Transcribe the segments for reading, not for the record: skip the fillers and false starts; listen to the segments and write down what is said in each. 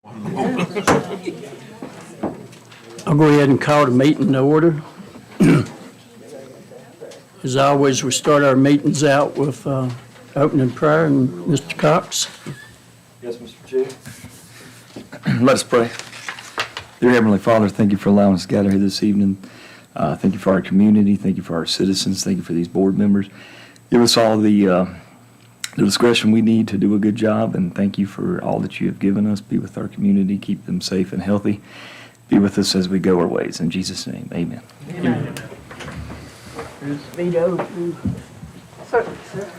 I'll go ahead and call the meeting to order. As always, we start our meetings out with opening prayer, and Mr. Cox. Yes, Mr. Chair. Let us pray. Dear Heavenly Father, thank you for allowing us to gather here this evening. Thank you for our community. Thank you for our citizens. Thank you for these board members. Give us all the discretion we need to do a good job, and thank you for all that you have given us. Be with our community. Keep them safe and healthy. Be with us as we go our ways. In Jesus' name, amen. Amen. Veto. Certainly, sir.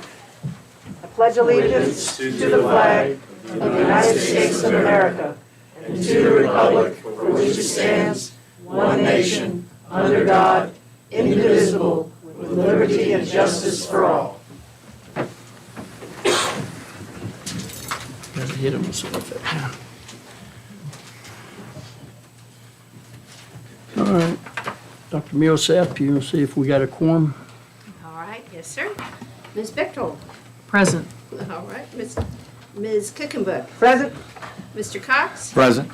I pledge allegiance to the flag of the United States of America and to the republic for which it stands, one nation, under God, indivisible, with liberty and justice for all. Gotta hit him with something. All right. Dr. Millsap, you want to see if we got a quorum? All right, yes, sir. Ms. Bechtold? Present. All right, Ms. Cookenbook? Present. Mr. Cox? Present.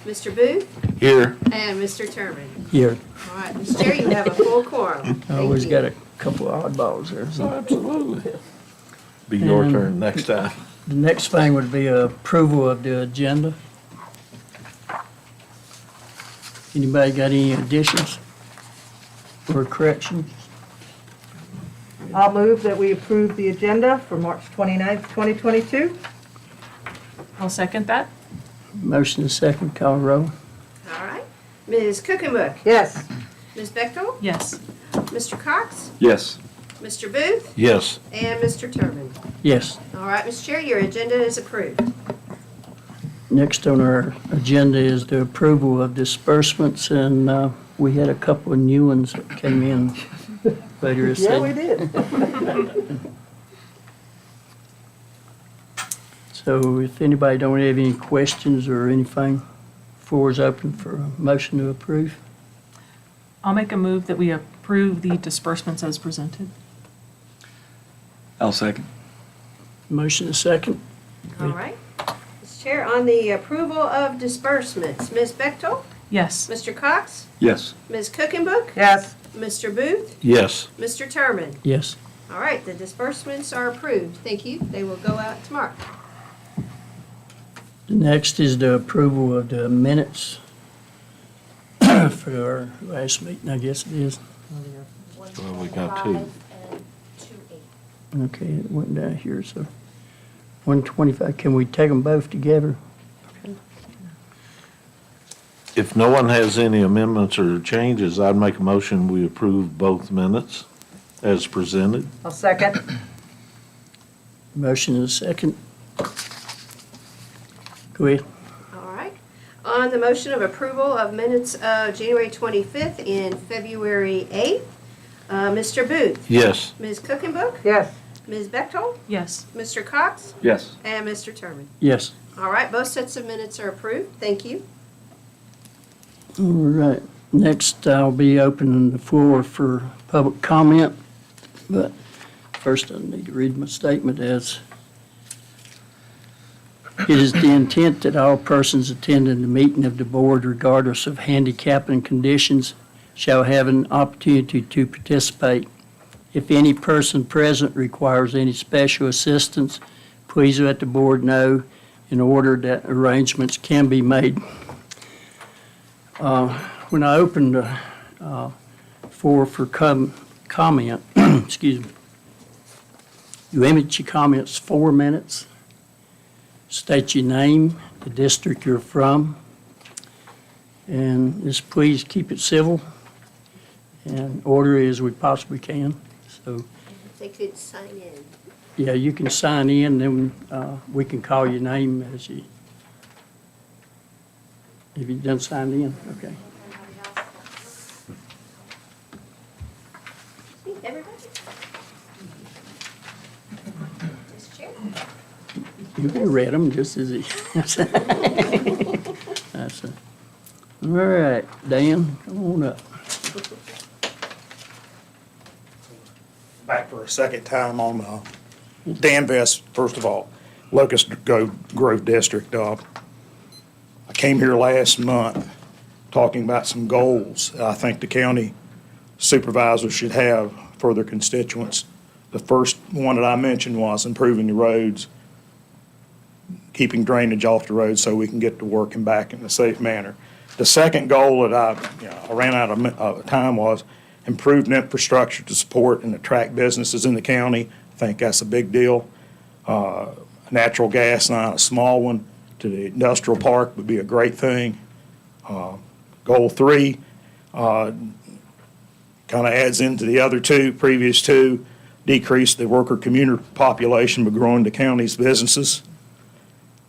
Mr. Booth? Here. And Mr. Turman? Here. All right, Ms. Chair, you have a full quorum. I always got a couple of oddballs there. So. Absolutely. Be your And- turn next time. The next thing would be approval of the agenda. Anybody got any additions or corrections? I'll move that we approve the agenda for March 29th, 2022. I'll second that. Motion is second, call roll. All right. Ms. Cookenbook? Yes. Ms. Bechtold? Yes. Mr. Cox? Yes. Mr. Booth? Yes. And Mr. Turman? Yes. All right, Ms. Chair, your agenda is approved. Next on our agenda is the approval of disbursements, and we had a couple of new ones that came in later this Yeah, we evening. did. So if anybody don't have any questions or anything, floor is open for a motion to approve. I'll make a move that we approve the disbursements as presented. I'll second. Motion is second. All right. Ms. Chair, on the approval of disbursements, Ms. Bechtold? Yes. Mr. Cox? Yes. Ms. Cookenbook? Yes. Mr. Booth? Yes. Mr. Turman? Yes. All right, the disbursements are approved. Thank you. They will go out tomorrow. The next is the approval of the minutes for our last meeting, I guess it is. Well, we got two. Okay, it went down here, so 125, can we take them both together? If no one has any amendments or changes, I'd make a motion we approve both minutes as presented. I'll second. Motion is second. Go ahead. All right. On the motion of approval of minutes of January 25th and February 8th, Mr. Booth? Yes. Ms. Cookenbook? Yes. Ms. Bechtold? Yes. Mr. Cox? Yes. And Mr. Turman? Yes. All right, both sets of minutes are approved. Thank you. All right. Next, I'll be opening the floor for public comment, but first I need to read my statement as it is the intent that all persons attending the meeting of the board, regardless of handicap and conditions, shall have an opportunity to participate. If any person present requires any special assistance, please let the board know in order that arrangements can be made. When I opened the floor for comment, excuse me, you limit your comments 4 minutes. State your name, the district you're from, and just please keep it civil and orderly as we possibly can. So, If they could sign in. yeah, you can sign in, then we can call your name as you, if you done signed in, okay. Everybody? Ms. Chair? You can read them just as he. That's it. All right, Dan, come on up. Back for a second time on Dan Vest, first of all, Locust Grove District. came here last month talking about some goals I think the county supervisors should have for their constituents. The first one that I mentioned was improving the roads, keeping drainage off the road so we can get to work and back in a safe manner. The second goal that I ran out of time was improved infrastructure to support and attract businesses in the county. I think that's a big deal. Natural gas line, a small one, to the industrial park would be a great thing. Goal 3 kind of adds into the other two, previous two, decrease the worker commuter population by growing the county's businesses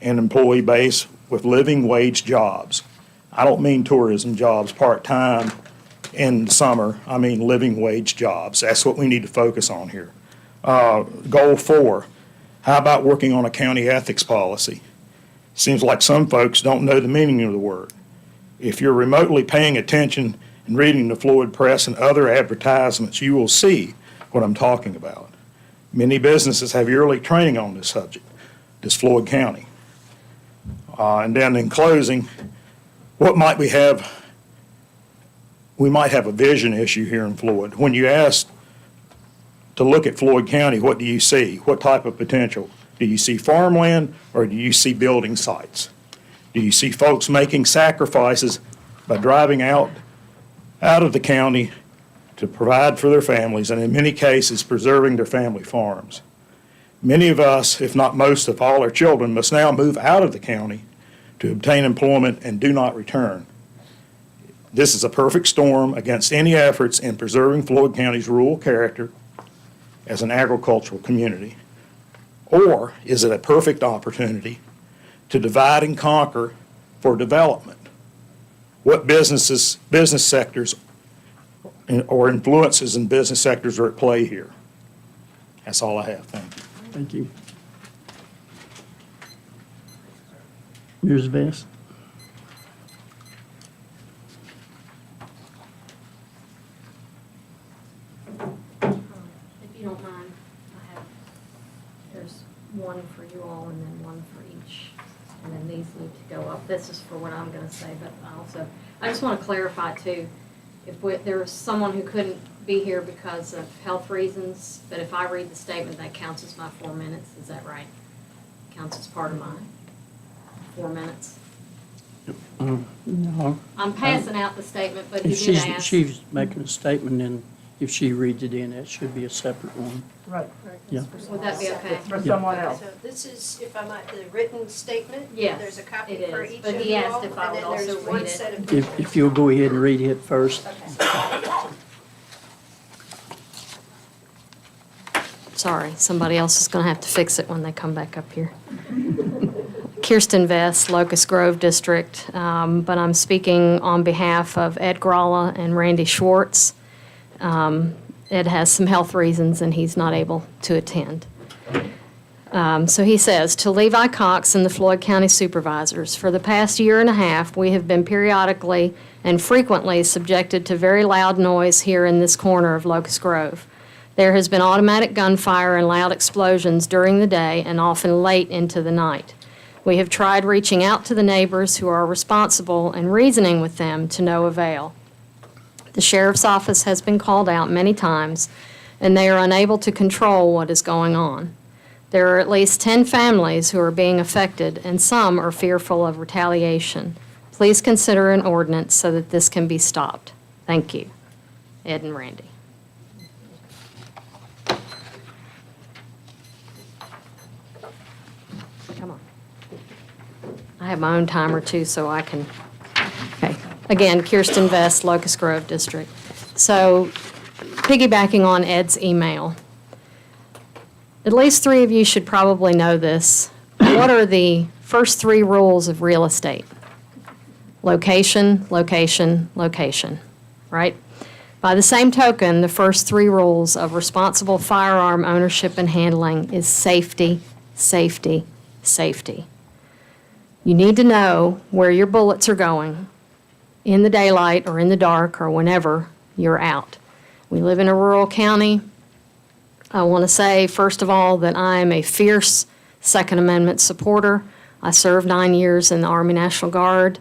and employee base with living wage jobs. I don't mean tourism jobs, part-time in the summer. I mean living wage jobs. That's what we need to focus on here. Goal 4, how about working on a county ethics policy? Seems like some folks don't know the meaning of the word. If you're remotely paying attention and reading the Floyd Press and other advertisements, you will see what I'm talking about. Many businesses have yearly training on this subject, this Floyd County. And then in closing, what might we have? We might have a vision issue here in Floyd. When you ask to look at Floyd County, what do you see? What type of potential? Do you see farmland or do you see building sites? Do you see folks making sacrifices by driving out of the county to provide for their families, and in many cases preserving their family farms? Many of us, if not most of all our children, must now move out of the county to obtain employment and do not return. This is a perfect storm against any efforts in preserving Floyd County's rural character as an agricultural community. Or is it a perfect opportunity to divide and conquer for development? What business sectors or influences in business sectors are at play here? That's all I have. Thank you. Thank you. Ms. Vest? If you don't mind, there's one for you all and then one for each, and then these need to go up. This is for what I'm going to say, but I just want to clarify too, if there was someone who couldn't be here because of health reasons, but if I read the statement, that counts as my 4 minutes, is that right? Counts as part of my 4 minutes? No. I'm passing out the statement, but you If did ask. she's making a statement, then if she reads it in, that should be a separate one. Right. Yeah. Would that be okay? For someone else. So this is, if I might, the written statement? Yes, There's a copy it for is, each but of he you asked all, if I and would then there's also one read it. set of. If you'll go ahead and read it first. Sorry, somebody else is going to have to fix it when they come back up here. Kirsten Vest, Locust Grove District, but I'm speaking on behalf of Ed Gralla and Randy Schwartz. Ed has some health reasons and he's not able to attend. So he says, to Levi Cox and the Floyd County Supervisors, for the past year and a half, we have been periodically and frequently subjected to very loud noise here in this corner of Locust Grove. There has been automatic gunfire and loud explosions during the day and often late into the night. We have tried reaching out to the neighbors who are responsible and reasoning with them to no avail. The sheriff's office has been called out many times, and they are unable to control what is going on. There are at least 10 families who are being affected, and some are fearful of retaliation. Please consider an ordinance so that this can be stopped. Thank you. Ed and Randy. Come on. I have my own timer too, so I can, okay. Again, Kirsten Vest, Locust Grove District. So piggybacking on Ed's email, at least 3 of you should probably know this. What are the first 3 rules of real estate? Location, location, location, right? By the same token, the first 3 rules of responsible firearm ownership and handling is safety, safety, safety. You need to know where your bullets are going in the daylight or in the dark or whenever you're out. We live in a rural county. I want to say, first of all, that I am a fierce Second Amendment supporter. I served 9 years in the Army National Guard.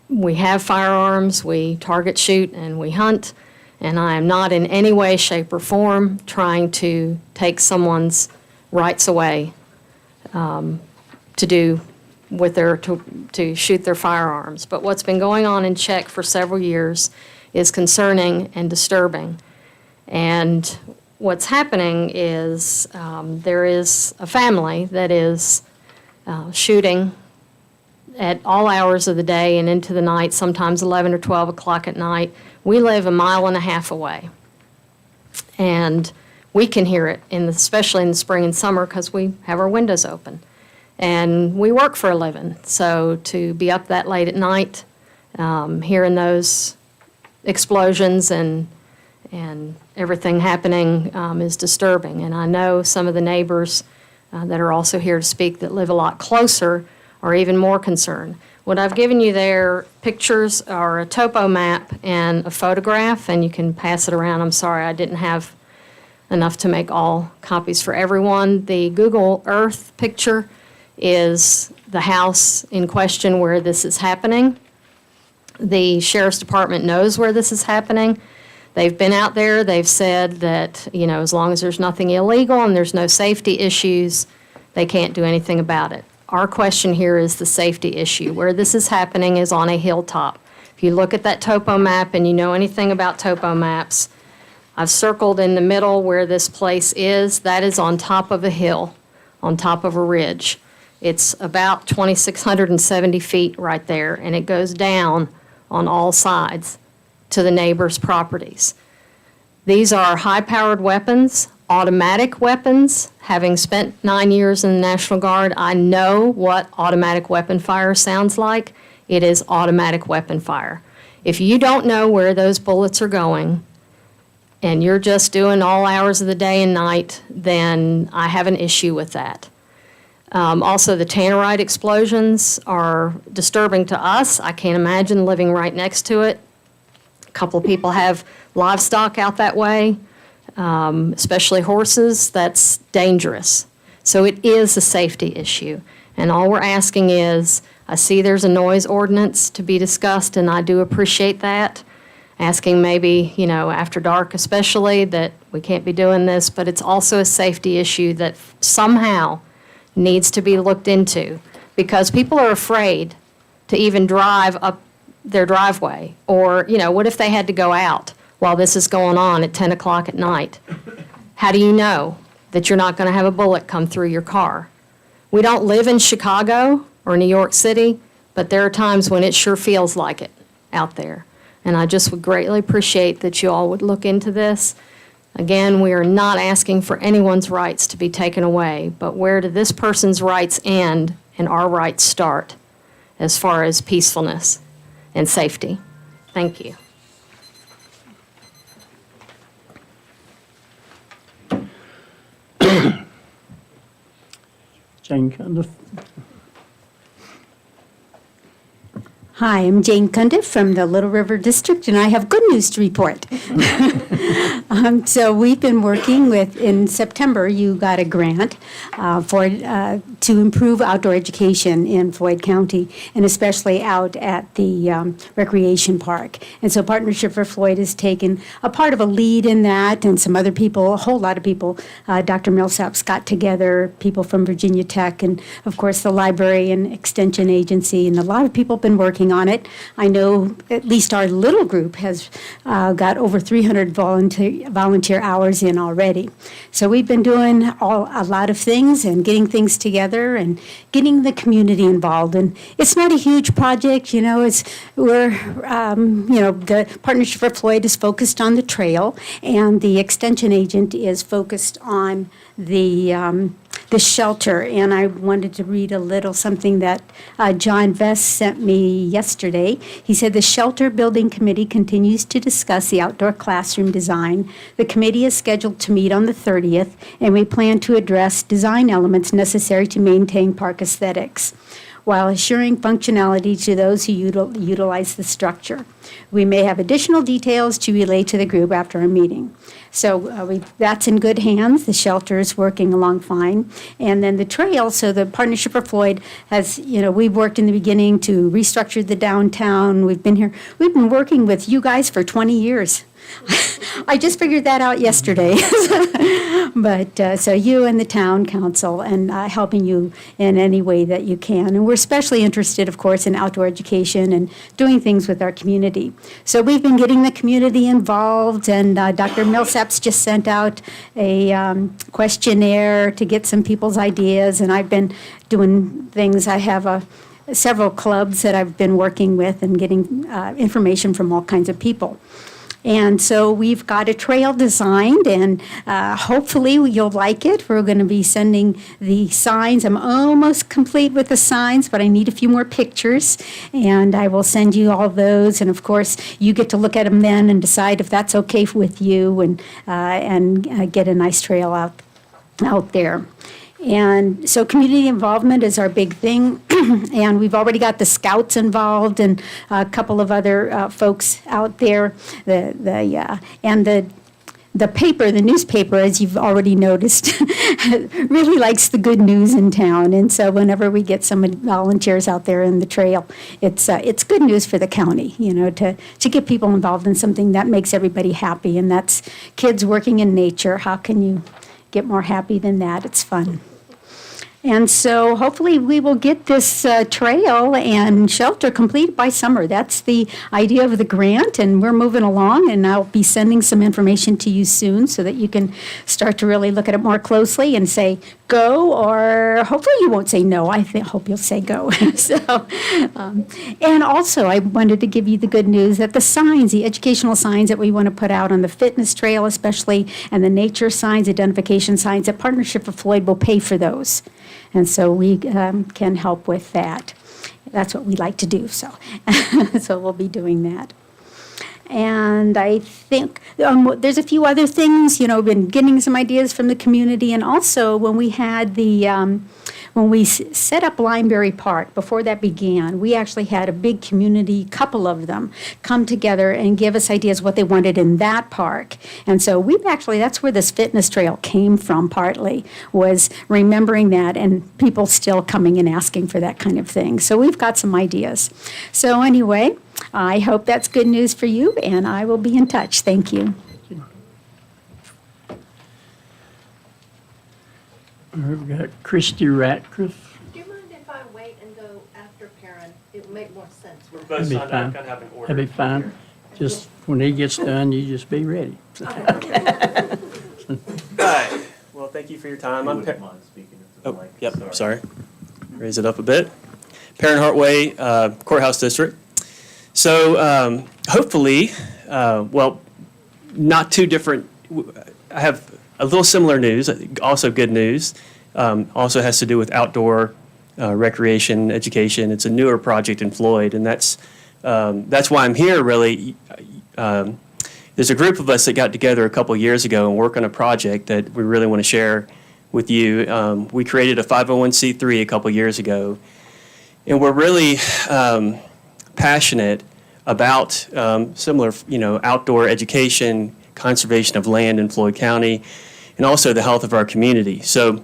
We have firearms, we target shoot, and we hunt, and I am not in any way, shape, or form trying to take someone's rights away to do with to shoot their firearms. But what's been going on in Czech for several years is concerning and disturbing. And what's happening is there is a family that is shooting at all hours of the day and into the night, sometimes 11 or 12 o'clock at night. We live 1.5 miles away. And we can hear it, especially in the spring and summer, because we have our windows open. And we work for a living. So to be up that late at night, hearing those explosions and everything happening is disturbing. And I know some of the neighbors that are also here to speak that live a lot closer are even more concerned. What I've given you there, pictures are a topo map and a photograph, and you can pass it around. I'm sorry, I didn't have enough to make all copies for everyone. The Google Earth picture is the house in question where this is happening. The Sheriff's Department knows where this is happening. They've been out there, they've said that, as long as there's nothing illegal and there's no safety issues, they can't do anything about it. Our question here is the safety issue. Where this is happening is on a hilltop. If you look at that topo map and you know anything about topo maps, I've circled in the middle where this place is. That is on top of a hill, on top of a ridge. It's about 2,670 feet right there, and it goes down on all sides to the neighbors' properties. These are high-powered weapons, automatic weapons. Having spent 9 years in the National Guard, I know what automatic weapon fire sounds like. It is automatic weapon fire. If you don't know where those bullets are going, and you're just doing all hours of the day and night, then I have an issue with that. Also, the tannerite explosions are disturbing to us. I can't imagine living right next to it. A couple of people have livestock out that way, especially horses. That's dangerous. So it is a safety issue. And all we're asking is, I see there's a noise ordinance to be discussed, and I do appreciate that. Asking maybe, after dark especially, that we can't be doing this, but it's also a safety issue that somehow needs to be looked into, because people are afraid to even drive up their driveway. Or, what if they had to go out while this is going on at 10 o'clock at night? How do you know that you're not going to have a bullet come through your car? We don't live in Chicago or New York City, but there are times when it sure feels like it out there. And I just would greatly appreciate that you all would look into this. Again, we are not asking for anyone's rights to be taken away, but where do this person's rights end and our rights start as far as peacefulness and safety? Thank you. Jane Cundiff. Hi, I'm Jane Cundiff from the Little River District, and I have good news to report. So we've been working with, in September, you got a grant to improve outdoor education in Floyd County, and especially out at the recreation park. And so Partnership for Floyd has taken a part of a lead in that, and some other people, a whole lot of people. Dr. Millsap's got together, people from Virginia Tech, and of course the library and extension agency, and a lot of people have been working on it. I know at least our little group has got over 300 volunteer hours in already. So we've been doing a lot of things and getting things together and getting the community involved. And it's not a huge project, the Partnership for Floyd is focused on the trail, and the extension agent is focused on the shelter. And I wanted to read a little something that John Vest sent me yesterday. He said, the Shelter Building Committee continues to discuss the outdoor classroom design. The committee is scheduled to meet on the 30th, and we plan to address design elements necessary to maintain park aesthetics. while assuring functionality to those who utilize the structure. We may have additional details to relay to the group after our meeting. So that's in good hands. The shelter is working along fine. And then the trail, so the Partnership for Floyd has, we've worked in the beginning to restructure the downtown. We've been working with you guys for 20 years. I just figured that out yesterday. But so you and the town council and helping you in any way that you can. And we're especially interested, of course, in outdoor education and doing things with our community. So we've been getting the community involved, and Dr. Millsaps just sent out a questionnaire to get some people's ideas, and I've been doing things. I have several clubs that I've been working with and getting information from all kinds of people. And so we've got a trail designed, and hopefully you'll like it. We're going to be sending the signs. I'm almost complete with the signs, but I need a few more pictures, and I will send you all those. And of course, you get to look at them then and decide if that's okay with you, and get a nice trail out there. And so community involvement is our big thing, and we've already got the scouts involved and a couple of other folks out there. And the paper, the newspaper, as you've already noticed, really likes the good news in town. And so whenever we get some volunteers out there in the trail, it's good news for the county, to get people involved in something that makes everybody happy, and that's kids working in nature. How can you get more happy than that? It's fun. And so hopefully we will get this trail and shelter complete by summer. That's the idea of the grant, and we're moving along, and I'll be sending some information to you soon so that you can start to really look at it more closely and say go, or hopefully you won't say no. I hope you'll say go. And also I wanted to give you the good news that the signs, the educational signs that we want to put out on the fitness trail especially, and the nature signs, identification signs, that Partnership for Floyd will pay for those. And so we can help with that. That's what we like to do, so we'll be doing that. And I think there's a few other things, been getting some ideas from the community. And also when we had when we set up Limeberry Park, before that began, we actually had a big community, couple of them, come together and give us ideas what they wanted in that park. And so that's where this fitness trail came from partly, was remembering that, and people still coming and asking for that kind of thing. So we've got some ideas. So anyway, I hope that's good news for you, and I will be in touch. Thank you. We've got Christy Ratcliffe. Do you mind if I wait and go after Karen? It would make more sense. We're both That'd be signed fine. up, kind of have an order. That'd be fine. Just when he gets done, you just be ready. All right. Well, thank you for your time. I'm sorry. Raise it up a bit. Perrin Hartway, Courthouse District. So hopefully, not too different. I have a little similar news, also good news. Also has to do with outdoor recreation, education. It's a newer project in Floyd, and that's why I'm here, really. There's a group of us that got together a couple years ago and worked on a project that we really want to share with you. We created a 501c3 a couple years ago, and we're really passionate about similar, outdoor education, conservation of land in Floyd County, and also the health of our community. So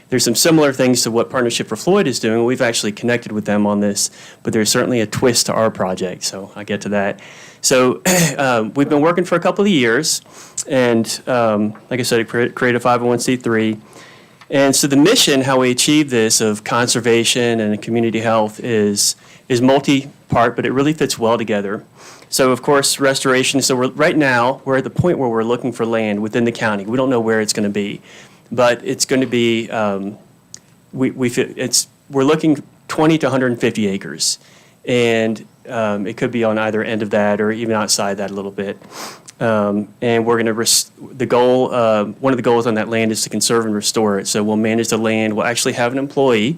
there's some similar things to what Partnership for Floyd is doing. We've actually connected with them on this, but there's certainly a twist to our project, so I'll get to that. So we've been working for a couple of years, and like I said, create a 501c3. And so the mission, how we achieve this of conservation and community health is multi-part, but it really fits well together. So of course, restoration. So right now we're at the point where we're looking for land within the county. We don't know where it's going to be, but it's going to be. We're looking 20 to 150 acres, and it could be on either end of that or even outside that a little bit. And we're going to the goal. One of the goals on that land is to conserve and restore it. So we'll manage the land. We'll actually have an employee,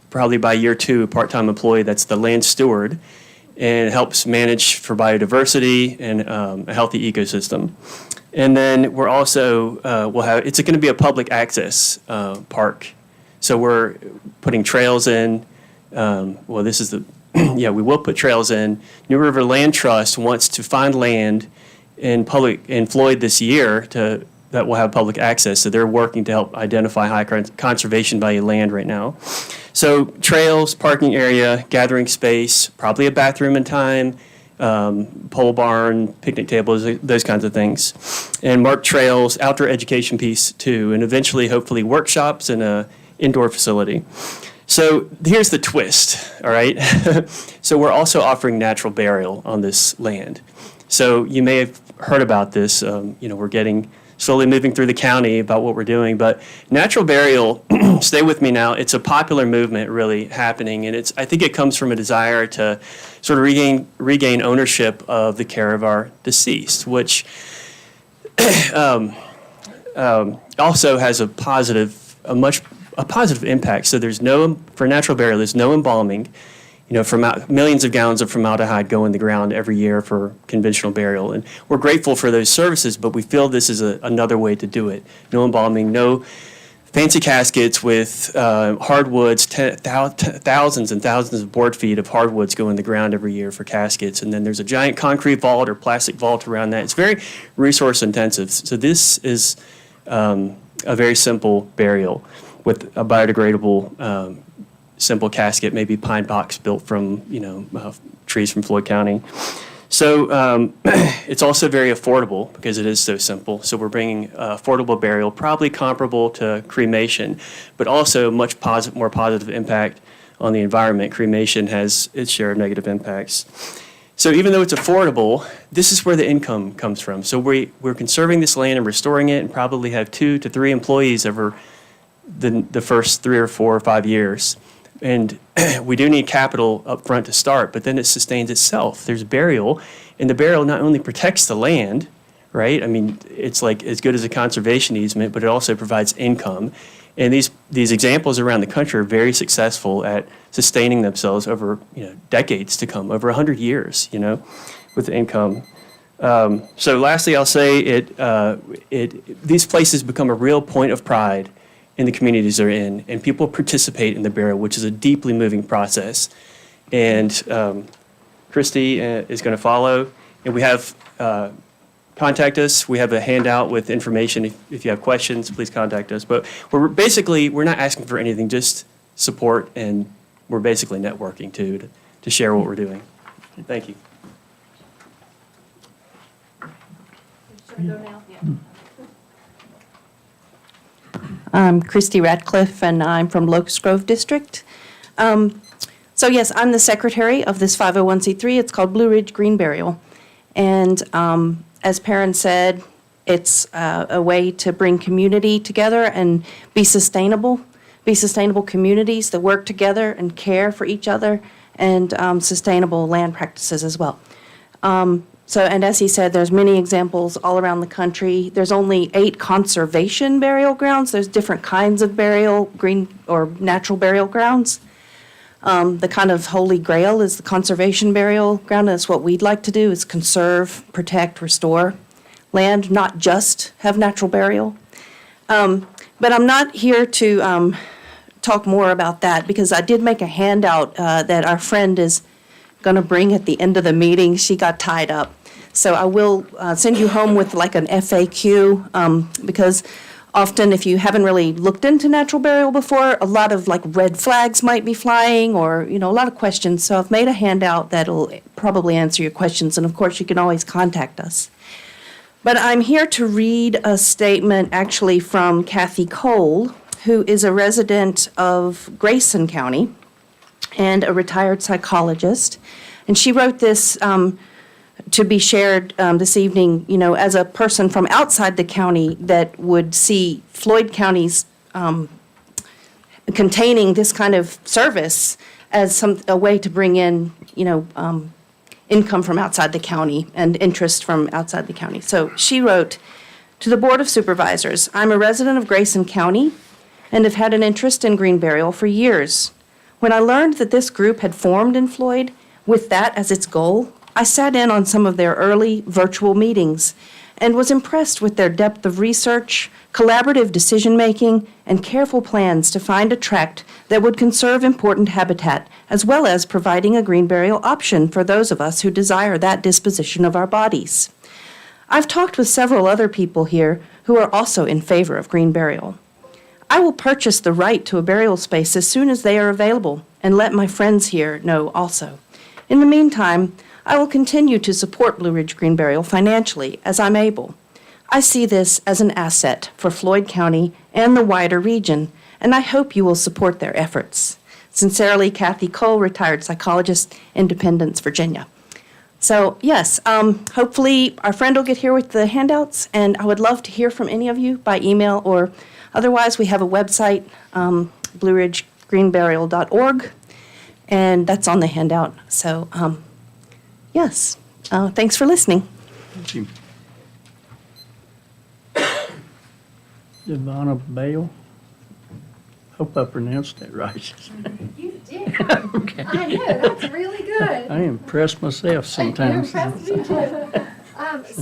probably by year 2, a part-time employee that's the land steward, and it helps manage for biodiversity and a healthy ecosystem. And then we're also it's going to be a public access park. So we're putting trails in, well, this is the, yeah, we will put trails in. New River Land Trust wants to find land in Floyd this year that will have public access. So they're working to help identify high conservation value land right now. So trails, parking area, gathering space, probably a bathroom in time, pole barn, picnic tables, those kinds of things. And marked trails, outdoor education piece too, and eventually, hopefully, workshops and a indoor facility. So here's the twist, all right? So we're also offering natural burial on this land. So you may have heard about this. We're slowly moving through the county about what we're doing. But natural burial, stay with me now, it's a popular movement really happening. And I think it comes from a desire to sort of regain ownership of the care of our deceased, which also has a positive impact. So for natural burial, there's no embalming. Millions of gallons of formaldehyde go in the ground every year for conventional burial. And we're grateful for those services, but we feel this is another way to do it. No embalming, no fancy caskets with hardwoods, thousands and thousands of board feet of hardwoods go in the ground every year for caskets. And then there's a giant concrete vault or plastic vault around that. It's very resource intensive. So this is a very simple burial with a biodegradable simple casket, maybe pine box built from trees from Floyd County. So it's also very affordable because it is so simple. So we're bringing affordable burial, probably comparable to cremation, but also much more positive impact on the environment. Cremation has its share of negative impacts. So even though it's affordable, this is where the income comes from. So we're conserving this land and restoring it, and probably have 2 to 3 employees over the first 3 or 4 or 5 years. And we do need capital up front to start, but then it sustains itself. There's burial, and the burial not only protects the land, right? I mean, it's like as good as a conservation easement, but it also provides income. And these examples around the country are very successful at sustaining themselves over decades to come, over 100 years, with income. So lastly, I'll say these places become a real point of pride in the communities they're in, and people participate in the burial, which is a deeply moving process. And Christy is going to follow, and we have contact us. We have a handout with information. If you have questions, please contact us. But we're not asking for anything, just support, and we're basically networking too to share what we're doing. Thank you. I'm Christy Ratcliffe, and I'm from Locust Grove District. So yes, I'm the secretary of this 501c3. It's called Blue Ridge Green Burial. And as Perrin said, it's a way to bring community together and be sustainable communities that work together and care for each other, and sustainable land practices as well. And as he said, there's many examples all around the country. There's only 8 conservation burial grounds. There's different kinds of burial, green or natural burial grounds. The kind of holy grail is the conservation burial ground. That's what we'd like to do, is conserve, protect, restore land, not just have natural burial. But I'm not here to talk more about that, because I did make a handout that our friend is going to bring at the end of the meeting. She got tied up. So I will send you home with like an FAQ, because often if you haven't really looked into natural burial before, a lot of like red flags might be flying, or, a lot of questions. So I've made a handout that'll probably answer your questions. And of course, you can always contact us. But I'm here to read a statement actually from Kathy Cole, who is a resident of Grayson County and a retired psychologist. And she wrote this to be shared this evening, as a person from outside the county that would see Floyd County's containing this kind of service as a way to bring in, income from outside the county and interest from outside the county. So she wrote, "To the Board of Supervisors, I'm a resident of Grayson County and have had an interest in green burial for years. When I learned that this group had formed in Floyd with that as its goal, I sat in on some of their early virtual meetings and was impressed with their depth of research, collaborative decision-making, and careful plans to find a tract that would conserve important habitat, as well as providing a green burial option for those of us who desire that disposition of our bodies. I've talked with several other people here who are also in favor of green burial. I will purchase the right to a burial space as soon as they are available and let my friends here know also. In the meantime, I will continue to support Blue Ridge Green Burial financially as I'm able. I see this as an asset for Floyd County and the wider region, and I hope you will support their efforts. Sincerely, Kathy Cole, retired psychologist, Independence, Virginia. So, yes, hopefully our friend will get here with the handouts, and I would love to hear from any of you by email or otherwise. We have a website, blueridgegreenburial.org, and that's on the handout. So, yes, thanks for listening. Thank you. Devonna Bale. Hope I pronounced that right. You did. I know, that's really good. I impress myself sometimes. You impressed me too.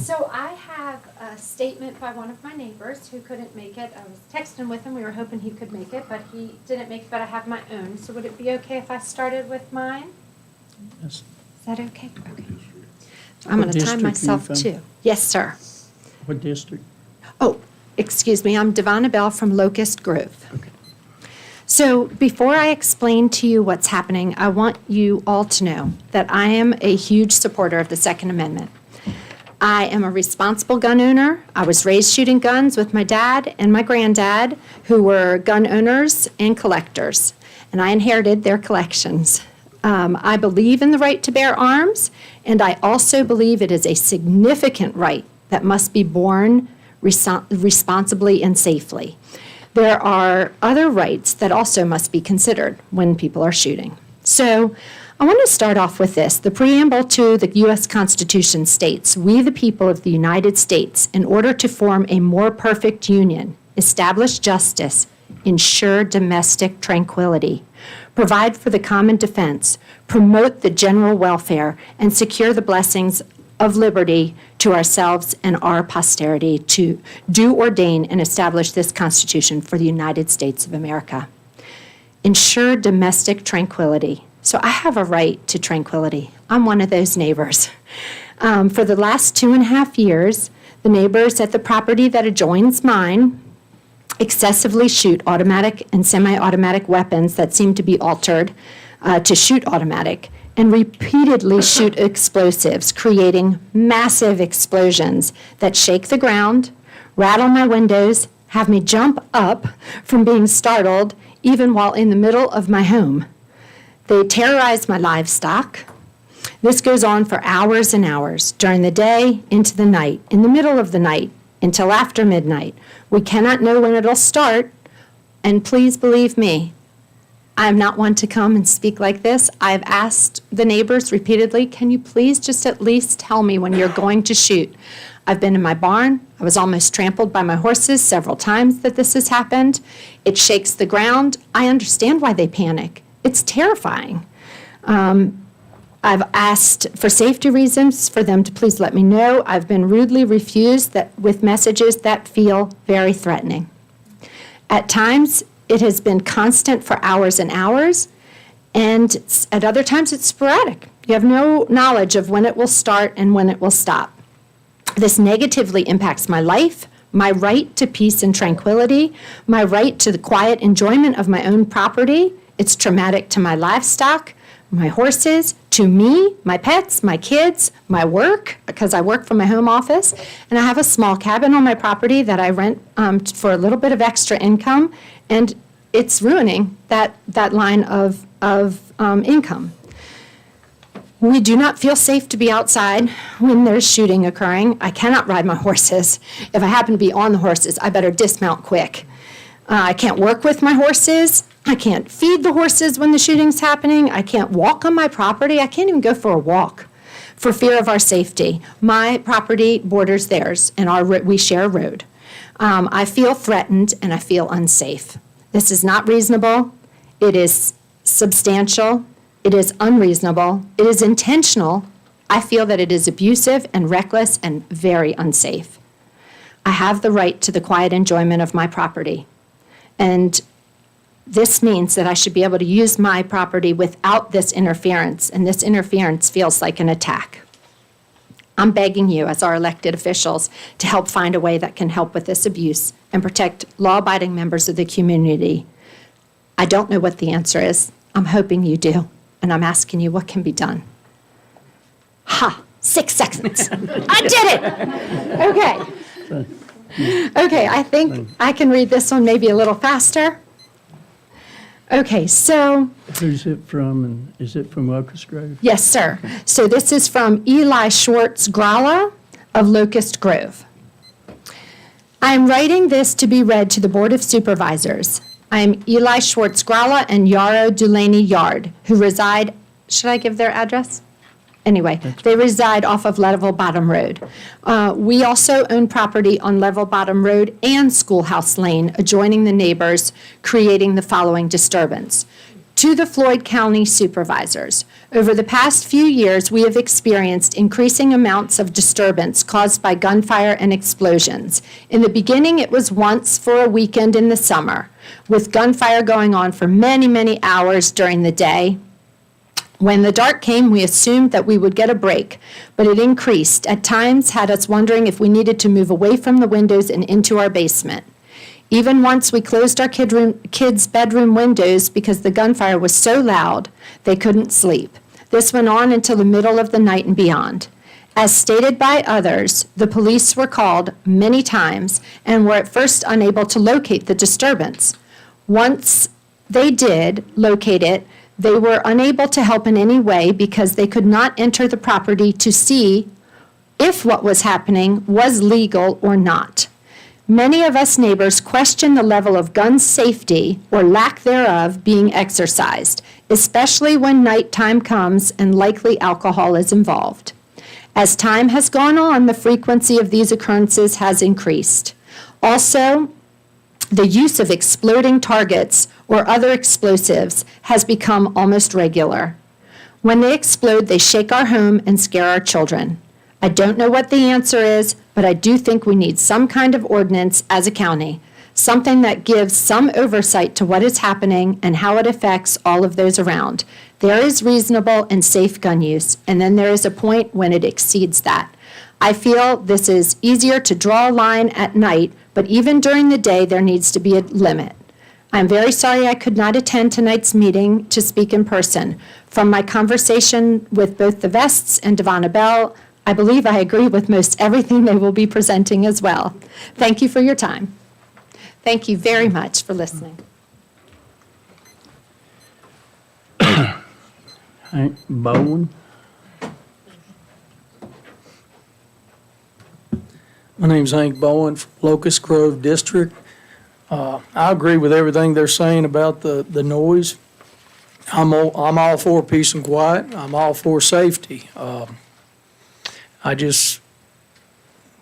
So I have a statement by one of my neighbors who couldn't make it. I was texting with him. We were hoping he could make it, but he didn't make it, but I have my own. So would it be okay if I started with mine? Yes. Is that okay? Okay. I'm going to time myself too. Yes, sir. What district? Oh, excuse me. I'm Devonna Bell from Locust Grove. Okay. So before I explain to you what's happening, I want you all to know that I am a huge supporter of the Second Amendment. I am a responsible gun owner. I was raised shooting guns with my dad and my granddad, who were gun owners and collectors, and I inherited their collections. I believe in the right to bear arms, and I also believe it is a significant right that must be borne responsibly and safely. There are other rights that also must be considered when people are shooting. So I want to start off with this. The Preamble to the U.S. Constitution states, "We, the people of the United States, in order to form a more perfect union, establish justice, ensure domestic tranquility, provide for the common defense, promote the general welfare, and secure the blessings of liberty to ourselves and our posterity, to do ordain and establish this Constitution for the United States of America." Ensure domestic tranquility. So I have a right to tranquility. I'm one of those neighbors. For the last 2.5 years, the neighbors at the property that adjoins mine excessively shoot automatic and semi-automatic weapons that seem to be altered to shoot automatic, and repeatedly shoot explosives, creating massive explosions that shake the ground, rattle my windows, have me jump up from being startled, even while in the middle of my home. They terrorize my livestock. This goes on for hours and hours, during the day, into the night, in the middle of the night, until after midnight. We cannot know when it'll start, and please believe me, I am not one to come and speak like this. I've asked the neighbors repeatedly, can you please just at least tell me when you're going to shoot? I've been in my barn. I was almost trampled by my horses several times that this has happened. It shakes the ground. I understand why they panic. It's terrifying. I've asked for safety reasons for them to please let me know. I've been rudely refused that with messages that feel very threatening. At times, it has been constant for hours and hours, and at other times it's sporadic. You have no knowledge of when it will start and when it will stop. This negatively impacts my life, my right to peace and tranquility, my right to the quiet enjoyment of my own property. It's traumatic to my livestock, my horses, to me, my pets, my kids, my work, because I work from my home office, and I have a small cabin on my property that I rent for a little bit of extra income, and it's ruining that line of income. We do not feel safe to be outside when there's shooting occurring. I cannot ride my horses. If I happen to be on the horses, I better dismount quick. I can't work with my horses. I can't feed the horses when the shooting's happening. I can't walk on my property. I can't even go for a walk for fear of our safety. My property borders theirs, and we share a road. I feel threatened, and I feel unsafe. This is not reasonable. It is substantial. It is unreasonable. It is intentional. I feel that it is abusive and reckless and very unsafe. I have the right to the quiet enjoyment of my property. And this means that I should be able to use my property without this interference, and this interference feels like an attack. I'm begging you, as our elected officials, to help find a way that can help with this abuse and protect law-abiding members of the community. I don't know what the answer is. I'm hoping you do, and I'm asking you what can be done. Ha! 6 seconds. I did it! Okay. Okay, I think I can read this one maybe a little faster. Okay, so, Who's it from, and is it from Locust Grove? yes, sir. So this is from Eli Schwartz Gralla of Locust Grove. I am writing this to be read to the Board of Supervisors. I am Eli Schwartz Gralla and Yarrow Delaney Yard, who reside, should I give their address? Anyway, they reside off of Leadville Bottom Road. We also own property on Leadville Bottom Road and Schoolhouse Lane, adjoining the neighbors, creating the following disturbance. To the Floyd County Supervisors, over the past few years, we have experienced increasing amounts of disturbance caused by gunfire and explosions. In the beginning, it was once for a weekend in the summer, with gunfire going on for many, many hours during the day. When the dark came, we assumed that we would get a break, but it increased. At times, had us wondering if we needed to move away from the windows and into our basement. Even once we closed our kids' bedroom windows because the gunfire was so loud they couldn't sleep. This went on until the middle of the night and beyond. As stated by others, the police were called many times and were at first unable to locate the disturbance. Once they did locate it, they were unable to help in any way because they could not enter the property to see if what was happening was legal or not. Many of us neighbors question the level of gun safety or lack thereof being exercised, especially when nighttime comes and likely alcohol is involved. As time has gone on, the frequency of these occurrences has increased. Also, the use of exploding targets or other explosives has become almost regular. When they explode, they shake our home and scare our children. I don't know what the answer is, but I do think we need some kind of ordinance as a county, something that gives some oversight to what is happening and how it affects all of those around. There is reasonable and safe gun use, and then there is a point when it exceeds that. I feel this is easier to draw a line at night, but even during the day, there needs to be a limit. I'm very sorry I could not attend tonight's meeting to speak in person. From my conversation with both the Vests and Devonna Bell, I believe I agree with most everything they will be presenting as well. Thank you for your time. Thank you very much for listening. Hank Bowen. My name's Hank Bowen from Locust Grove District. I agree with everything they're saying about the noise. I'm all for peace and quiet. I'm all for safety.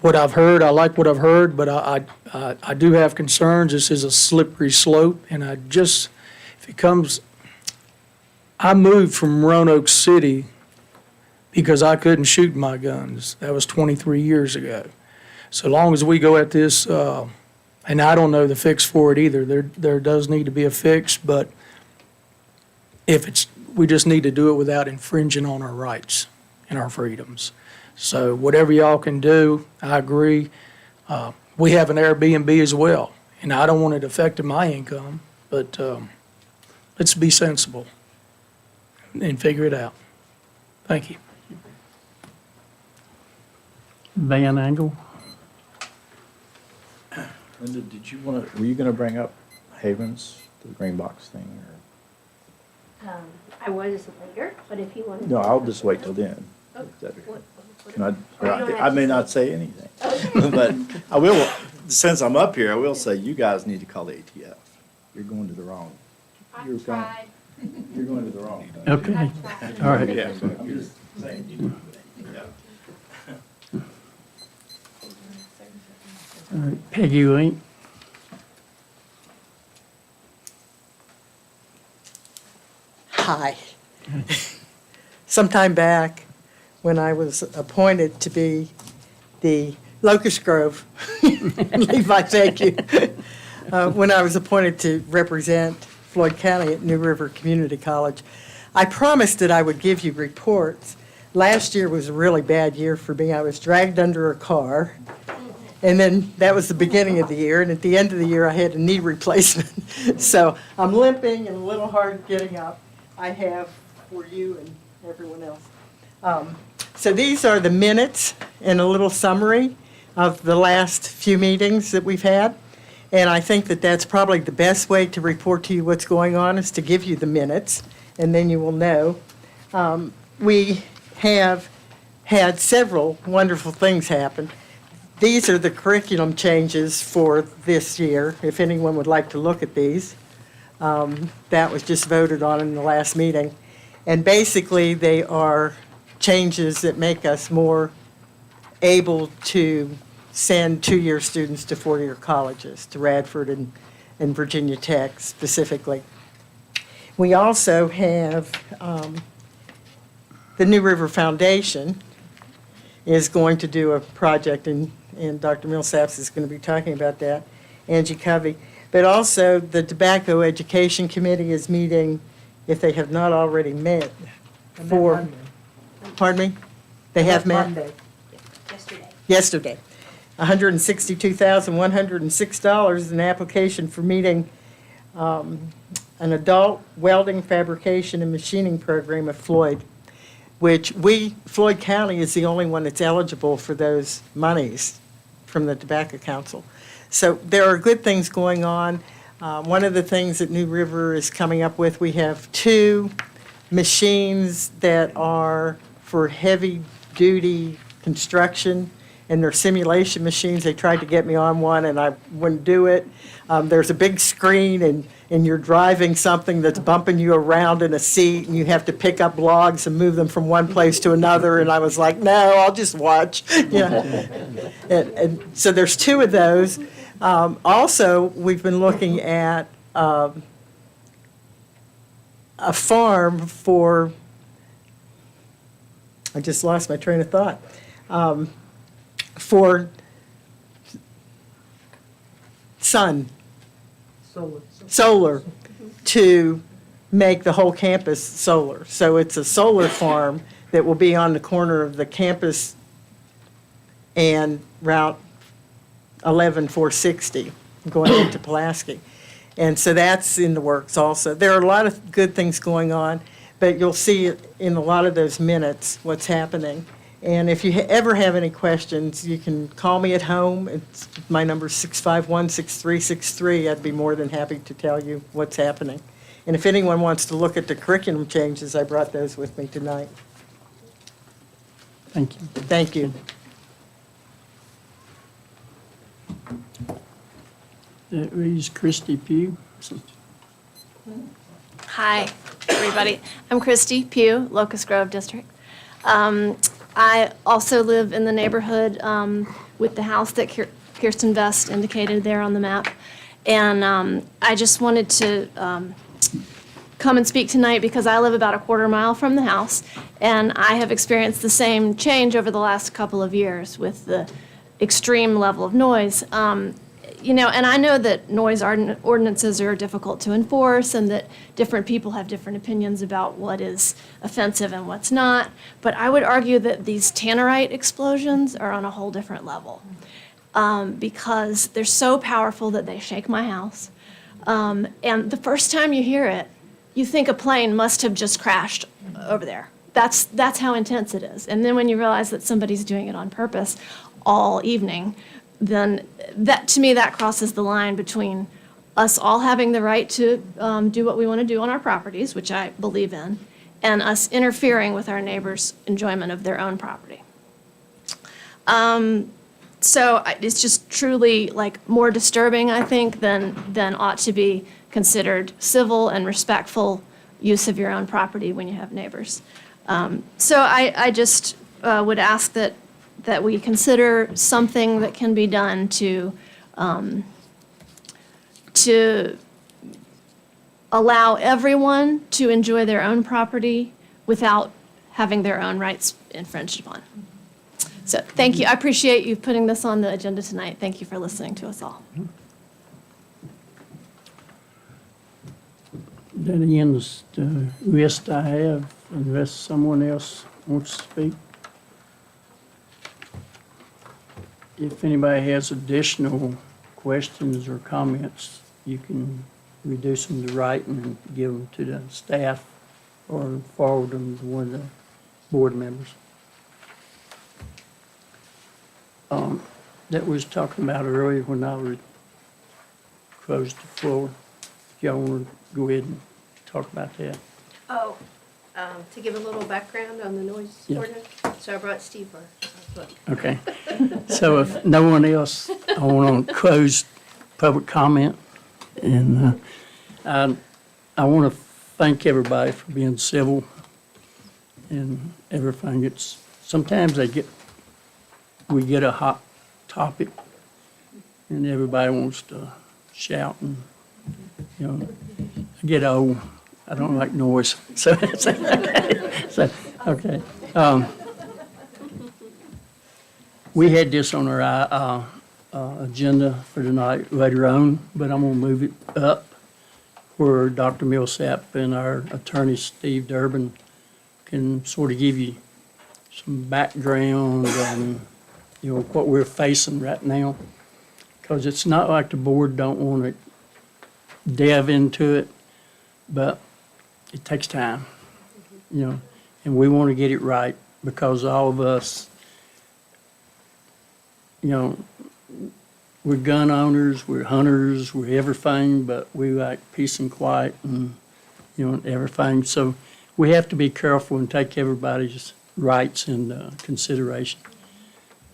What I've heard, I like what I've heard, but I do have concerns. This is a slippery slope, and if it comes, I moved from Roanoke City because I couldn't shoot my guns. That was 23 years ago. So long as we go at this, and I don't know the fix for it either. There does need to be a fix, but we just need to do it without infringing on our rights and our freedoms. So whatever y'all can do, I agree. We have an Airbnb as well, and I don't want it affecting my income, but let's be sensible and figure it out. Thank you. Van Angle. Linda, were you going to bring up Havens, the green box thing? Or? I was later, but if you want to. No, I'll just wait till then. I may not say anything, but I will, since I'm up here, I will say you guys need to call the ATF. You're going to the wrong. You're going to the wrong. Okay, all right. Yeah, so I'm just saying. Yeah. All right, Peggy Link. Hi. Sometime back, when I was appointed to be the Locust Grove Levi, thank you. When I was appointed to represent Floyd County at New River Community College, I promised that I would give you reports. Last year was a really bad year for me. I was dragged under a car, and then that was the beginning of the year, and at the end of the year, I had a knee replacement. So I'm limping and a little hard getting up. I have for you and everyone else. So these are the minutes and a little summary of the last few meetings that we've had. And I think that that's probably the best way to report to you what's going on, is to give you the minutes, and then you will know. We have had several wonderful things happen. These are the curriculum changes for this year, if anyone would like to look at these. That was just voted on in the last meeting. And basically, they are changes that make us more able to send two-year students to four-year colleges, to Radford and Virginia Tech specifically. We also have the New River Foundation is going to do a project, and Dr. Millsaps is going to be talking about that, Angie Covey. But also, the Tobacco Education Committee is meeting, if they have not already met, for, pardon me? They have met? Monday. Yesterday. $162,106 is an application for meeting an adult welding, fabrication, and machining program at Floyd, which Floyd County is the only one that's eligible for those monies from the Tobacco Council. So there are good things going on. One of the things that New River is coming up with, we have 2 machines that are for heavy-duty construction, and they're simulation machines. They tried to get me on one, and I wouldn't do it. There's a big screen, and you're driving something that's bumping you around in a seat, and you have to pick up logs and move them from one place to another, and I was like, no, I'll just watch. And so there's 2 of those. Also, we've been looking at a farm for, I just lost my train of thought, for solar to make the whole campus solar. So it's a solar farm that will be on the corner of the campus and Route 11460 going into Pulaski. And so that's in the works also. There are a lot of good things going on, but you'll see in a lot of those minutes what's happening. And if you ever have any questions, you can call me at home. My number is 651-6363. I'd be more than happy to tell you what's happening. And if anyone wants to look at the curriculum changes, I brought those with me tonight. Thank you. Thank you. That was Christy Pugh. Hi, everybody. I'm Christy Pugh, Locust Grove District. I also live in the neighborhood with the house that Kirsten Vest indicated there on the map. And I just wanted to come and speak tonight because I live about a quarter mile from the house, and I have experienced the same change over the last couple of years with the extreme level of noise. And I know that noise ordinances are difficult to enforce and that different people have different opinions about what is offensive and what's not. But I would argue that these tannerite explosions are on a whole different level because they're so powerful that they shake my house. And the first time you hear it, you think a plane must have just crashed over there. That's how intense it is. And then when you realize that somebody's doing it on purpose all evening, then to me, that crosses the line between us all having the right to do what we want to do on our properties, which I believe in, and us interfering with our neighbors' enjoyment of their own property. It's just truly more disturbing, I think, than ought to be considered civil and respectful use of your own property when you have neighbors. I just would ask that we consider something that can be done to allow everyone to enjoy their own property without having their own rights infringed upon. So thank you. I appreciate you putting this on the agenda tonight. Thank you for listening to us all. That ends the list I have, unless someone else wants to speak. If anybody has additional questions or comments, you can reduce them to writing and give them to the staff or forward them to one of the board members. That was talking about earlier when I closed the floor. If y'all want to go ahead and talk about that. Oh, to give a little background on the noise Yeah. ordinance, so I brought Steve for a book. Okay. So if no one else, I want to close public comment. And I want to thank everybody for being civil and everything. Sometimes we get a hot topic and everybody wants to shout and, I get old. I don't like noise. So, okay. We had this on our agenda for tonight later on, but I'm going to move it up where Dr. Millsap and our attorney, Steve Durbin, can sort of give you some background on, what we're facing right now. Because it's not like the board don't want to delve into it, but it takes time, and we want to get it right because all of us, we're gun owners, we're hunters, we're everything, but we like peace and quiet and, everything. So we have to be careful and take everybody's rights into consideration.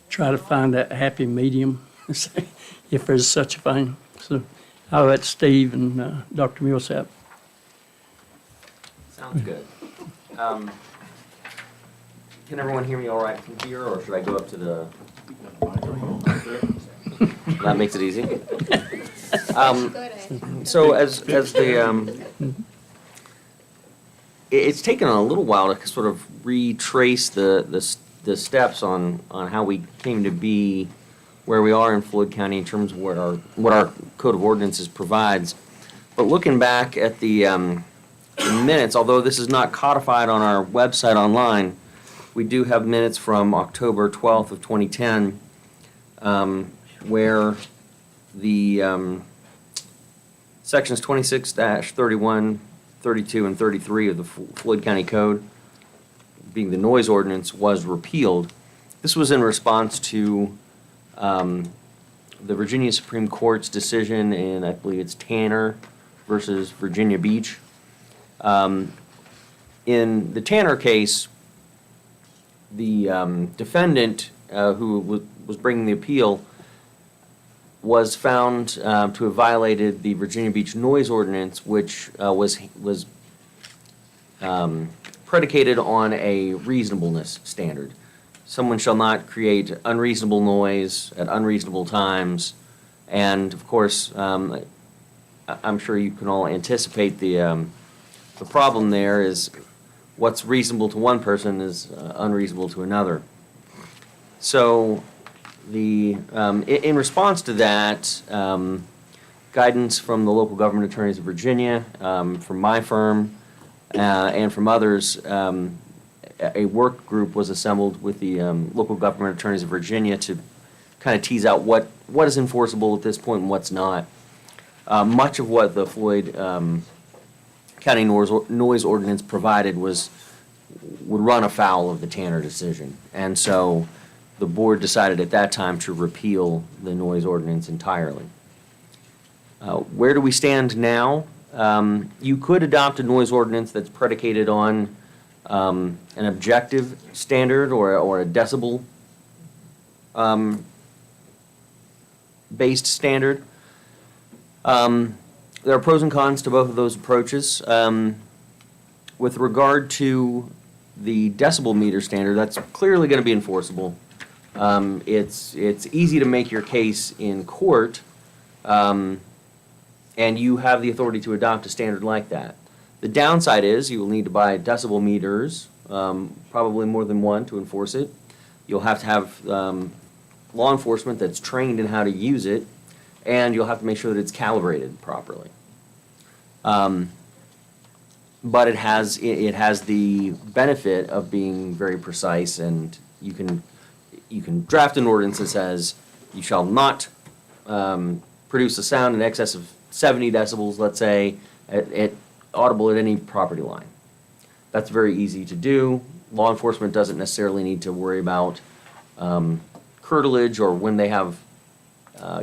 Try to find that happy medium, if there's such a thing. So I'll let Steve and Dr. Millsap. Sounds good. Can everyone hear me all right from here, or should I go up to the? That makes it easy. So as the it's taken a little while to sort of retrace the steps on how we came to be where we are in Floyd County in terms of what our Code of Ordinances provides. But looking back at the minutes, although this is not codified on our website online, we do have minutes from October 12th of 2010 where the sections 26-31, 32, and 33 of the Floyd County Code, being the Noise Ordinance, was repealed. This was in response to the Virginia Supreme Court's decision in, I believe it's Tanner versus Virginia Beach. In the Tanner case, the defendant who was bringing the appeal was found to have violated the Virginia Beach Noise Ordinance, which was predicated on a reasonableness standard. Someone shall not create unreasonable noise at unreasonable times, and of course, I'm sure you can all anticipate the problem there is what's reasonable to one person is unreasonable to another. So in response to that, guidance from the local government attorneys of Virginia, from my firm, and from others, a work group was assembled with the local government attorneys of Virginia to kind of tease out what is enforceable at this point and what's not. Much of what the Floyd County Noise Ordinance provided would run afoul of the Tanner decision. And so the board decided at that time to repeal the Noise Ordinance entirely. Where do we stand now? You could adopt a noise ordinance that's predicated on an objective standard or a decibel based standard. There are pros and cons to both of those approaches. With regard to the decibel meter standard, that's clearly going to be enforceable. It's easy to make your case in court, and you have the authority to adopt a standard like that. The downside is you will need to buy decibel meters, probably more than one, to enforce it. You'll have to have law enforcement that's trained in how to use it, and you'll have to make sure that it's calibrated properly. But it has the benefit of being very precise, and you can draft an ordinance that says you shall not produce a sound in excess of 70 decibels, let's say, at audible at any property line. That's very easy to do. Law enforcement doesn't necessarily need to worry about curtilage or when they have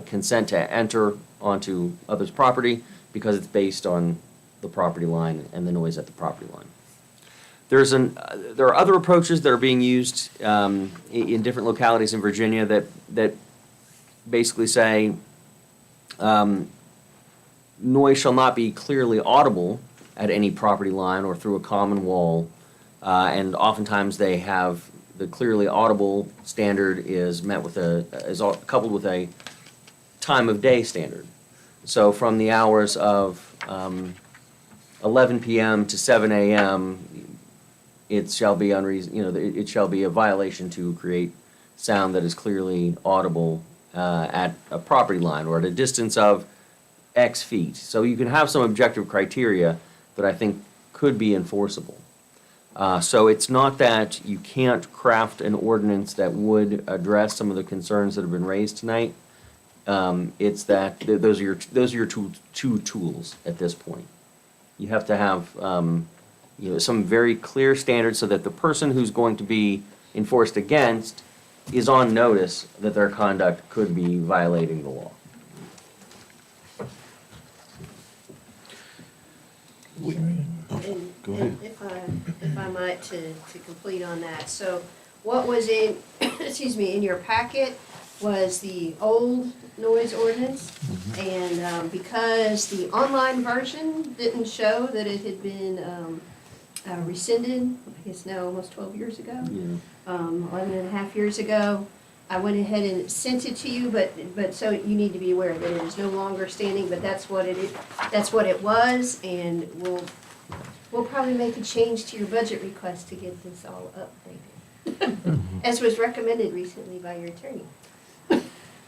consent to enter onto others' property, because it's based on the property line and the noise at the property line. There are other approaches that are being used in different localities in Virginia that basically say noise shall not be clearly audible at any property line or through a common wall, and oftentimes they have the clearly audible standard is coupled with a time of day standard. So from the hours of 11 p.m. to 7 a.m., it shall be it shall be a violation to create sound that is clearly audible at a property line or at a distance of X feet. So you can have some objective criteria that I think could be enforceable. So it's not that you can't craft an ordinance that would address some of the concerns that have been raised tonight. It's that those are your two tools at this point. You have to have some very clear standards so that the person who's going to be enforced against is on notice that their conduct could be violating the law. Go ahead. If I might, to complete on that. So what was in, in your packet was the old noise ordinance. And because the online version didn't show that it had been rescinded, I guess now almost 12 years ago, 11 and a half years ago, I went ahead and sent it to you, but so you need to be aware that it is no longer standing, but that's what it is, that's what it was, and we'll probably make a change to your budget request to get this all updated, as was recommended recently by your attorney.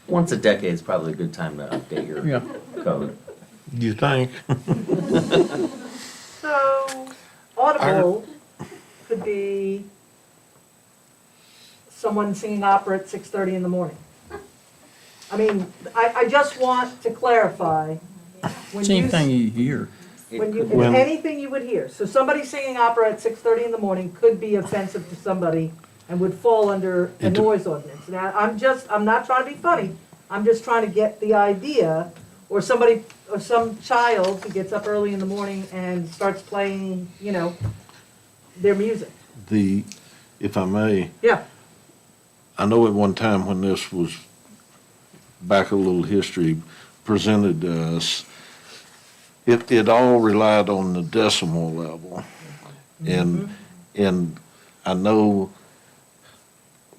Once a decade is probably a good time to update your code. You think? So, audible could be someone singing opera at 6:30 in the morning. I mean, I just want to clarify. When Same you, thing you hear. It's anything you would hear. So somebody singing opera at 6:30 in the morning could be offensive to somebody and would fall under a noise ordinance. Now, I'm not trying to be funny. I'm just trying to get the idea, or some child who gets up early in the morning and starts playing, their music. If I may, Yeah. I know at one time when this was, back a little history, presented to us, it all relied on the decimal level. And I know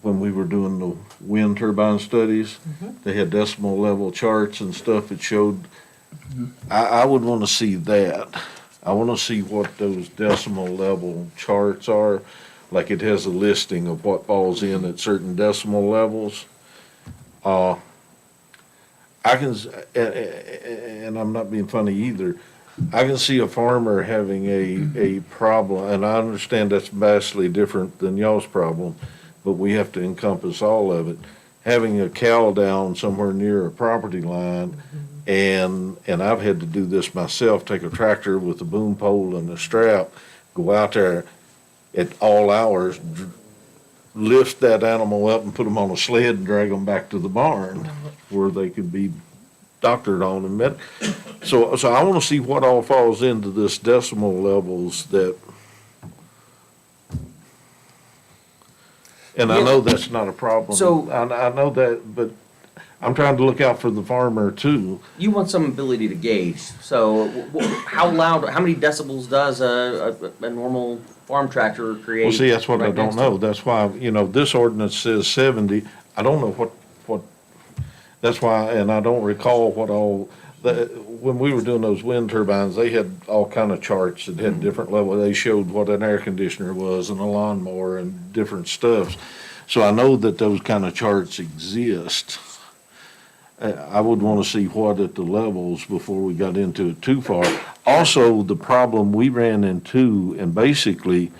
when we were doing the wind turbine studies, they had decimal level charts and stuff that showed. I would want to see that. I want to see what those decimal level charts are. Like it has a listing of what falls in at certain decimal levels. I can, and I'm not being funny either, I can see a farmer having a problem, and I understand that's vastly different than y'all's problem, but we have to encompass all of it. Having a cow down somewhere near a property line, and I've had to do this myself, take a tractor with a boom pole and a strap, go out there at all hours, lift that animal up and put them on a sled and drag them back to the barn where they could be doctored on and met. So I want to see what all falls into this decimal levels that, and I know that's not a problem. So- I know that, but I'm trying to look out for the farmer too. You want some ability to gauge. So how loud, how many decibels does a normal farm tractor create? Well, see, that's what I right don't next to know. it? That's why, this ordinance says 70. I don't know what, that's why, and I don't recall what all When we were doing those wind turbines, they had all kind of charts that had different levels. They showed what an air conditioner was and a lawnmower and different stuffs. So I know that those kind of charts exist. I would want to see what at the levels before we got into it too far. Also, the problem we ran into, and basically,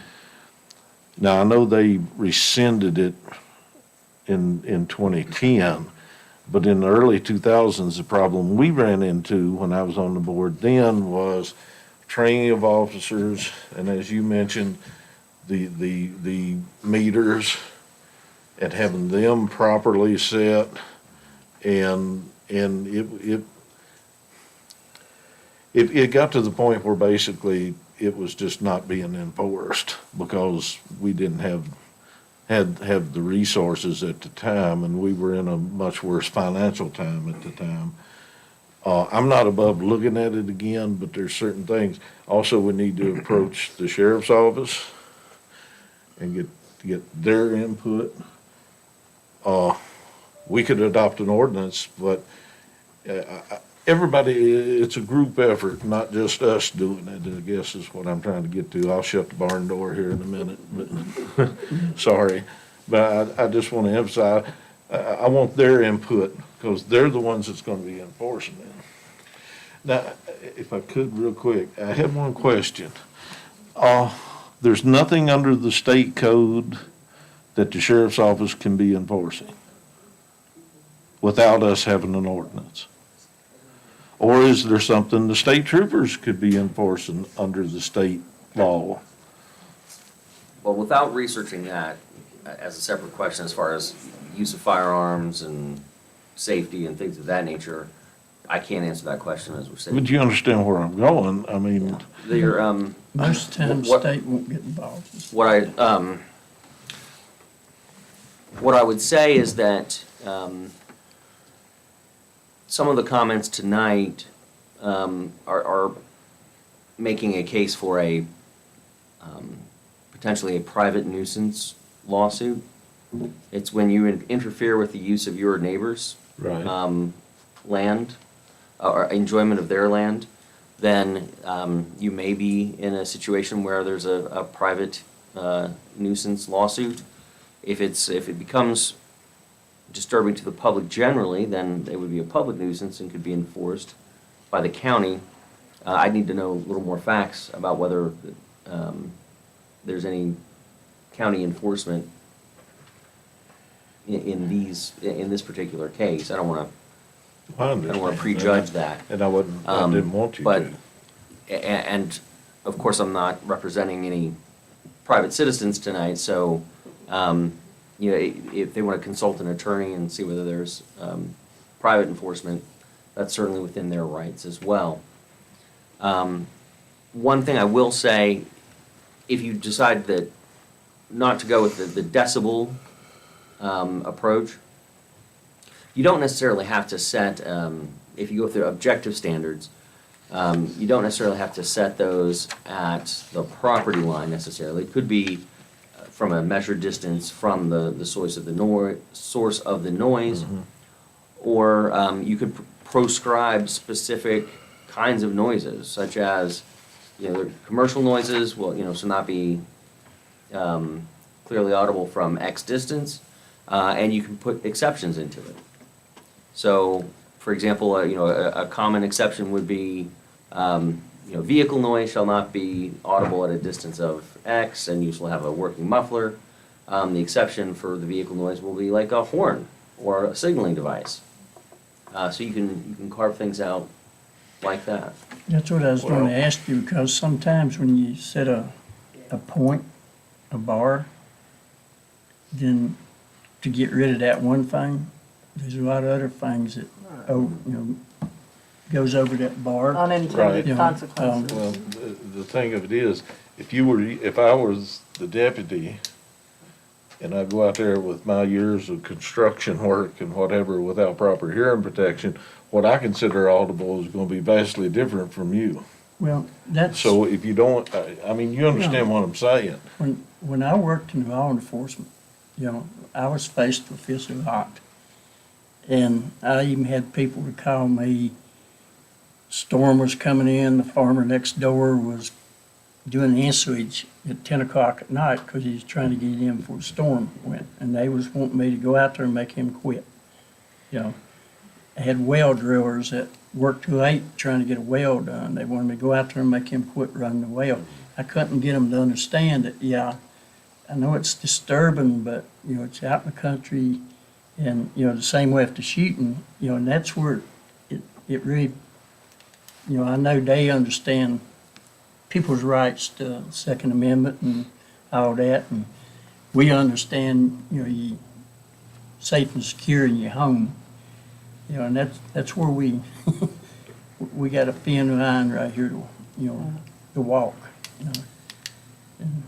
now I know they rescinded it in 2010, but in the early 2000s, the problem we ran into when I was on the board then was training of officers, and as you mentioned, the meters and having them properly set, and it got to the point where basically it was just not being enforced because we didn't have the resources at the time, and we were in a much worse financial time at the time. I'm not above looking at it again, but there's certain things. Also, we need to approach the sheriff's office and get their input. We could adopt an ordinance, but everybody, it's a group effort, not just us doing it, I guess is what I'm trying to get to. I'll shut the barn door here in a minute, but sorry. But I just want to emphasize, I want their input because they're the ones that's going to be enforcing it. Now, if I could real quick, I have one question. There's nothing under the state code that the sheriff's office can be enforcing without us having an ordinance? Or is there something the state troopers could be enforcing under the state law? Well, without researching that as a separate question as far as use of firearms and safety and things of that nature, I can't answer that question as we're sitting. But you understand where I'm going? I mean, Most of the time, the state won't get involved. What I would say is that some of the comments tonight are making a case for a potentially a private nuisance lawsuit. It's when you interfere with the use of your neighbor's land or enjoyment of their land, then you may be in a situation where there's a private nuisance lawsuit. If it becomes disturbing to the public generally, then it would be a public nuisance and could be enforced by the county. I need to know a little more facts about whether there's any county enforcement in this particular case. I don't want to prejudge that. And I didn't want you to. And of course, I'm not representing any private citizens tonight, so if they want to consult an attorney and see whether there's private enforcement, that's certainly within their rights as well. One thing I will say, if you decide that not to go with the decibel approach, you don't necessarily have to set, if you go through objective standards, you don't necessarily have to set those at the property line necessarily. It could be from a measured distance from the source of the noise, or you could proscribe specific kinds of noises, such as commercial noises will so not be clearly audible from X distance, and you can put exceptions into it. So, for example, a common exception would be vehicle noise shall not be audible at a distance of X, and you shall have a working muffler. The exception for the vehicle noise will be like a horn or a signaling device. So you can carve things out like that. That's what I was going to ask you, because sometimes when you set a point, a bar, then to get rid of that one thing, there's a lot of other things that goes over that bar. Unintended consequences. Well, the thing of it is, if I was the deputy and I go out there with my years of construction work and whatever without proper hearing protection, what I consider audible is going to be vastly different from you. Well, that's... So if you don't, you understand what I'm saying. When I worked in law enforcement, I was faced with this a lot. And I even had people to call me storm was coming in, the farmer next door was doing the switch at 10 o'clock at night because he was trying to get in before the storm went. And they was wanting me to go out there and make him quit. You know, I had well drillers that worked till 8 trying to get a well done. They wanted me to go out there and make him quit running the well. I couldn't get them to understand that, yeah, I know it's disturbing, but, you know, it's out in the country. And, you know, the same way after shooting, you know, and that's where it really, you know, I know they understand people's rights to Second Amendment and all that, and we understand, you know, you safe and secure in your home, you know, and that's where we we got a thin line right here to, you know, to walk, you know. And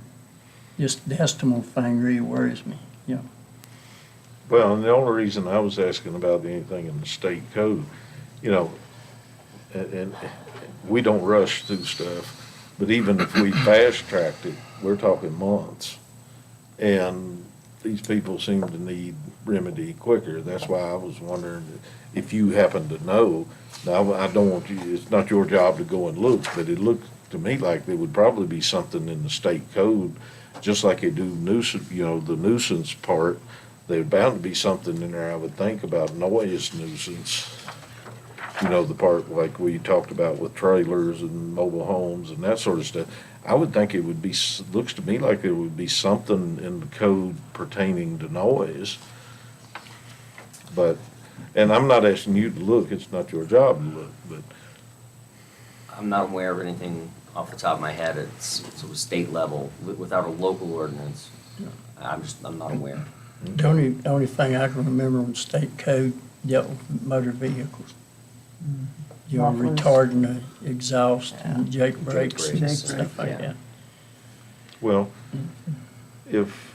just the decimal thing really worries me, you know. Well, and the only reason I was asking about anything in the state code, you know, and we don't rush through stuff. But even if we fast-tracked it, we're talking months. And these people seem to need remedy quicker. That's why I was wondering if you happen to know. Now, I don't want you, it's not your job to go and look, but it looked to me like there would probably be something in the state code, just like they do nuisance, you know, the nuisance part. There's bound to be something in there, I would think, about noise nuisance. You know, the part like we talked about with trailers and mobile homes and that sort of stuff. I would think it would be, looks to me like there would be something in the code pertaining to noise. But, and I'm not asking you to look, it's not your job to look, but. I'm not aware of anything off the top of my head. It's a state level without a local ordinance. I'm not aware. The only thing I can remember when state code dealt with motor vehicles. You know, Mufflers. retarding the exhaust and jake brakes and brakes, stuff like yeah. that. Well, if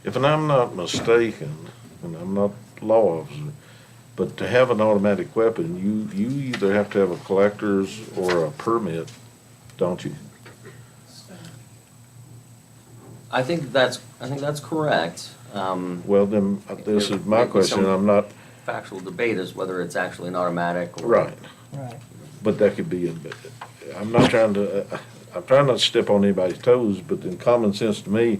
I'm not mistaken, and I'm not a law officer, but to have an automatic weapon, you either have to have a collector's or a permit, don't you? I think that's correct. Well, then, this is my There may be question, some I'm not, factual debate is whether it's actually an automatic or. right, Right. but that could be, I'm not trying to, I'm trying not to step on anybody's toes, but in common sense to me,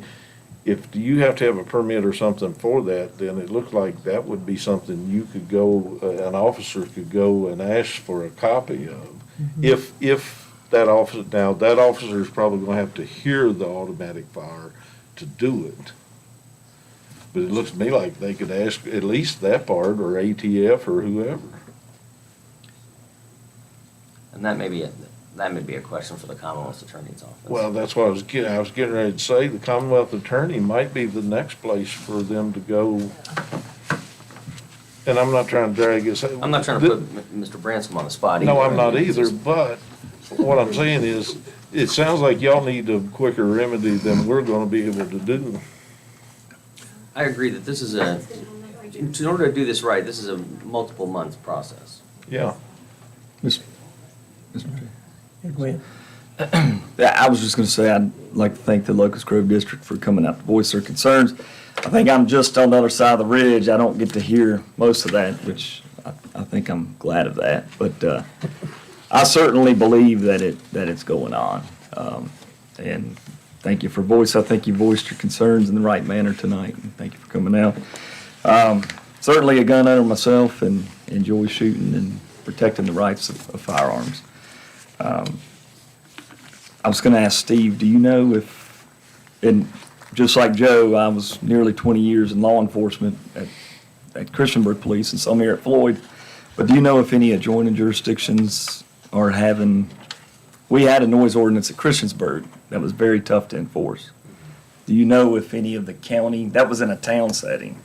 if you have to have a permit or something for that, then it looks like that would be something you could go, an officer could go and ask for a copy of. If that officer, now, that officer is probably gonna have to hear the automatic fire to do it. But it looks to me like they could ask at least that part, or ATF, or whoever. And that may be a question for the Commonwealth's Attorney's Office. Well, that's what I was getting ready to say, the Commonwealth Attorney might be the next place for them to go. And I'm not trying to drag this. I'm not trying to put Mr. Bransom on the spot either. No, I'm not I mean, it's either, just- but what I'm saying is, it sounds like y'all need a quicker remedy than we're gonna be able to do. I agree that this is in order to do this right, this is a multiple month process. Yeah. Mr. Go ahead. Yeah, I was just going to say, I'd like to thank the Locust Grove District for coming out to voice their concerns. I think I'm just on the other side of the ridge. I don't get to hear most of that, which I think I'm glad of that. But I certainly believe that it's going on. And thank you for voice. I think you voiced your concerns in the right manner tonight. And thank you for coming out. Certainly a gun owner myself and enjoy shooting and protecting the rights of firearms. I was going to ask Steve, do you know if, and just like Joe, I was nearly 20 years in law enforcement at Christiansburg Police and some here at Floyd, but do you know if any adjoining jurisdictions are having, we had a noise ordinance at Christiansburg that was very tough to enforce. Do you know if any of the county, that was in a town setting,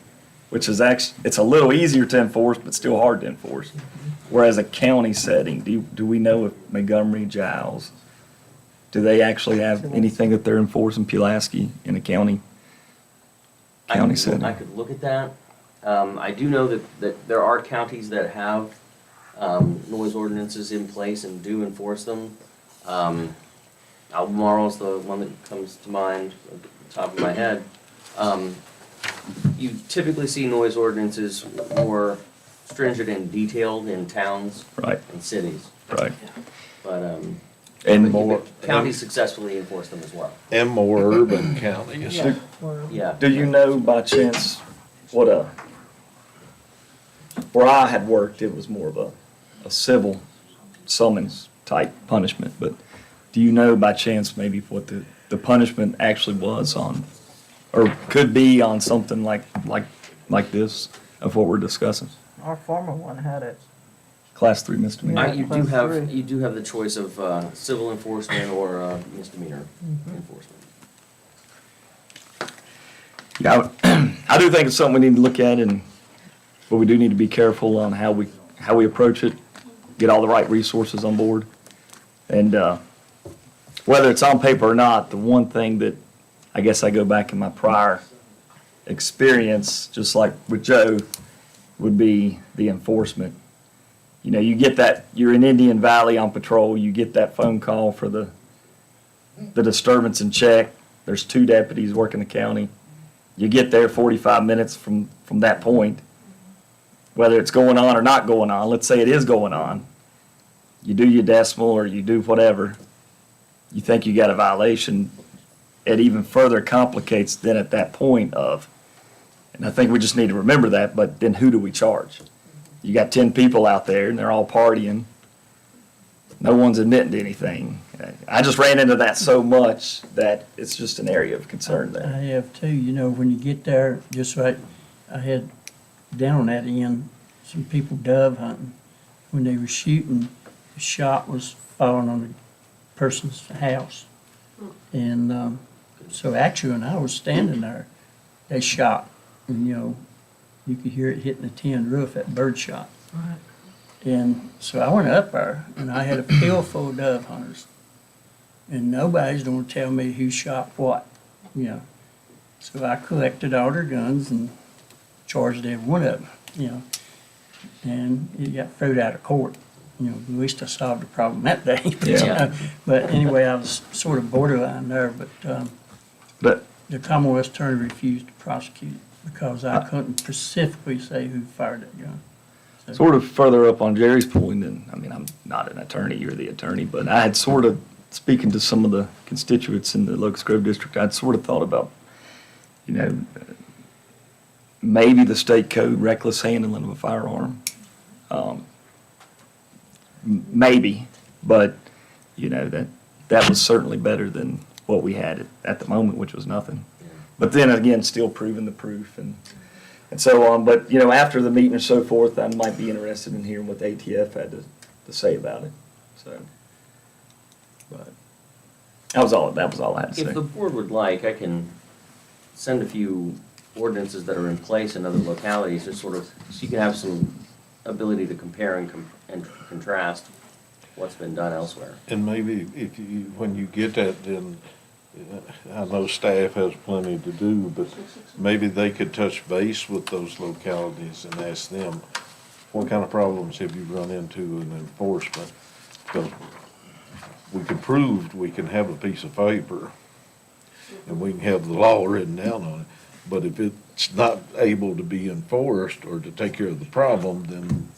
which is actually, it's a little easier to enforce, but still hard to enforce. Whereas a county setting, do we know if Montgomery, Giles, do they actually have anything that they're enforcing Pulaski in a county setting? I could look at that. I do know that there are counties that have noise ordinances in place and do enforce them. Albemarle is the one that comes to mind at the top of my head. You typically see noise ordinances for stringent and detailed in towns Right, and cities. right. But, And more. counties successfully enforce them as well. And more urban counties. Yeah. Yeah. Do you know by chance what where I had worked, it was more of a civil summons type punishment, but do you know by chance maybe what the punishment actually was on, or could be on something like this of what we're discussing? Our former one had it. Class 3 misdemeanor? You Class three. do have the choice of civil enforcement or misdemeanor enforcement. Yeah, I do think it's something we need to look at, but we do need to be careful on how we approach it, get all the right resources on board. And whether it's on paper or not, the one thing that I guess I go back in my prior experience, just like with Joe, would be the enforcement. You know, you get that, you're in Indian Valley on patrol, you get that phone call for the disturbance and check. There's 2 deputies working the county. You get there 45 minutes from that point, whether it's going on or not going on. Let's say it is going on. You do your decimal or you do whatever. You think you got a violation. It even further complicates then at that point of, and I think we just need to remember that, but then who do we charge? You got 10 people out there and they're all partying. No one's admitting to anything. I just ran into that so much that it's just an area of concern I there. have too, you know, when you get there, just like I had down on that end, some people dove hunting. When they were shooting, the shot was falling on the person's house. And so actually, when I was standing there, they shot. And, you know, you could hear it hitting the tin roof, that bird shot. Right. And so I went up there, and I had a field full of dove hunters. And nobody's going to tell me who shot what, you know. So I collected all their guns and charged every one of them, you know. And it got thrown out of court. You know, at least I solved the problem that day. Yeah. But anyway, I was sort of borderline there, But the Commonwealth attorney refused to prosecute it because I couldn't specifically say who fired that gun. So- sort of further up on Jerry's point, and I mean, I'm not an attorney, you're the attorney, but I had sort of, speaking to some of the constituents in the Locust Grove District, I'd sort of thought about, you know, maybe the state code, reckless handling of a firearm. Maybe, but, you know, that was certainly better than what we had at the moment, which was nothing. But then again, still proving the proof and so on. But, you know, after the meeting and so forth, I might be interested in hearing what the ATF had to say about it, so. But that was all I had to say. If the board would like, I can send a few ordinances that are in place in other localities, just sort of, so you can have some ability to compare and contrast what's been done elsewhere. And maybe if you, when you get that, then, I know staff has plenty to do, but maybe they could touch base with those localities and ask them, what kind of problems have you run into in enforcement? Because we can prove, we can have a piece of paper, and we can have the law written down on it, but if it's not able to be enforced or to take care of the problem, then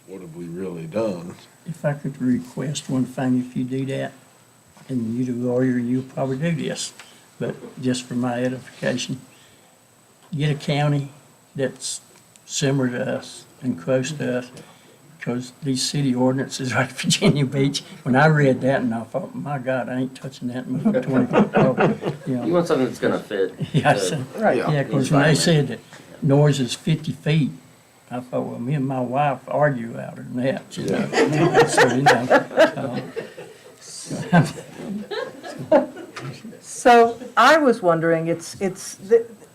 what have we really done? If I could request one thing, if you do that, and you're the lawyer, you'll probably do this, but just for my edification, get a county that's similar to us and close to us, because these city ordinances like Virginia Beach, when I read that and I thought, my God, I ain't touching that in my 20-foot pole, you know. You want something that's gonna fit. Yeah, the- so- Right. yeah, because when they said that noise is 50 feet, I thought, well, me and my wife argue louder than that, you know. So, you know, So I was wondering,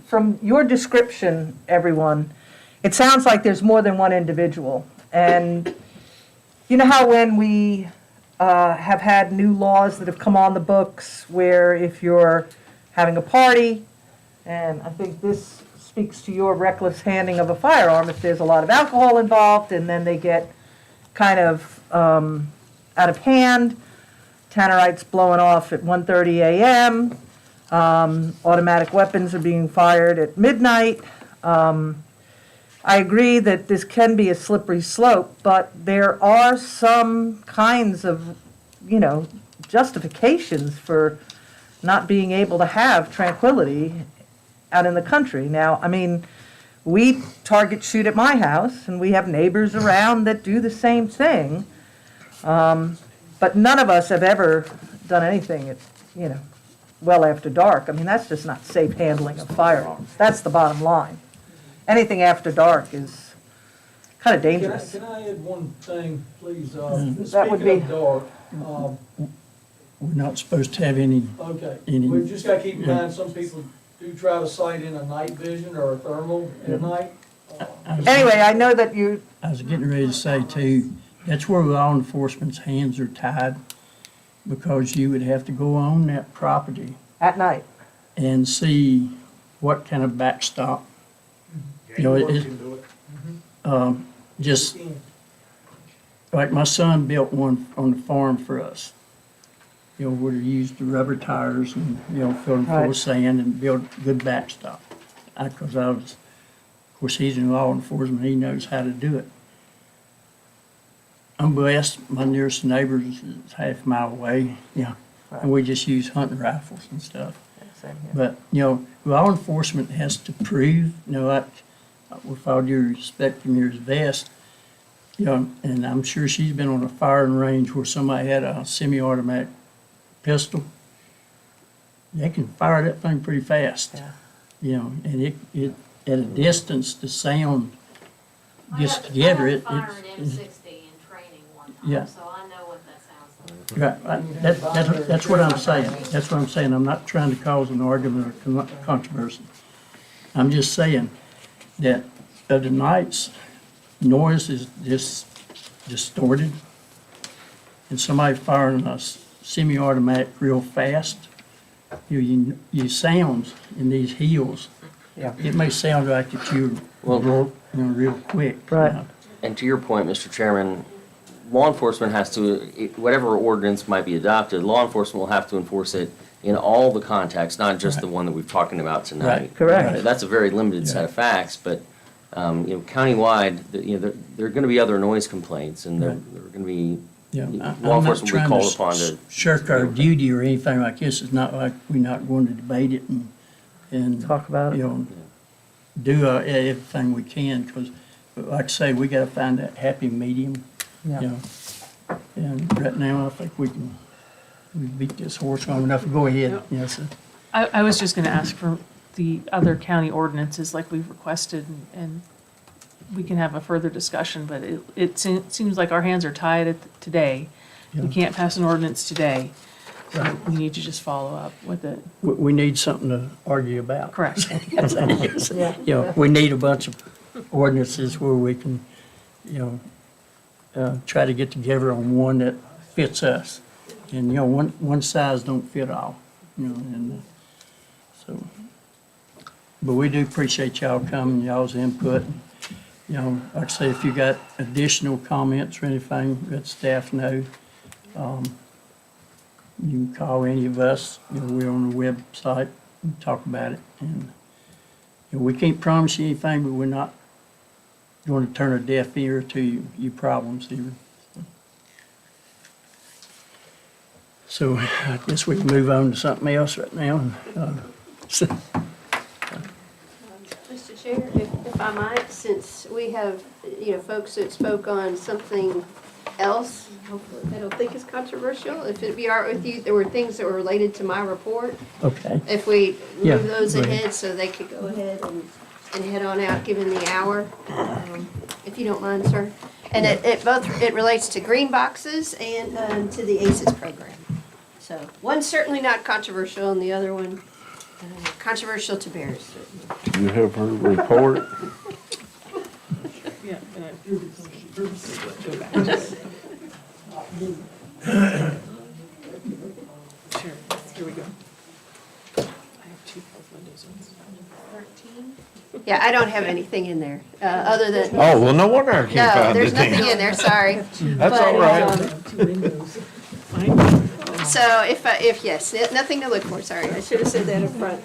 from your description, everyone, it sounds like there's more than one individual. And you know how when we have had new laws that have come on the books where if you're having a party, and I think this speaks to your reckless handling of a firearm, if there's a lot of alcohol involved and then they get kind of out of hand, Tannerites blowing off at 1:30 a.m., automatic weapons are being fired at midnight. I agree that this can be a slippery slope, but there are some kinds of, justifications for not being able to have tranquility out in the country. Now, I mean, we target shoot at my house, and we have neighbors around that do the same thing. But none of us have ever done anything at, well after dark. I mean, that's just not safe handling of firearms. That's the bottom line. Anything after dark is kind of dangerous. Can I add one thing, please? That would Speaking be- of dark, We're not supposed to have any, okay, Any- we've just got to keep in mind, some people do try to sight in a night vision or a thermal at night. Anyway, I know that you, I was getting ready to say too, that's where law enforcement's hands are tied, because you would have to go on that property at night, and see what kind of backstop. Just, like my son built one on the farm for us. Where he used the rubber tires and, filled them full Right. of sand and built good backstop. Because of course, he's in law enforcement, he knows how to do it. I'm blessed, my nearest neighbor is half a mile away, and we just use hunting rifles and stuff. But, law enforcement has to prove, like, with all due respect to Ms. Vest, and I'm sure she's been on a firing range where somebody had a semi-automatic pistol. They can fire that thing pretty fast. And it at a distance, the sound gets together. I fired an M60 in training one time, Yeah. so I know what that sounds like. Right, that's what I'm saying. That's what I'm saying. I'm not trying to cause an argument or controversy. I'm just saying that of the nights, noise is just distorted. And somebody firing a semi-automatic real fast, you sounds in these hills. Yeah. It may sound like that you're real quick. Right. And to your point, Mr. Chairman, law enforcement has to, whatever ordinance might be adopted, law enforcement will have to enforce it in all the contexts, not just the one that we're talking about tonight. Right. Correct. That's a very limited set of facts, but, countywide, there are going to be other noise complaints, and there are going to be, I'm law not enforcement will be trying called upon to. shirk our duty or anything like this. It's not like we're not going to debate it and Talk about it. Do everything we can, because, like I say, we got to find that happy medium. Yeah. And right now, I think we beat this horse long enough. Go ahead. Yes, sir. I was just going to ask for the other county ordinances like we've requested, and we can have a further discussion, but it seems like our hands are tied today. We can't pass an ordinance today. So we need to just follow up with it. We need something to argue about. Correct. We need a bunch of ordinances where we can, try to get together on one that fits us. And, one size don't fit all, and so. But we do appreciate y'all coming, y'all's input. Like I say, if you got additional comments or anything, let staff know. You can call any of us, we're on the website and talk about it. And we can't promise you anything, but we're not going to turn a deaf ear to your problems either. So I guess we can move on to something else right now. Mr. Chair, if I might, since we have, folks that spoke on something else, hopefully they don't think it's controversial, if it'd be all right with you, there were things that were related to my report. Okay. If we Yeah, move those go ahead. ahead so they could go ahead and head on out, given the hour, if you don't mind, sir. And it relates to green boxes and to the ACES program. So one's certainly not controversial and the other one controversial to bears. Do you have her report? Yeah. Sure, here we go. I have two health windows open. 13? Yeah, I don't have anything in there, other than. Oh, well, no wonder I can't No, find it there's then. nothing in there, sorry. That's all right. So if yes, nothing to look for, sorry, I should have said that up front.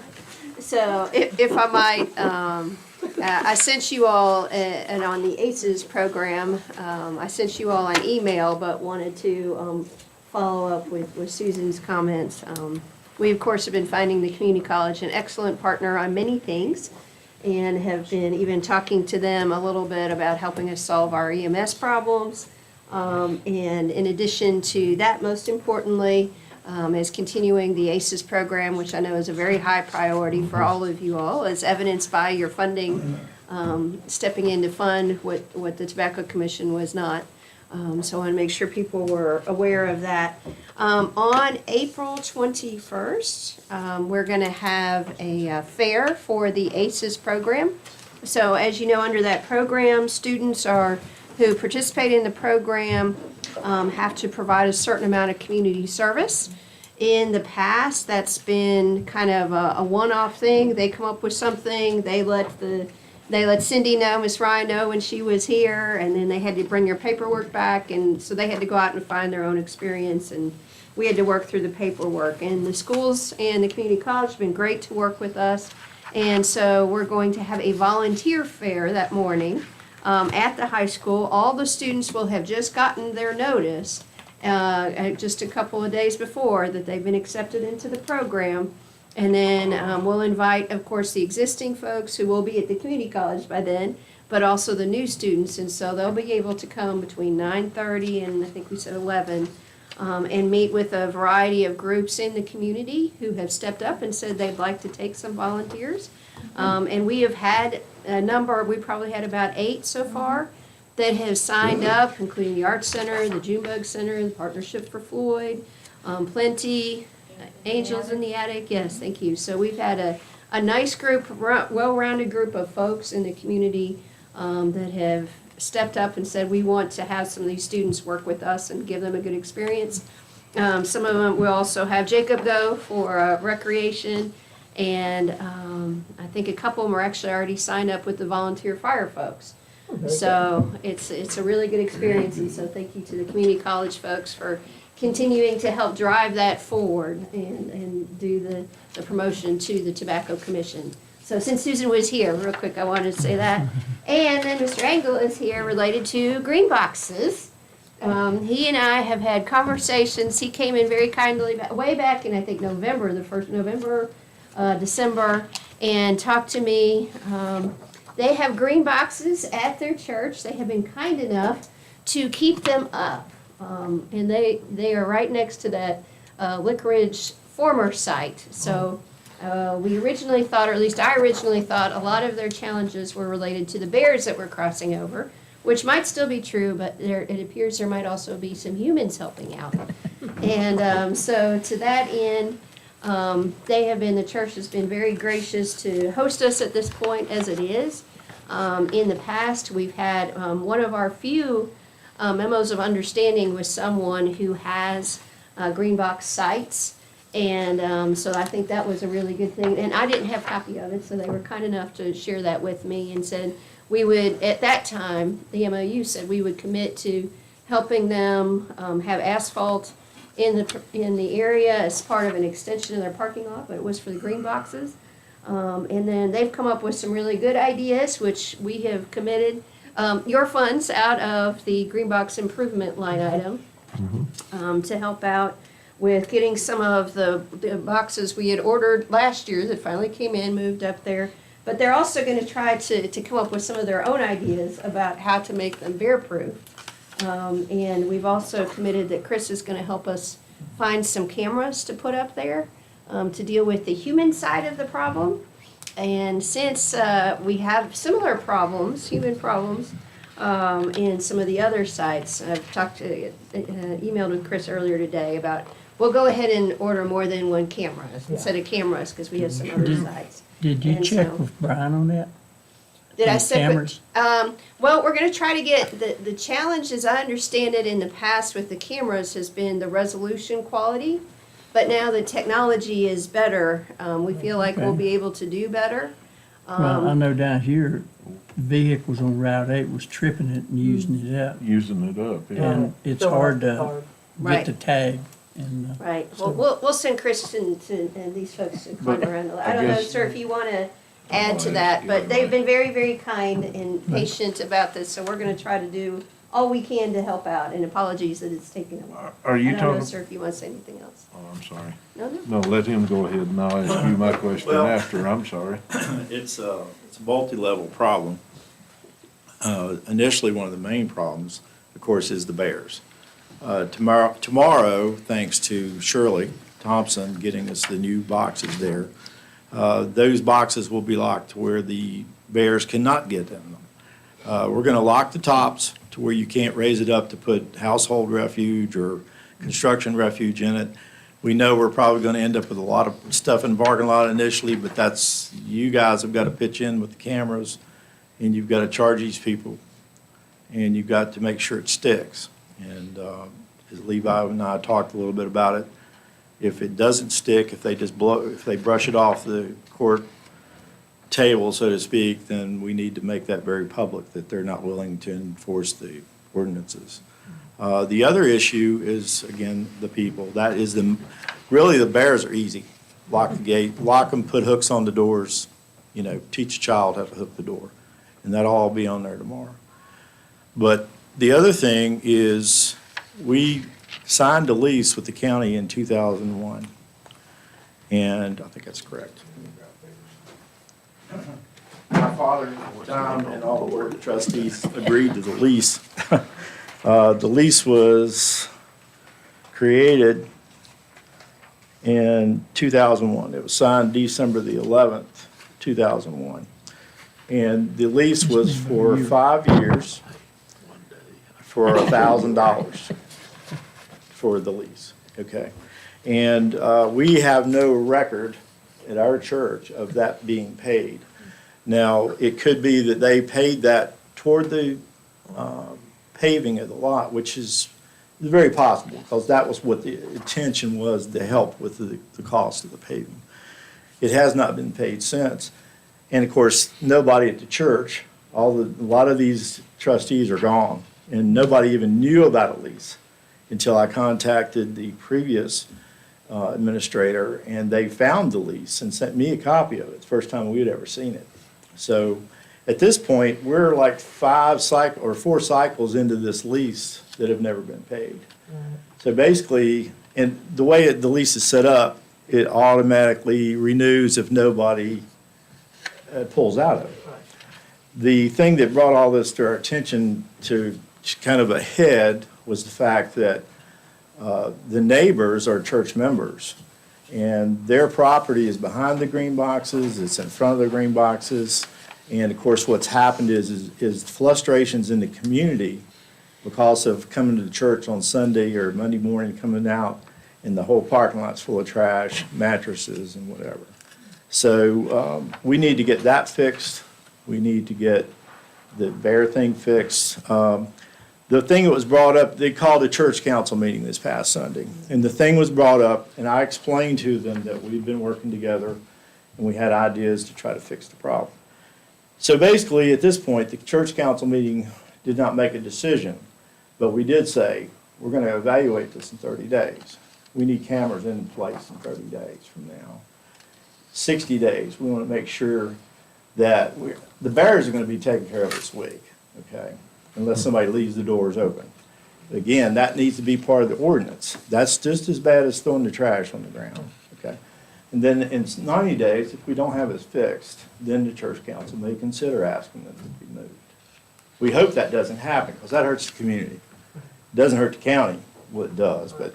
So if I might, I sent you all, and on the ACES program, I sent you all an email, but wanted to follow up with Susan's comments. We, of course, have been finding the community college an excellent partner on many things, and have been even talking to them a little bit about helping us solve our EMS problems. And in addition to that, most importantly, is continuing the ACES program, which I know is a very high priority for all of you all, as evidenced by your funding, stepping in to fund what the Tobacco Commission was not. So I want to make sure people were aware of that. On April 21st, we're going to have a fair for the ACES program. So as you know, under that program, students who participate in the program have to provide a certain amount of community service. In the past, that's been kind of a one-off thing. They come up with something, they let Cindy know, Miss Ryan know when she was here, and then they had to bring their paperwork back, and so they had to go out and find their own experience, and we had to work through the paperwork. And the schools and the community college have been great to work with us, and so we're going to have a volunteer fair that morning at the high school. All the students will have just gotten their notice just a couple of days before that they've been accepted into the program. And then we'll invite, of course, the existing folks who will be at the community college by then, but also the new students. And so they'll be able to come between 9:30 and I think we said 11 and meet with a variety of groups in the community who have stepped up and said they'd like to take some volunteers. And we have had a number, we probably had about 8 so far that have signed up, including the Arts Center, the Junebug Center, the Partnership for Floyd, Plenty, Angels in the Attic, yes, thank you. So we've had a nice group, well-rounded group of folks in the community that have stepped up and said, we want to have some of these students work with us and give them a good experience. Some of them will also have Jacob go for recreation, and I think a couple of them are actually already signed up with the volunteer fire folks. So it's a really good experience, and so thank you to the community college folks for continuing to help drive that forward and do the promotion to the Tobacco Commission. So since Susan was here, real quick, I wanted to say that. And then Mr. Engel is here related to green boxes. He and I have had conversations. He came in very kindly way back in, I think, November, the first November, December, and talked to me. They have green boxes at their church. They have been kind enough to keep them up. And they are right next to that Licorice former site. So we originally thought, or at least I originally thought, a lot of their challenges were related to the bears that were crossing over, which might still be true, but it appears there might also be some humans helping out. And so to that end, the church has been very gracious to host us at this point as it is. In the past, we've had one of our few memos of understanding with someone who has green box sites. And so I think that was a really good thing. And I didn't have a copy of it, so they were kind enough to share that with me and said we would, at that time, the MOU said we would commit to helping them have asphalt in the area as part of an extension of their parking lot, but it was for the green boxes. And then they've come up with some really good ideas, which we have committed your funds out of the green box improvement line item to help out with getting some of the boxes we had ordered last year that finally came in, moved up there. But they're also going to try to come up with some of their own ideas about how to make them bear-proof. And we've also committed that Chris is going to help us find some cameras to put up there to deal with the human side of the problem. And since we have similar problems, human problems, in some of the other sites, I've emailed with Chris earlier today about, we'll go ahead and order more than one camera instead of cameras because we have some other sites. Did you And check so- with Brian on that? Did I On say? cameras? Well, we're going to try to get, the challenge, as I understand it, in the past with the cameras has been the resolution quality. But now the technology is better. We feel like we'll Okay. be able to do better. Well, I know down here, vehicles on Route 8 was tripping it and using it up. Using it up, yeah. And it's So hard to hard. Right. get the tag. And Right. so- Well, we'll send Chris and these folks to climb But around. I I don't know, guess- sir, if you want to add to that, but they've been very, very kind and patient about this, so we're gonna try to do all we can to help out, and apologies that it's taken a while. Are you I don't know, talking? sir, if you want to say anything else. Oh, I'm sorry. No, no. No, let him go ahead and I'll ask you my question Well- after. I'm sorry. It's a multi-level problem. Initially, one of the main problems, of course, is the bears. Tomorrow, thanks to Shirley Thompson getting us the new boxes there, those boxes will be locked to where the bears cannot get in them. We're going to lock the tops to where you can't raise it up to put household refuge or construction refuge in it. We know we're probably going to end up with a lot of stuff in the parking lot initially, but that's, you guys have got to pitch in with the cameras, and you've got to charge these people, and you've got to make sure it sticks. And as Levi and I talked a little bit about it, if it doesn't stick, if they just if they brush it off the court table, so to speak, then we need to make that very public, that they're not willing to enforce the ordinances. The other issue is, again, the people. That is really the bears are easy. Lock the gate, lock them, put hooks on the doors, teach a child how to hook the door. And that'll all be on there tomorrow. But the other thing is, we signed a lease with the county in 2001. And I think that's correct. My father, Tom, and all the board of trustees agreed to the lease. The lease was created in 2001. It was signed December the 11th, 2001. And the lease was for 5 years for $1,000 for the lease, okay? And we have no record at our church of that being paid. Now, it could be that they paid that toward the paving of the lot, which is very possible, because that was what the intention was, to help with the cost of the paving. It has not been paid since. And of course, nobody at the church, a lot of these trustees are gone, and nobody even knew about a lease until I contacted the previous administrator, and they found the lease and sent me a copy of it. It's the first time we'd ever seen it. So at this point, we're like 4 cycles into this lease that have never been paid. So basically, and the way the lease is set up, it automatically renews if nobody pulls out of it. The thing that brought all this to our attention to kind of a head was the fact that the neighbors are church members, and their property is behind the green boxes, it's in front of the green boxes, and of course what's happened is frustrations in the community because of coming to the church on Sunday or Monday morning, coming out, and the whole parking lot's full of trash, mattresses, and whatever. So we need to get that fixed. We need to get the bear thing fixed. The thing that was brought up, they called a church council meeting this past Sunday, and the thing was brought up, and I explained to them that we've been working together, and we had ideas to try to fix the problem. So basically, at this point, the church council meeting did not make a decision, but we did say, we're going to evaluate this in 30 days. We need cameras in place in 30 days from now. 60 days, we want to make sure that the bears are going to be taken care of this week, okay? Unless somebody leaves the doors open. Again, that needs to be part of the ordinance. That's just as bad as throwing the trash on the ground, okay? And then in 90 days, if we don't have it fixed, then the church council may consider asking them to be moved. We hope that doesn't happen, because that hurts the community. It doesn't hurt the county, what it does, but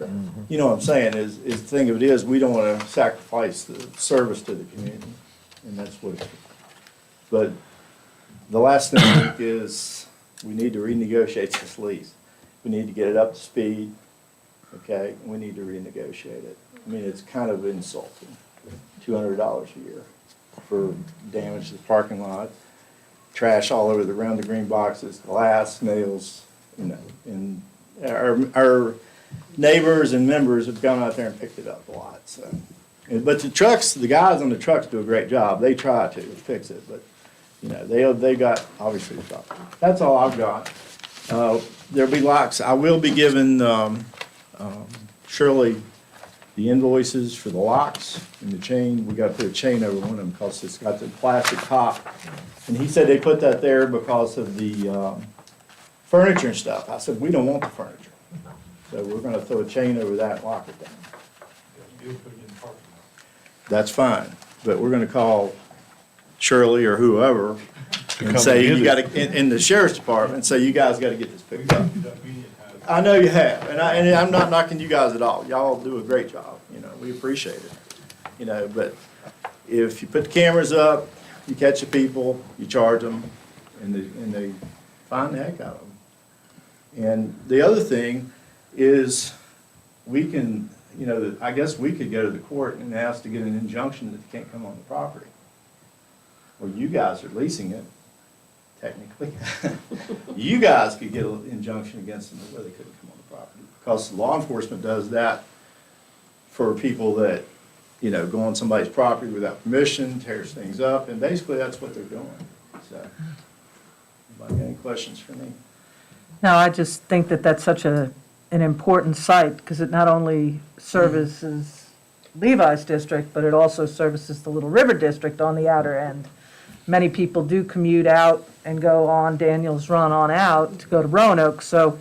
you know what I'm saying, is the thing of it is, we don't want to sacrifice the service to the community, and that's what it is. But the last thing I think is, we need to renegotiate this lease. We need to get it up to speed, okay? We need to renegotiate it. I mean, it's kind of insulting, $200 a year for damage to the parking lot, trash all over around the green boxes, glass, nails, and our neighbors and members have gone out there and picked it up a lot, so. But the guys on the trucks do a great job. They try to fix it, but they got obviously the problem. That's all I've got. There'll be locks. I will be giving Shirley the invoices for the locks and the chain. We gotta put a chain over one of them because it's got the plastic top. And he said they put that there because of the furniture and stuff. I said, we don't want the furniture. So we're gonna throw a chain over that and lock it down. That's fine, but we're gonna call Shirley or whoever and say, you gotta, in the sheriff's department, and say, you guys gotta get this picked up. I know you have, and I'm not knocking you guys at all. Y'all do a great job, we appreciate it. But if you put the cameras up, you catch the people, you charge them, and they find the heck out of them. And the other thing is, we can, I guess we could go to the court and ask to get an injunction that they can't come on the property. Or you guys are leasing it, technically. You guys could get an injunction against them where they couldn't come on the property. Because law enforcement does that for people that, go on somebody's property without permission, tears things up, and basically that's what they're doing. So, anybody got any questions for me? No, I just think that that's such an important site, because it not only services Levi's district, but it also services the Little River district on the outer end. Many people do commute out and go on Daniels Run on out to go to Roanoke, so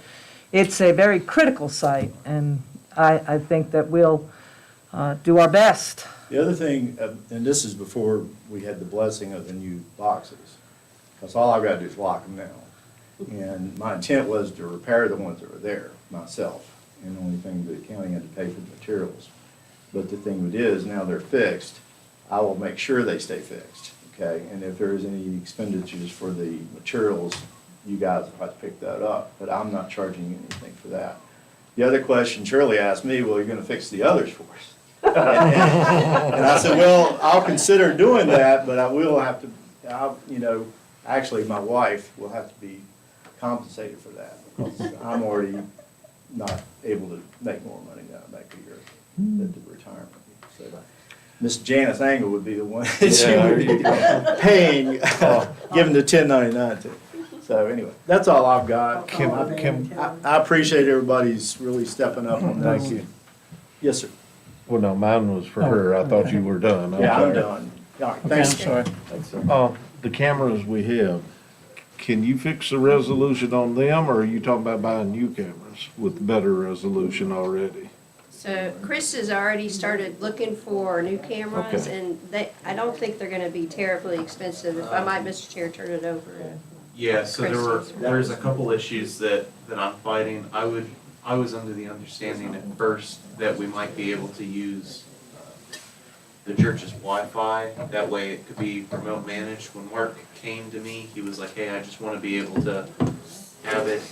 it's a very critical site, and I think that we'll do our best. The other thing, and this is before we had the blessing of the new boxes, because all I've got to do is lock them now. And my intent was to repair the ones that were there myself, and the only thing the county had to pay for the materials. But the thing with it is, now they're fixed, I will make sure they stay fixed, okay? And if there is any expenditures for the materials, you guys will have to pick that up, but I'm not charging you anything for that. The other question Shirley asked me, well, you're gonna fix the others for us. And I said, well, I'll consider doing that, but I will have to, actually, my wife will have to be compensated for that, because I'm already not able to make more money than I make a year at the retirement. So, Miss Janice Angle would be the one that she would be paying, given the 1099 to. So anyway, that's all I've got. I appreciate everybody's really stepping up on this. Thank you. Yes, sir. Well, no, mine was for her. I thought you were done. Yeah, I'm done. All right, thanks. sorry. Thanks, sir. The cameras we have, can you fix the resolution on them, or are you talking about buying new cameras with better resolution already? So Chris has already started looking for new cameras, Okay. and I don't think they're gonna be terribly expensive. If I might, Mr. Chair, turn it over. Yeah, so there's a couple issues that I'm fighting. I was under the understanding at first that we might be able to use the church's Wi-Fi. That way it could be remote managed. When Mark came to me, he was like, hey, I just want to be able to have it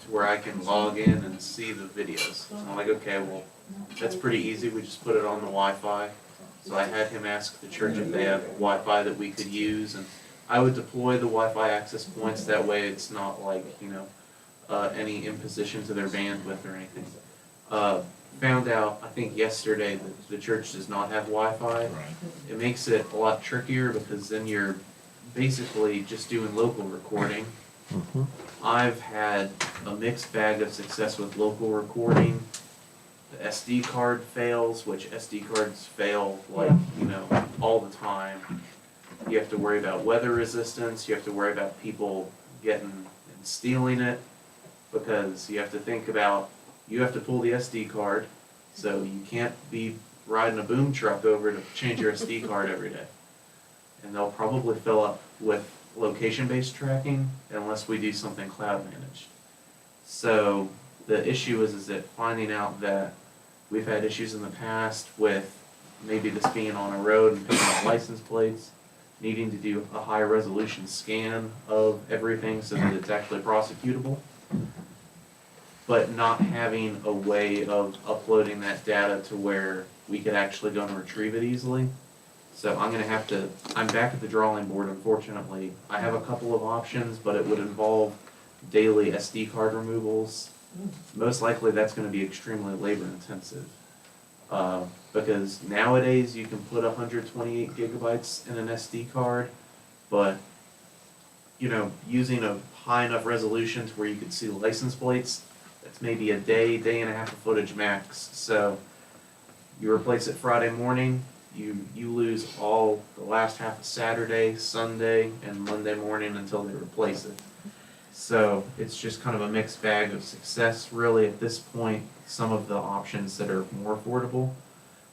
to where I can log in and see the videos. So I'm like, okay, well, that's pretty easy. We just put it on the Wi-Fi. So I had him ask the church if they have Wi-Fi that we could use, and I would deploy the Wi-Fi access points. That way it's not like, any imposition to their bandwidth or anything. Found out, I think yesterday, that the church does not have Wi-Fi. It makes it a lot trickier because then you're basically just doing local recording. I've had a mixed bag of success with local recording. The SD card fails, which SD cards fail all the time. You have to worry about weather resistance. You have to worry about people getting and stealing it, because you have to think about, you have to pull the SD card, so you can't be riding a boom truck over to change your SD card every day. And they'll probably fill up with location-based tracking unless we do something cloud managed. So the issue is that finding out that we've had issues in the past with maybe this being on a road and picking up license plates, needing to do a high resolution scan of everything so that it's actually prosecutable, but not having a way of uploading that data to where we could actually go and retrieve it easily. So I'm back at the drawing board, unfortunately. I have a couple of options, but it would involve daily SD card removals. Most likely that's gonna be extremely labor intensive. Because nowadays you can put 128 gigabytes in an SD card, but using a high enough resolution to where you could see license plates, that's maybe a day and a half of footage max. So You replace it Friday morning, you lose all the last half of Saturday, Sunday, and Monday morning until they replace it. So it's just kind of a mixed bag of success, really, at this point. Some of the options that are more affordable,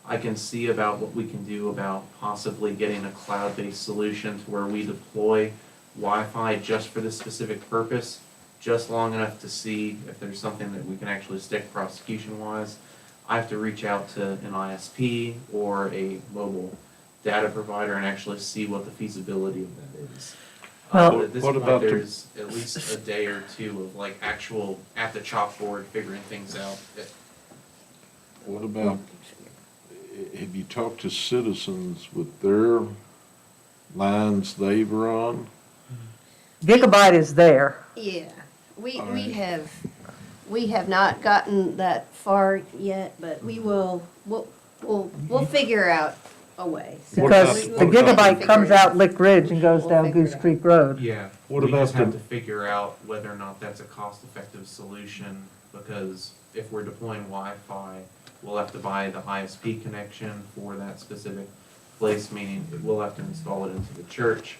I can see about what we can do about possibly getting a cloud-based solution to where we deploy Wi-Fi just for this specific purpose, just long enough to see if there's something that we can actually stick prosecution-wise. I have to reach out to an ISP or a mobile data provider and actually see what the feasibility of that is. But at this what point, about the- there's at least a day or two of like actual at the chalkboard figuring things out. What about, have you talked to citizens with their lines they've run? Gigabyte is there. Yeah, we All right. have not gotten that far yet, but we'll figure out a way. So Because we- the we'll Gigabyte figure comes it out Lick Ridge and goes We'll down figure Goose it out. Creek Road. Yeah, What we about just have the- to figure out whether or not that's a cost-effective solution, because if we're deploying Wi-Fi, we'll have to buy the ISP connection for that specific place, meaning we'll have to install it into the church.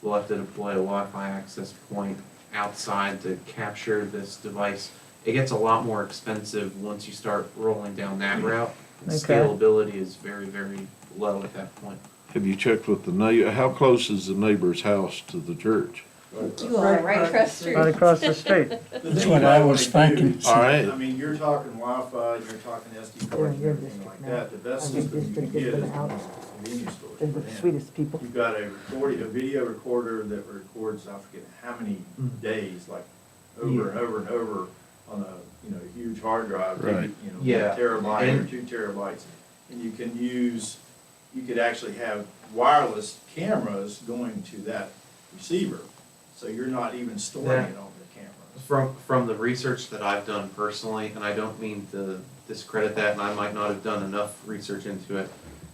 We'll have to deploy a Wi-Fi access point outside to capture this device. It gets a lot more expensive once you start rolling down that route. Okay. Scalability is very, very low at that point. Have you checked with the neighbor, how close is the neighbor's house to the church? You are right across the street. Right across the street. That's what I was thinking. All right. I mean, you're talking Wi-Fi, and you're talking SD cards and everything like that. The best system you can get is one of the convenience stores. They're the sweetest people. You've got a video recorder that records, I forget how many days, like over and over and over on a huge hard drive, Right. Yeah. terabyte or And- 2 terabytes. And you could actually have wireless cameras going to that receiver. So you're not even storing it on the camera. From the research that I've done personally, and I don't mean to discredit that, and I might not have done enough research into it,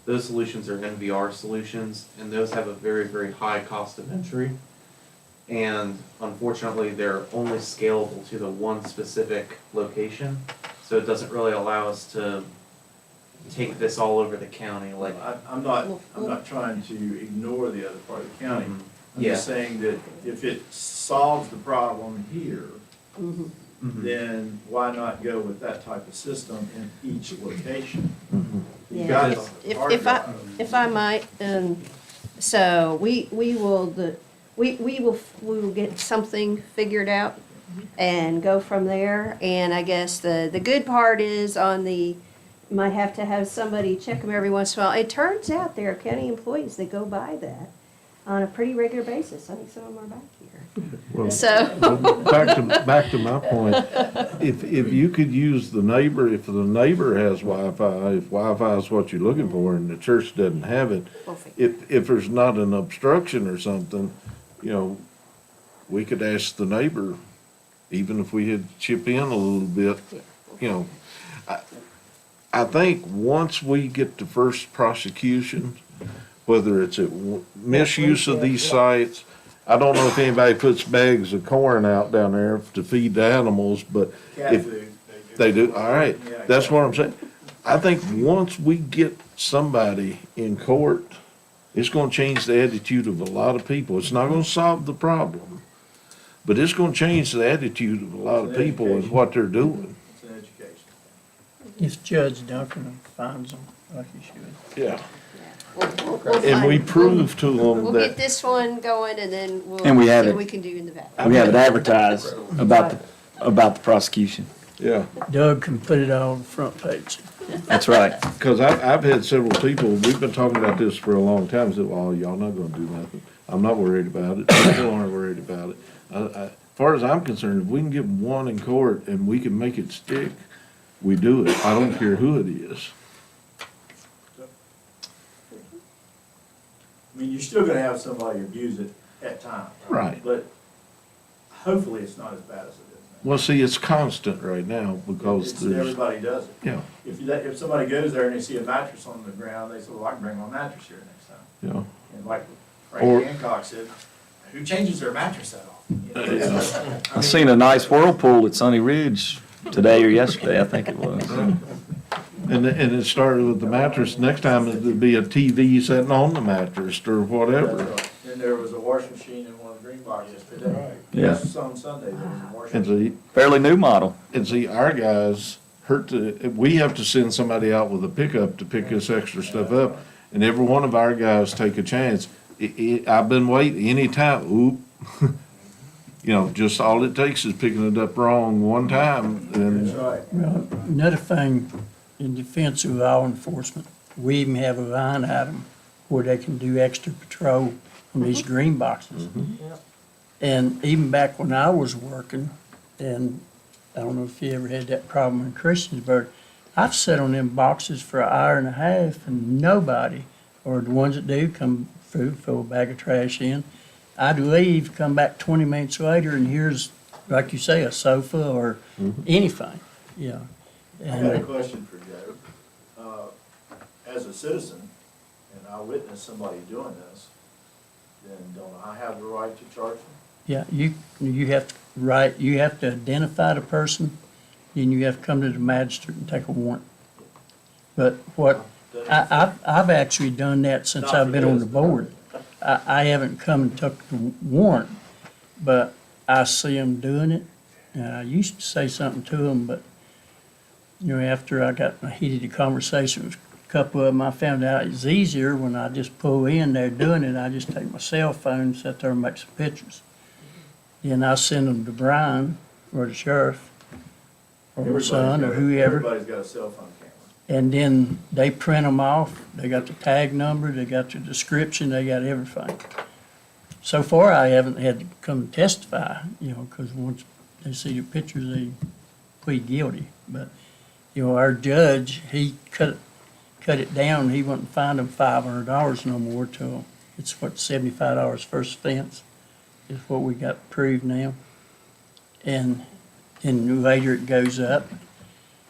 those solutions are NVR solutions, and those have a very, very high cost of entry. And unfortunately, they're only scalable to the one specific location, so it doesn't really allow us to take this all over the county, like. I'm not trying to ignore the other part of the county. I'm Yeah. just saying that if it solves the problem here, Mhm. then why not go with that type of system in each location? You Yeah. got the If hard if I, drive. if I might, so we will get something figured out and go from there. And I guess the good part is might have to have somebody check them every once in a while. It turns out there are county employees that go by that on a pretty regular basis. I think some of them are back here. Well, So. Back to my point, if you could use the neighbor, if the neighbor has Wi-Fi, if Wi-Fi is what you're looking for and the church doesn't have it, if there's not an obstruction or something, we could ask the neighbor, even if we had to chip in a little bit, I think once we get the first prosecution, whether it's a misuse of these sites, I don't know if anybody puts bags of corn out down there to feed the animals, but Cat if food. they do, all right, Yeah, that's cat what I'm saying. I think once we get somebody in court, it's gonna change the attitude of a lot of people. It's not gonna solve the problem, but it's gonna change the attitude of a lot of people and what they're doing. It's an education. If Judge Duncan finds them like he should. Yeah. We'll And we find- prove to them We'll get that, this one going and then we'll And we see have what it. we can do in the back. We have it advertised about the prosecution. yeah. Doug can put it on the front page. That's right. Cause I've had several people, we've been talking about this for a long time, said, well, y'all not gonna do nothing. I'm not worried about it. People aren't worried about it. As far as I'm concerned, if we can get one in court and we can make it stick, we do it. I don't care who it is. I mean, you're still gonna have somebody abuse it at times. Right. But hopefully it's not as bad as it is now. Well, see, it's constant right now because there's, Everybody does it. yeah, If somebody goes there and they see a mattress on the ground, they say, well, I can bring my mattress here next time. yeah. And like Or- Frank Hancock said, who changes their mattress that often? I seen a nice whirlpool at Sunny Ridge today or yesterday, I think it was. And it started with the mattress. Next time it'd be a TV sitting on the mattress or whatever. Then there was a washing machine in one of the green boxes today. Yeah. Just on Sunday, there was a washing And machine. see, Fairly new model. our guys we have to send somebody out with a pickup to pick this extra stuff up. And every one of our guys take a chance. I've been waiting anytime, oop. You know, just all it takes is picking it up wrong one time and. That's right. Well, another thing, in defense of law enforcement, we even have a line item where they can do extra patrol on these green boxes. And even back when I was working, and I don't know if you ever had that problem in Christiansburg, I've sat on them boxes for an hour and a half and nobody, or the ones that do come through, throw a bag of trash in. I'd leave, come back 20 minutes later, and here's, like you say, a sofa or anything, yeah. I got a question for Joe. As a citizen, and I witness somebody doing this, then don't I have the right to charge them? Yeah, you have to write, you have to identify the person, then you have to come to the magistrate and take a warrant. But what, I've actually done that since I've been on the board. I haven't come and took the warrant, but I see them doing it. And I used to say something to them, but, you know, after I got in a heated conversation with a couple of them, I found out it's easier when I just pull in, they're doing it, I just take my cell phone, sit there and make some pictures. Then I send them to Brian or the sheriff or my son or whoever. Everybody's got a cell phone camera. And then they print them off. They got the tag number, they got the description, they got everything. So far, I haven't had to come and testify, you know, because once they see the pictures, they plead guilty. But, you know, our judge, he cut it down. He wouldn't fine them $500 no more till it's what, $75 first offense is what we got approved now. And later it goes up.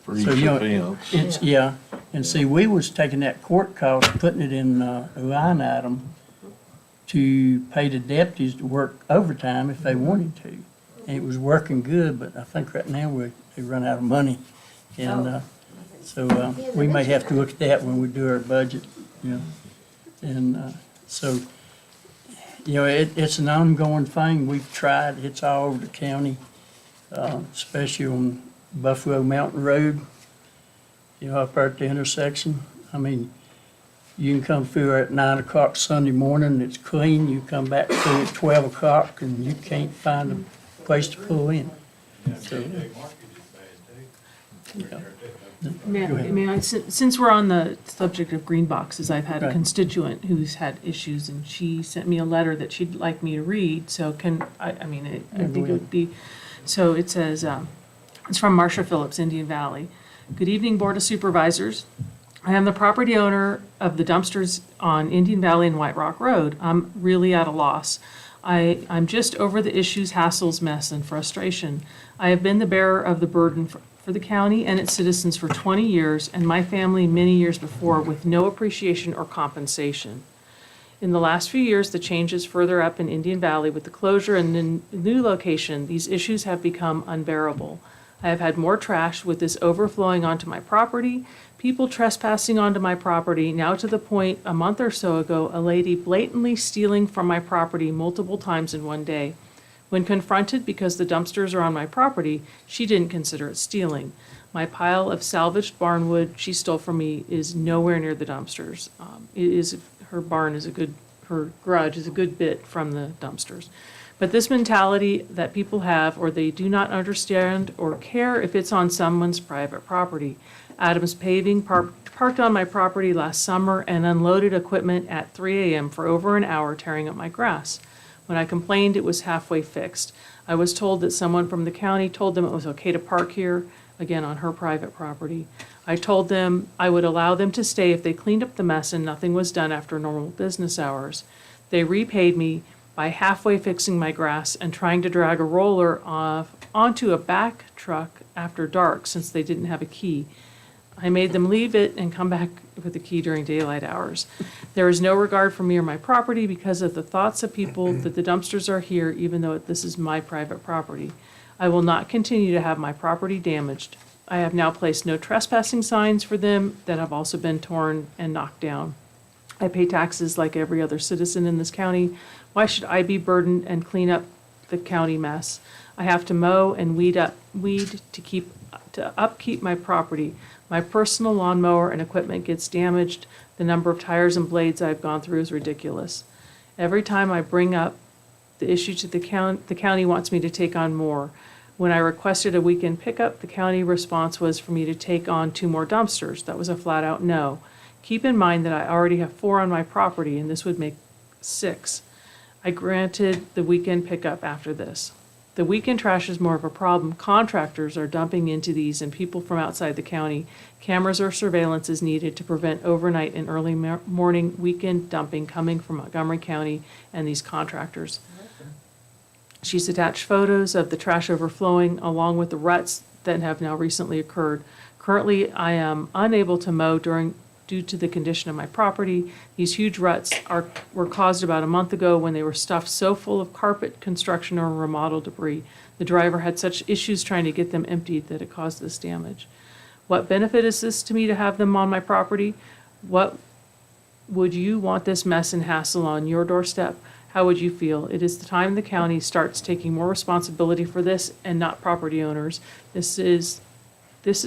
For each So, you know, offense. it's, yeah, and see, we was taking that court cost, putting it in a line item to pay the deputies to work overtime if they wanted to. And it was working good, but I think right now they run out of money. And, so, we may have to look at that when we do our budget, you know. And, so, you know, it's an ongoing thing. We've tried, it's all over the county, especially on Buffalo Mountain Road, you know, up there at the intersection. I mean, you can come through at 9 o'clock Sunday morning, it's clean, you come back through at 12 o'clock and you can't find a place to pull in. So, yeah. May I, since we're on the subject of green boxes, I've had a Right. constituent who's had issues, and she sent me a letter that she'd like me to read, so I think it would be, so it says, it's from Marcia Phillips, Indian Valley. Good evening, Board of Supervisors. I am the property owner of the dumpsters on Indian Valley and White Rock Road. I'm really at a loss. I'm just over the issues, hassles, mess, and frustration. I have been the bearer of the burden for the county and its citizens for 20 years, and my family many years before, with no appreciation or compensation. In the last few years, the changes further up in Indian Valley with the closure and the new location, these issues have become unbearable. I have had more trash with this overflowing onto my property, people trespassing onto my property, now to the point a month or so ago, a lady blatantly stealing from my property multiple times in one day. When confronted because the dumpsters are on my property, she didn't consider it stealing. My pile of salvaged barn wood she stole from me is nowhere near the dumpsters. Her garage is a good bit from the dumpsters. But this mentality that people have, or they do not understand or care if it's on someone's private property. Adams Paving parked on my property last summer and unloaded equipment at 3 a.m. for over an hour tearing up my grass. When I complained, it was halfway fixed. I was told that someone from the county told them it was okay to park here, again on her private property. I told them I would allow them to stay if they cleaned up the mess and nothing was done after normal business hours. They repaid me by halfway fixing my grass and trying to drag a roller onto a back truck after dark since they didn't have a key. I made them leave it and come back with the key during daylight hours. There is no regard for me or my property because of the thoughts of people that the dumpsters are here even though this is my private property. I will not continue to have my property damaged. I have now placed no trespassing signs for them that have also been torn and knocked down. I pay taxes like every other citizen in this county. Why should I be burdened and clean up the county mess? I have to mow and weed to upkeep my property. My personal lawnmower and equipment gets damaged. The number of tires and blades I've gone through is ridiculous. Every time I bring up the issue to the county wants me to take on more. When I requested a weekend pickup, the county response was for me to take on 2 more dumpsters. That was a flat-out no. Keep in mind that I already have 4 on my property, and this would make 6. I granted the weekend pickup after this. The weekend trash is more of a problem. Contractors are dumping into these and people from outside the county. Cameras or surveillance is needed to prevent overnight and early morning weekend dumping coming from Montgomery County and these contractors. She's attached photos of the trash overflowing along with the ruts that have now recently occurred. Currently, I am unable to mow due to the condition of my property. These huge ruts were caused about a month ago when they were stuffed so full of carpet, construction, or remodel debris. The driver had such issues trying to get them emptied that it caused this damage. What benefit is this to me to have them on my property? What would you want this mess and hassle on your doorstep? How would you feel? It is the time the county starts taking more responsibility for this and not property owners. This is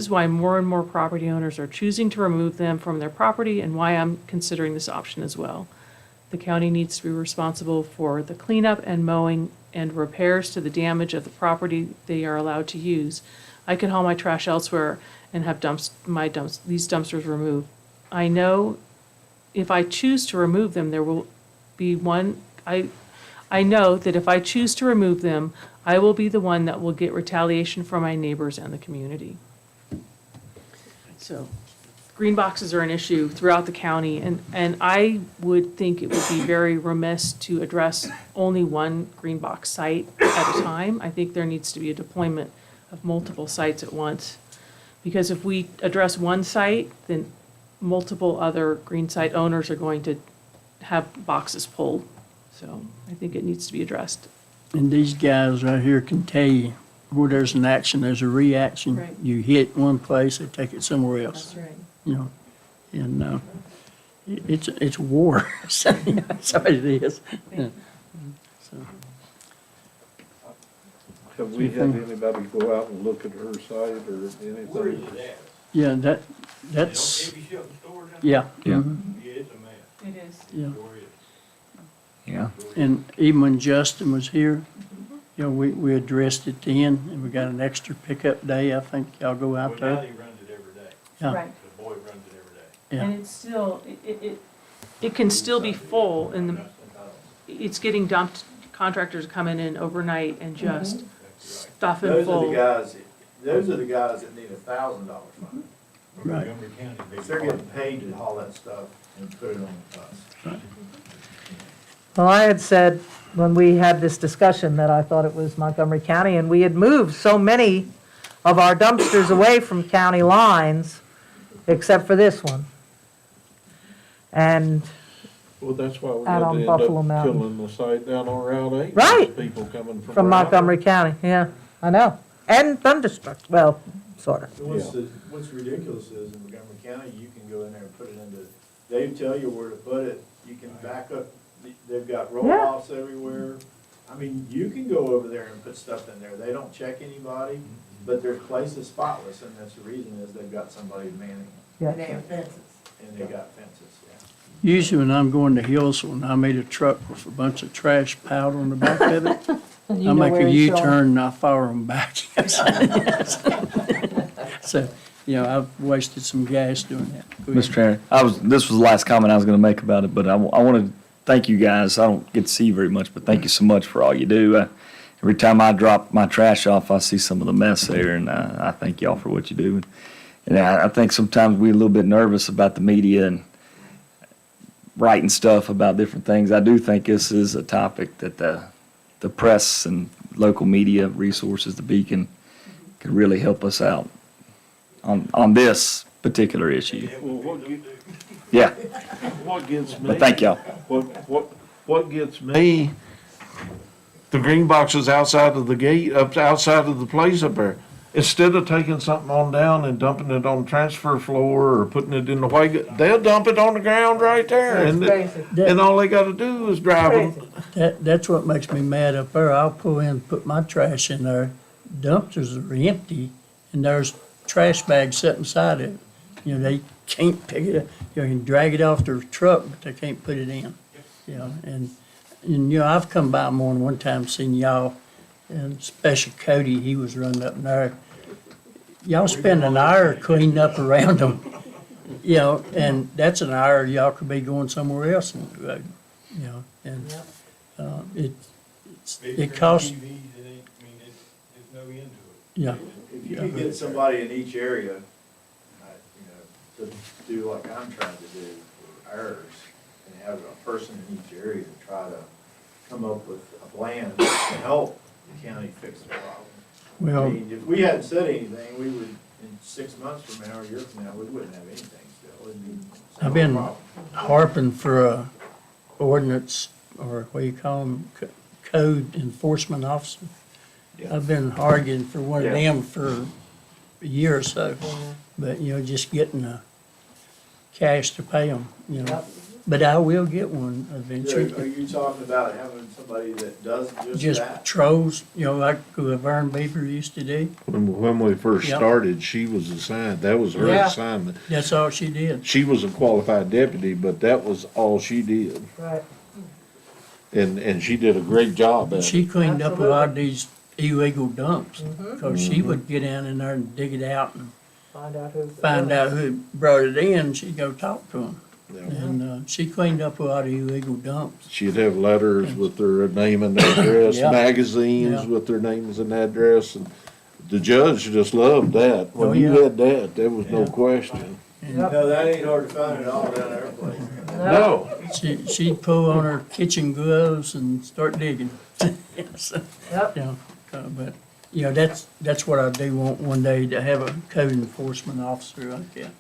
why more and more property owners are choosing to remove them from their property and why I'm considering this option as well. The county needs to be responsible for the cleanup and mowing and repairs to the damage of the property they are allowed to use. I can haul my trash elsewhere and have these dumpsters removed. I know if I choose to remove them, there will be one. I know that if I choose to remove them, I will be the one that will get retaliation from my neighbors and the community. So, green boxes are an issue throughout the county, and I would think it would be very remiss to address only one green box site at a time. I think there needs to be a deployment of multiple sites at once. Because if we address one site, then multiple other green site owners are going to have boxes pulled. So I think it needs to be addressed. And these guys right here can tell you where there's an action, there's a reaction. Right. You hit one place, they take it somewhere else. That's right. You know, and it's war. So it is. Yeah. So. Have we had anybody go out and look at her site or anything? Where is it at? Yeah, that's, Heavy shipping storage out yeah. there? Mhm. Yeah, it's a mess. It is. Yeah. Sure is. Yeah. And even when Justin was here, you know, we addressed it then, and we got an extra pickup day. I think y'all go out Well, now there. he runs it every day. Yeah. Right. The boy runs it every day. Yeah. And it's still, it can still be full it's getting dumped, contractors coming in overnight and just stuff it Those are full. the guys that need $1,000 fund. Right. Montgomery County, big They're getting part. paid to haul that stuff and put it on the bus. Well, I had said when we had this discussion that I thought it was Montgomery County, and we had moved so many of our dumpsters away from county lines, except for this one. And, Well, that's why we Out had on to end Buffalo up Mountain. killing the site down on Route 8. Right. People coming from. from around. Montgomery County, yeah, I know. And Thunderstruck, well, sort of. What's ridiculous is in Montgomery County, you can go in there and put it into, they tell you where to put it. You can back up, they've got roll-offs everywhere. I mean, you can go over there and put stuff in there. They don't check anybody, but their place is spotless, and that's the reason is they've got somebody manning it. Yeah. And they have fences. And they got fences, yeah. Usually when I'm going to Hillsville and I meet a truck with a bunch of trash piled on the back of it, I make a U-turn and I fire them back. So, you know, I've wasted some gas doing that. Go ahead. Mr. Chairman, this was the last comment I was going to make about it, but I want to thank you guys. I don't get to see you very much, but thank you so much for all you do. Every time I drop my trash off, I see some of the mess there, and I thank y'all for what you do. And I think sometimes we're a little bit nervous about the media and writing stuff about different things. I do think this is a topic that the press and local media resources, the Beacon, could really help us out on this particular issue. Well, Yeah, what gets me? but thank y'all. What gets me, the green box is outside of the gate, outside of the place up there. instead of taking something on down and dumping it on the transfer floor or putting it in the wagon, they'll dump it on the ground right there. And all they gotta do is drive them. That's what makes me mad up there. I'll pull in, put my trash in there. Dumpsters are empty, and there's trash bags sitting beside it. You know, they can't pick it up. You can drag it off their truck, but they can't put it in. You know, and you know, I've come by more than one time, seen y'all, and especially Cody, he was running up in there. Y'all spend an hour cleaning up around them, you know, and that's an hour y'all could be going somewhere else on the road, you know, and, it costs, yeah. If you could get somebody in each area, you know, to do like I'm trying to do for ours, and have a person in each area to try to come up with a plan to help the county fix the problem. Well, I mean, if we hadn't said anything, we would, in 6 months from now, or a year from now, we wouldn't have anything still. It'd be the I've same been problem. harping for a ordinance, or what do you call them, code enforcement officer. I've been arguing for one of them for a year or so, but, you know, just getting the cash to pay them, you know. But I will get one eventually. Are you talking about having somebody that does just Just that? patrols, you know, like Vern Beaver used to do. When we first Yep. started, she was assigned, that was her Yeah. assignment. That's all she did. She was a qualified deputy, but that was all she did. Right. And she did a great job at it. She cleaned up a lot of these illegal dumps, because she would get down in there and dig it out and find out who brought it in, she'd go talk to them. And she cleaned up a lot of illegal dumps. She'd have letters with their name and address, Yeah. magazines Yeah. with their names and address, and the judge just loved that. Oh, When you yeah. had that, there was no question. No, that ain't hard to find at all down our place. No. She'd pull on her kitchen gloves and start digging. So, Yep. you know, but, you know, that's what I do want one day, to have a code enforcement officer like that.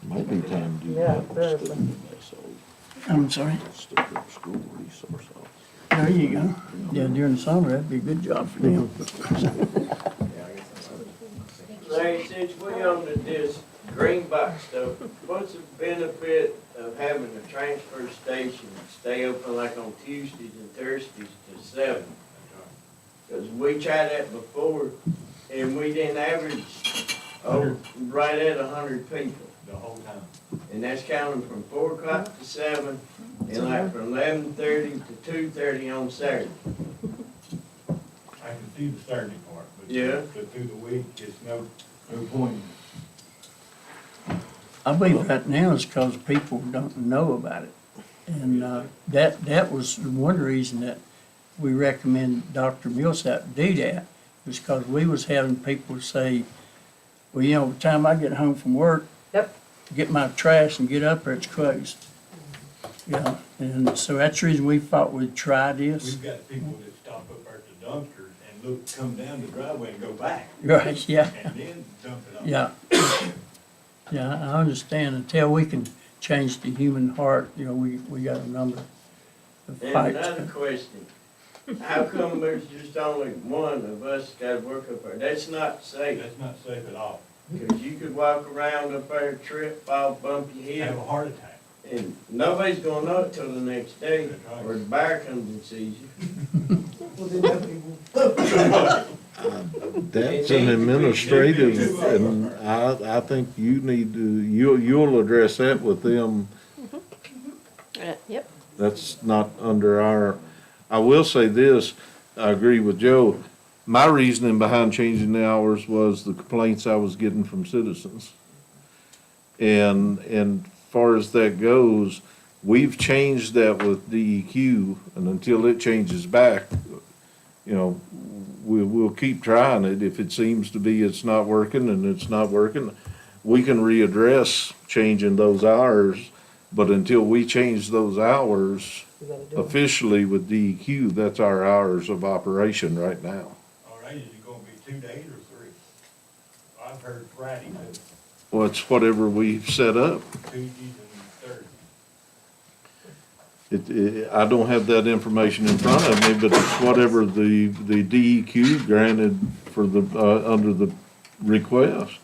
Might be time to do Yeah, that. very instead of I'm sorry? stick with school resource officer. There you go. Yeah, during the summer, that'd be a good job for them. Larry, since we on this green box stuff, what's the benefit of having a transfer station stay open like on Tuesdays and Thursdays to 7? Because we tried that before, and we didn't average, right at 100 people. The whole time. And that's counting from 4 o'clock to 7, and like from 11:30 to 2:30 on Saturday. I can see the Saturday part, but Yeah. but through the week, it's no point. I believe right now it's because people don't know about it. And that was one reason that we recommend Dr. Millsap do that, was because we was having people say, well, you know, by the time I get home from work, get my trash and get up there, it's closed. You know, and so that's the reason we thought we'd try this. We've got people that stop up at the dumpsters and look, come down the driveway and go back. Right, yeah. And then dump it off. Yeah. Yeah, I understand. Until we can change the human heart, you know, we got a number of And fights. another question, how come there's just only one of us got to work up there? That's not safe. That's not safe at all. Because you could walk around up there, trip, fall, bump your head. Have a heart attack. And nobody's gonna know it till the next day, That's right. or the bear comes and sees you. That's an administrative, and I think you need to, you'll address that with them. Yep. That's not under our, I will say this, I agree with Joe. My reasoning behind changing the hours was the complaints I was getting from citizens. And far as that goes, we've changed that with DEQ, and until it changes back, you know, we'll keep trying it. If it seems to be it's not working and it's not working, we can readdress changing those hours. But until we change those hours officially with DEQ, that's our hours of operation right now. All right, is it gonna be 2 days or 3? I've heard Friday too, Well, it's whatever we've set up. Tuesdays and Thursdays. I don't have that information in front of me, but it's whatever the DEQ granted for the, under the request.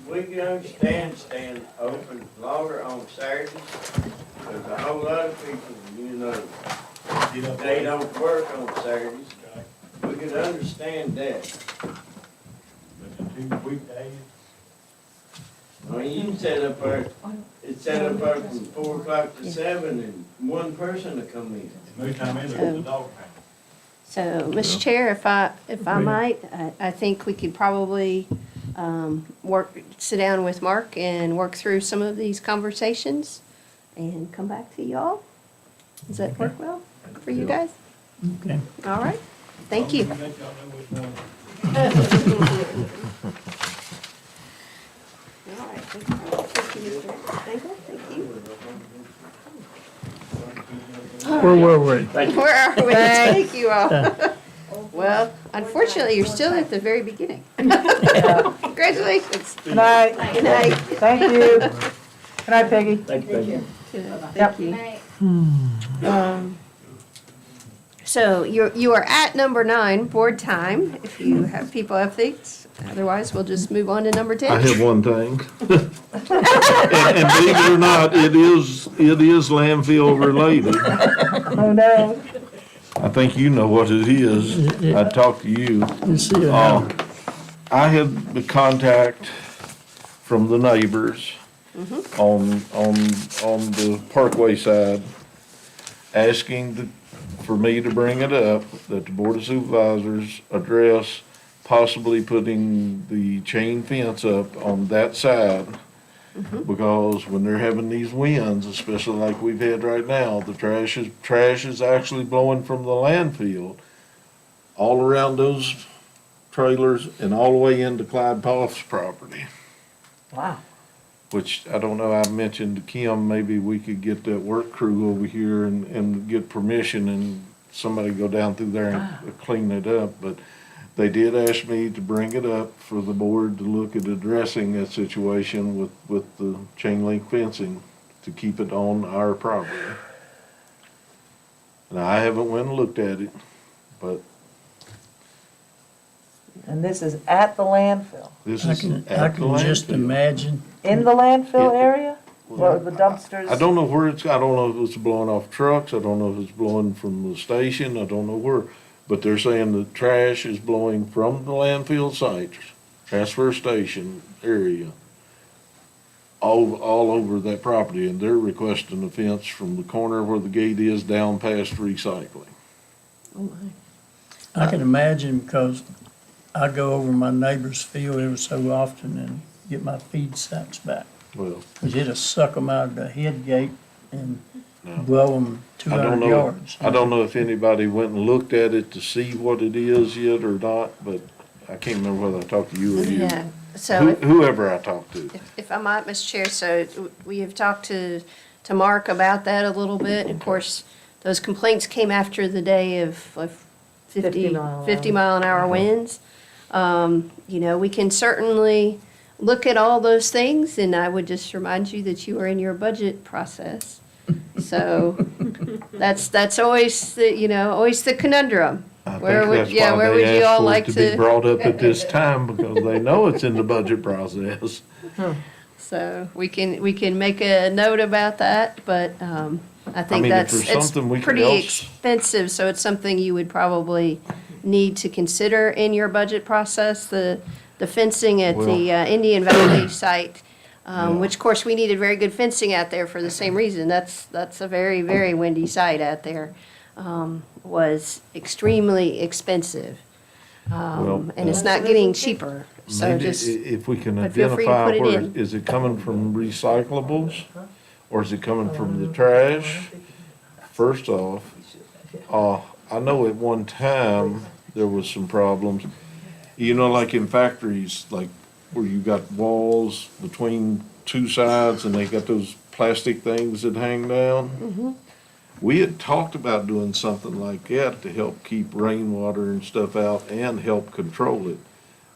We can understand staying open longer on Saturdays. There's a whole lot of people, you know, they don't work on Saturdays. We could understand that. But the 2 weekdays, I mean, you can set up there, it's set up there from 4 o'clock to 7 and one person to come in. most time in there's the dog pound. So, Mr. Chair, if I might, I think we could probably sit down with Mark and work through some of these conversations and come back to y'all. Does that work well for you guys? Okay. All right, thank you. Let y'all know which one. All right, thank you, Mr. Engel, thank you. Where were we? Where are we? Thank you all. Well, unfortunately, you're still at the very beginning. Congratulations. Good night. Good night. Thank you. Good night, Peggy. Thank you. Thank you. So you are at number 9, board time, if you have people have things. Otherwise, we'll just move on to number 10. I have one thing. And believe it or not, it is landfill related. Oh, no. I think you know what it is. I talked to you. You see it now. I had the contact from the neighbors on the Parkway side, asking for me to bring it up, that the Board of Supervisors address possibly putting the chain fence up on that side. Because when they're having these winds, especially like we've had right now, the trash is actually blowing from the landfill all around those trailers and all the way into Clyde Poff's property. Wow. Which, I don't know, I mentioned to Kim, maybe we could get that work crew over here and get permission and somebody go down through there and clean it up. But they did ask me to bring it up for the board to look at addressing that situation with the chain link fencing to keep it on our property. And I haven't went and looked at it, but And this is at the landfill? this I is can at the just landfill. imagine. In the landfill area? Where the dumpsters? I don't know where I don't know if it's blowing off trucks, I don't know if it's blowing from the station, I don't know where. But they're saying the trash is blowing from the landfill sites, transfer station area, all over that property, and they're requesting a fence from the corner where the gate is down past recycling. Oh, my. I can imagine because I go over my neighbor's field every so often and get my feed sacks back. Well, Because it'll suck them out of the head gate and no. blow them I don't 200 know, yards. I don't know if anybody went and looked at it to see what it is yet or not, but I can't remember whether I talked to you or you. Yeah, so Whoever I talked to. if I might, Mr. Chair, so we have talked to Mark about that a little bit. Of course, those complaints came after the day of 50 mile an hour winds. You know, we can certainly look at all those things, and I would just remind you that you are in your budget process. So that's always always the conundrum. I Where think would that's yeah, why where they would you all asked for like it to be brought up at this time, because they know it's in the budget process. So we can make a note about that, but I think mean, if there's it's something we could pretty else- expensive, so it's something you would probably need to consider in your budget process, the fencing at the Indian Valley site, which of course we needed very good fencing out there for the same reason. That's a very, very windy site out there, was extremely expensive. And it's not getting cheaper, so Maybe just. if we can but feel free to identify put it where, in. is it coming from recyclables? Or is it coming from the trash? First off, I know at one time, there was some problems. You know, like in factories, like where you got walls between two sides and they got those plastic things that hang down. We had talked about doing something like that to help keep rainwater and stuff out and help control it.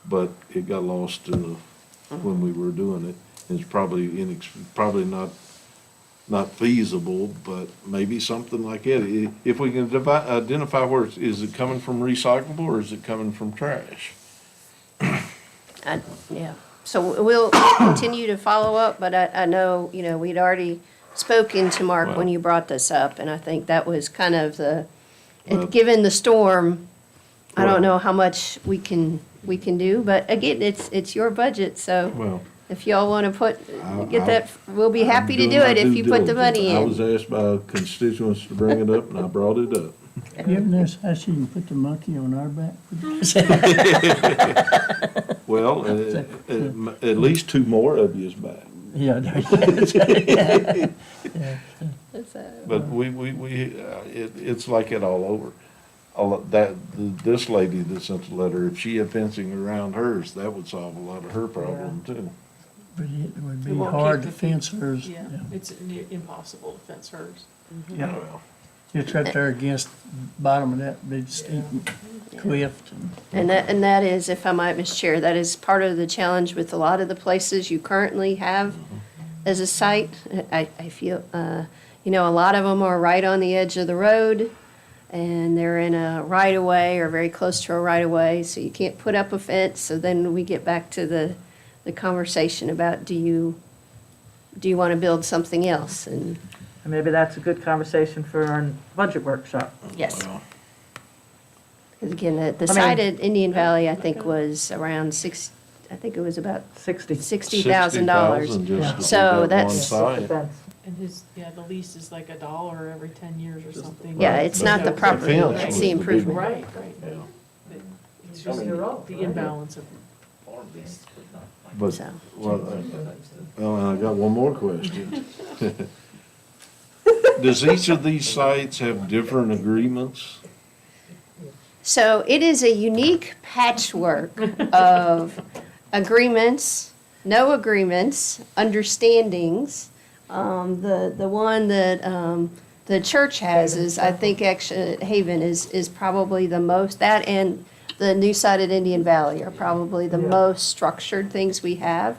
But it got lost when we were doing it. It's probably not not feasible, but maybe something like that. If we can identify where, is it coming from recyclable or is it coming from trash? Yeah, so we'll continue to follow up, but I know, we'd already spoken to Mark when you brought this up, and I think that was kind of given the storm, I don't know how much we can do, but again, it's your budget, so Well, if y'all want to get that, we'll be happy to do it if you put the money I was in. asked by constituents to bring it up and I brought it up. You ever notice how she can put the monkey on our back? Well, at least two more of you is back. Yeah. But it's like it all over. This lady that sent the letter, if she had fencing around hers, that would solve a lot of her problem too. But it would It be won't hard keep to the fence hers. Yeah, it's impossible to fence hers. Yeah. It's right there against the bottom of that big steep cliff. And that is, if I might, Ms. Chair, that is part of the challenge with a lot of the places you currently have as a site. I feel, a lot of them are right on the edge of the road, and they're in a right-of-way or very close to a right-of-way, so you can't put up a fence. So then we get back to the conversation about, do you want to build something else? And Maybe that's a good conversation for our budget workshop. yes. Because again, the site at Indian Valley, I think, was around it was about $60,000. $60,000 just to So do that one that's, site. And the lease is like $1 every 10 years or something. yeah, it's not the property, fence it's was the the big improvement. Right. It's just the imbalance of. But, So. and I got one more question. Does each of these sites have different agreements? So it is a unique patchwork of agreements, no agreements, understandings. The one that the church has is, I think, actually, Haven is probably the most, that and the new site at Indian Valley are probably the most structured things we have.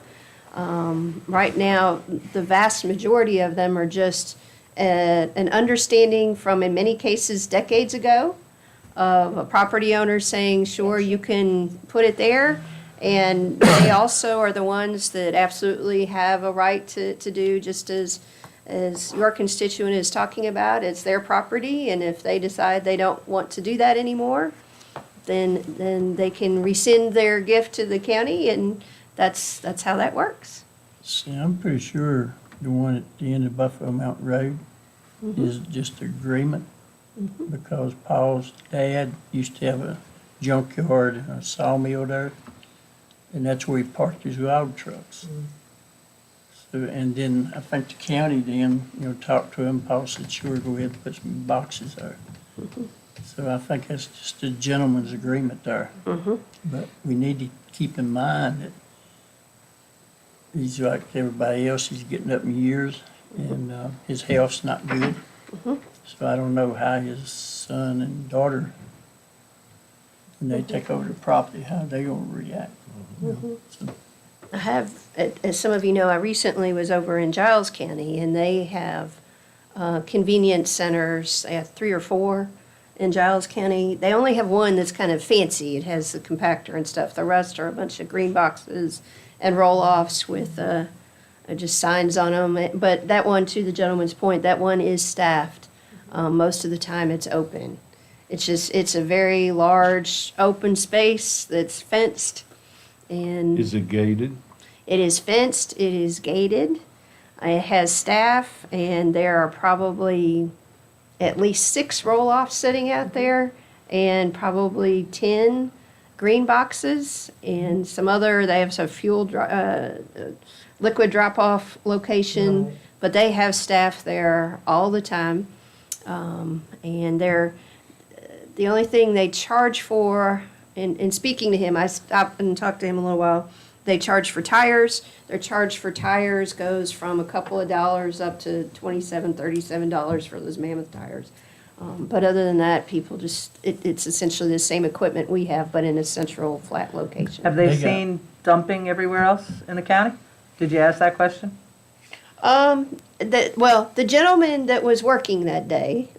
Right now, the vast majority of them are just an understanding from, in many cases, decades ago, of a property owner saying, sure, you can put it there. And they also are the ones that absolutely have a right to do just as your constituent is talking about. It's their property, and if they decide they don't want to do that anymore, then they can rescind their gift to the county, and that's how that works. See, I'm pretty sure the one at the end of Buffalo Mountain Road is just agreement, because Paul's dad used to have a junkyard and a sawmill there, and that's where he parked his log trucks. So, and then I think the county then, talked to him, Paul said, sure, go ahead and put some boxes there. So I think that's just a gentleman's agreement there. But we need to keep in mind that he's like everybody else, he's getting up in years, and his health's not good. So I don't know how his son and daughter, when they take over the property, how they gonna react. So, I have, as some of you know, I recently was over in Giles County, and they have convenience centers. They have 3 or 4 in Giles County. They only have one that's kind of fancy. It has the compactor and stuff. The rest are a bunch of green boxes and roll-offs with just signs on them. But that one, to the gentleman's point, that one is staffed. Most of the time it's open. It's a very large open space that's fenced. And Is it gated? it is fenced, it is gated, it has staff, and there are probably at least 6 roll-offs sitting out there, and probably 10 green boxes, and they have some liquid drop-off location, but they have staff there all the time. And the only thing they charge for, in speaking to him, I stopped and talked to him a little while. They charge for tires. Their charge for tires goes from a couple of dollars up to $27, $37 for those Mammoth tires. But other than that, people it's essentially the same equipment we have, but in a central flat location. Have they seen dumping everywhere else in the county? Did you ask that question? the gentleman that was working that day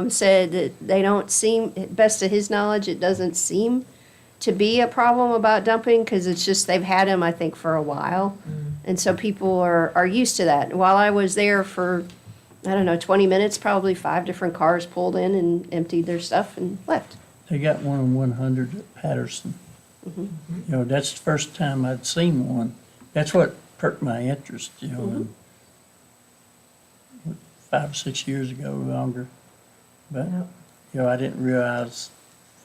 said that they don't seem, best of his knowledge, it doesn't seem to be a problem about dumping, because it's just, they've had them, I think, for a while. And so people are used to that. While I was there for, I don't know, 20 minutes, probably 5 different cars pulled in and emptied their stuff and left. They got one on 100 at Patterson. You know, that's the first time I'd seen one. That's what perked my interest, you know, and 5 or 6 years ago, longer. But, you know, I didn't realize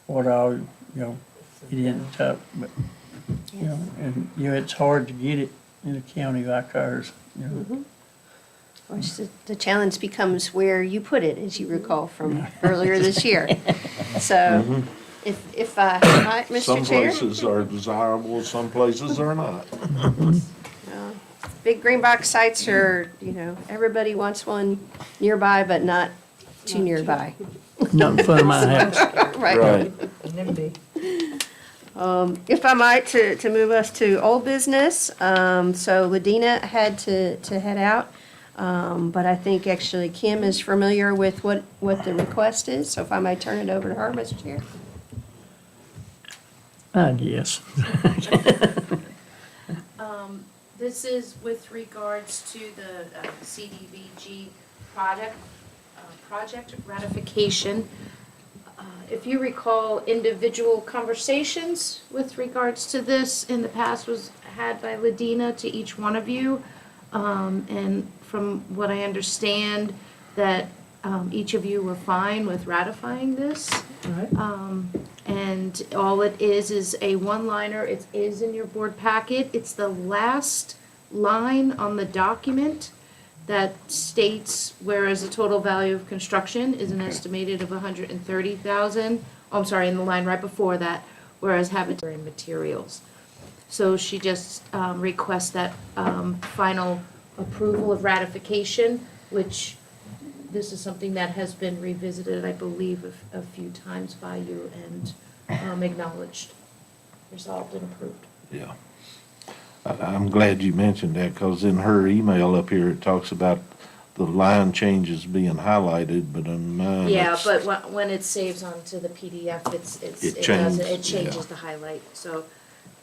what all, you know, it didn't touch, but, you know, and, you know, it's hard to get it in a county like ours, you know. Of course, the challenge becomes where you put it, as you recall from earlier this year. So, if I might, Mr. Some Chair? places are desirable, some places are not. Big green box sites are, you know, everybody wants one nearby, but not too nearby. Not in front of my house. Right. NIMBY. If I might, to move us to old business, so Ladina had to head out. But I think actually Kim is familiar with what the request is, so if I might turn it over to her, Mr. Chair. Yes. This is with regards to the CDBG project ratification. If you recall, individual conversations with regards to this in the past was had by Ladina to each one of you. And from what I understand, that each of you were fine with ratifying this. And all it is a one-liner. It is in your board packet. It's the last line on the document that states, whereas the total value of construction is an estimated of $130,000. Oh, I'm sorry, in the line right before that, whereas habitary materials. So she just requests that final approval of ratification, which this is something that has been revisited, I believe, a few times by you and acknowledged, resolved, and approved. Yeah. I'm glad you mentioned that, because in her email up here, it talks about the line changes being highlighted, but on mine, Yeah, it's- but when it saves onto the PDF, It changes, it changes yeah. the highlight. So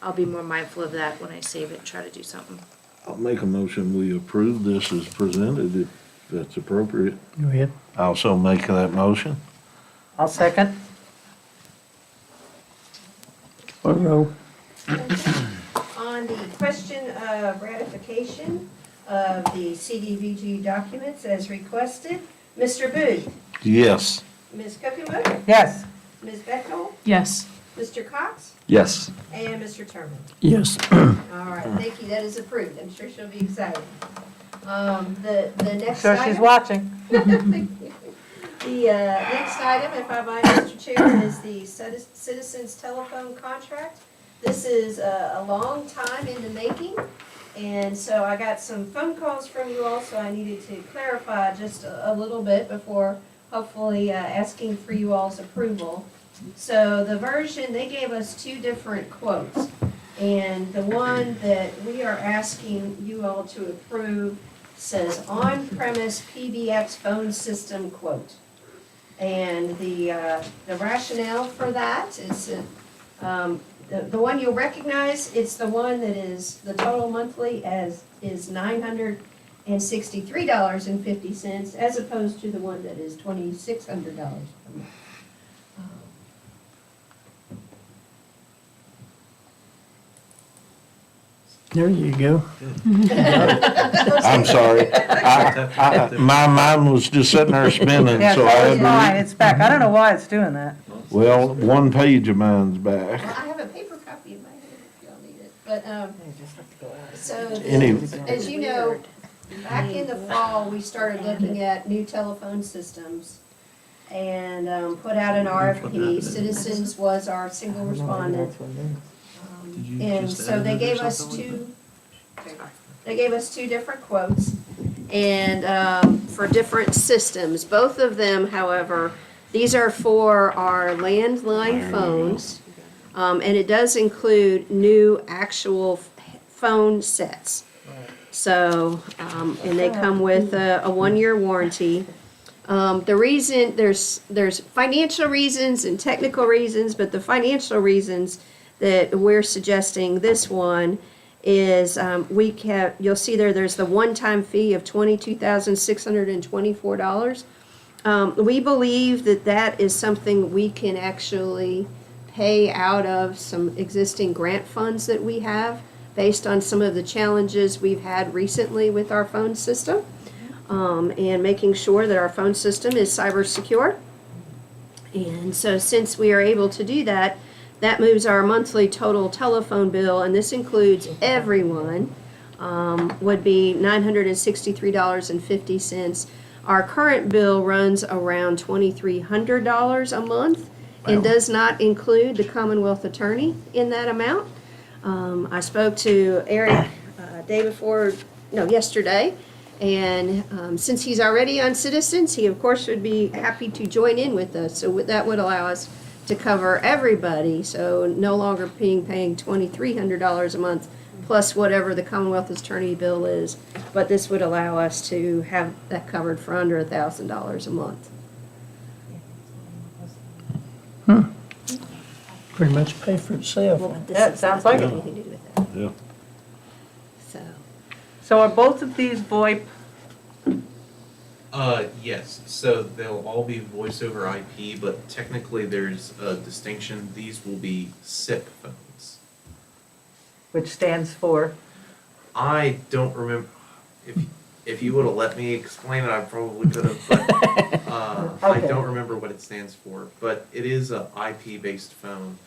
I'll be more mindful of that when I save it, try to do something. I'll make a motion, we approve this as presented, if that's appropriate. Go ahead. I also make that motion. I'll second. What row? On the question of ratification of the CDVG documents as requested, Mr. Booth, Yes. Ms. Cookenwood, Yes. Ms. Bechtold, Yes. Mr. Cox, Yes. and Mr. Turman. Yes. All right, thank you, that is approved. I'm sure she'll be excited. The next So item. she's watching. The next item, if I might, Mr. Chair, is the Citizens Telephone Contract. This is a long time in the making, and so I got some phone calls from you all, so I needed to clarify just a little bit before hopefully asking for you all's approval. So the version, they gave us 2 different quotes, and the one that we are asking you all to approve says on-premise PBX phone system quote. And the rationale for that is the one you'll recognize, it's the one that is, the total monthly is $963.50 as opposed to the one that is $2,600 per month. There you go. I'm sorry. My mind was just sitting there spinning, Yeah, so I that had was to mine. read. It's back. I don't know why it's doing that. Well, one page of mine's back. Well, I have a paper copy in my hand if y'all need it, but, so, Any- as you know, back in the fall, we started looking at new telephone systems and, put out an RFP. Citizens was our single respondent. And so they gave us two different quotes and, for different systems. Both of them, however, these are for our landline phones. And it does include new actual phone sets. So, and they come with a 1-year warranty. The reason, there's financial reasons and technical reasons, but the financial reasons that we're suggesting this one is, you'll see there's the one-time fee of $22,624. We believe that is something we can actually pay out of some existing grant funds that we have based on some of the challenges we've had recently with our phone system, and making sure that our phone system is cyber secure. And so since we are able to do that, that moves our monthly total telephone bill, and this includes everyone, would be $963.50. Our current bill runs around $2,300 a month and does not include the Commonwealth Attorney in that amount. I spoke to Eric yesterday, and since he's already on Citizens, he of course would be happy to join in with us. So that would allow us to cover everybody, so no longer paying $2,300 a month plus whatever the Commonwealth Attorney bill is. But this would allow us to have that covered for under $1,000 a month. Pretty much pay for itself. That sounds like it. Anything to do with that. Yeah. So are both of these VoIP? Yes, so they'll all be voice over IP, but technically there's a distinction. These will be SIP phones. Which stands for? I don't remember, if you would've let me explain it, I probably could've, but, I Okay. don't remember what it stands for, but it is a IP-based phone.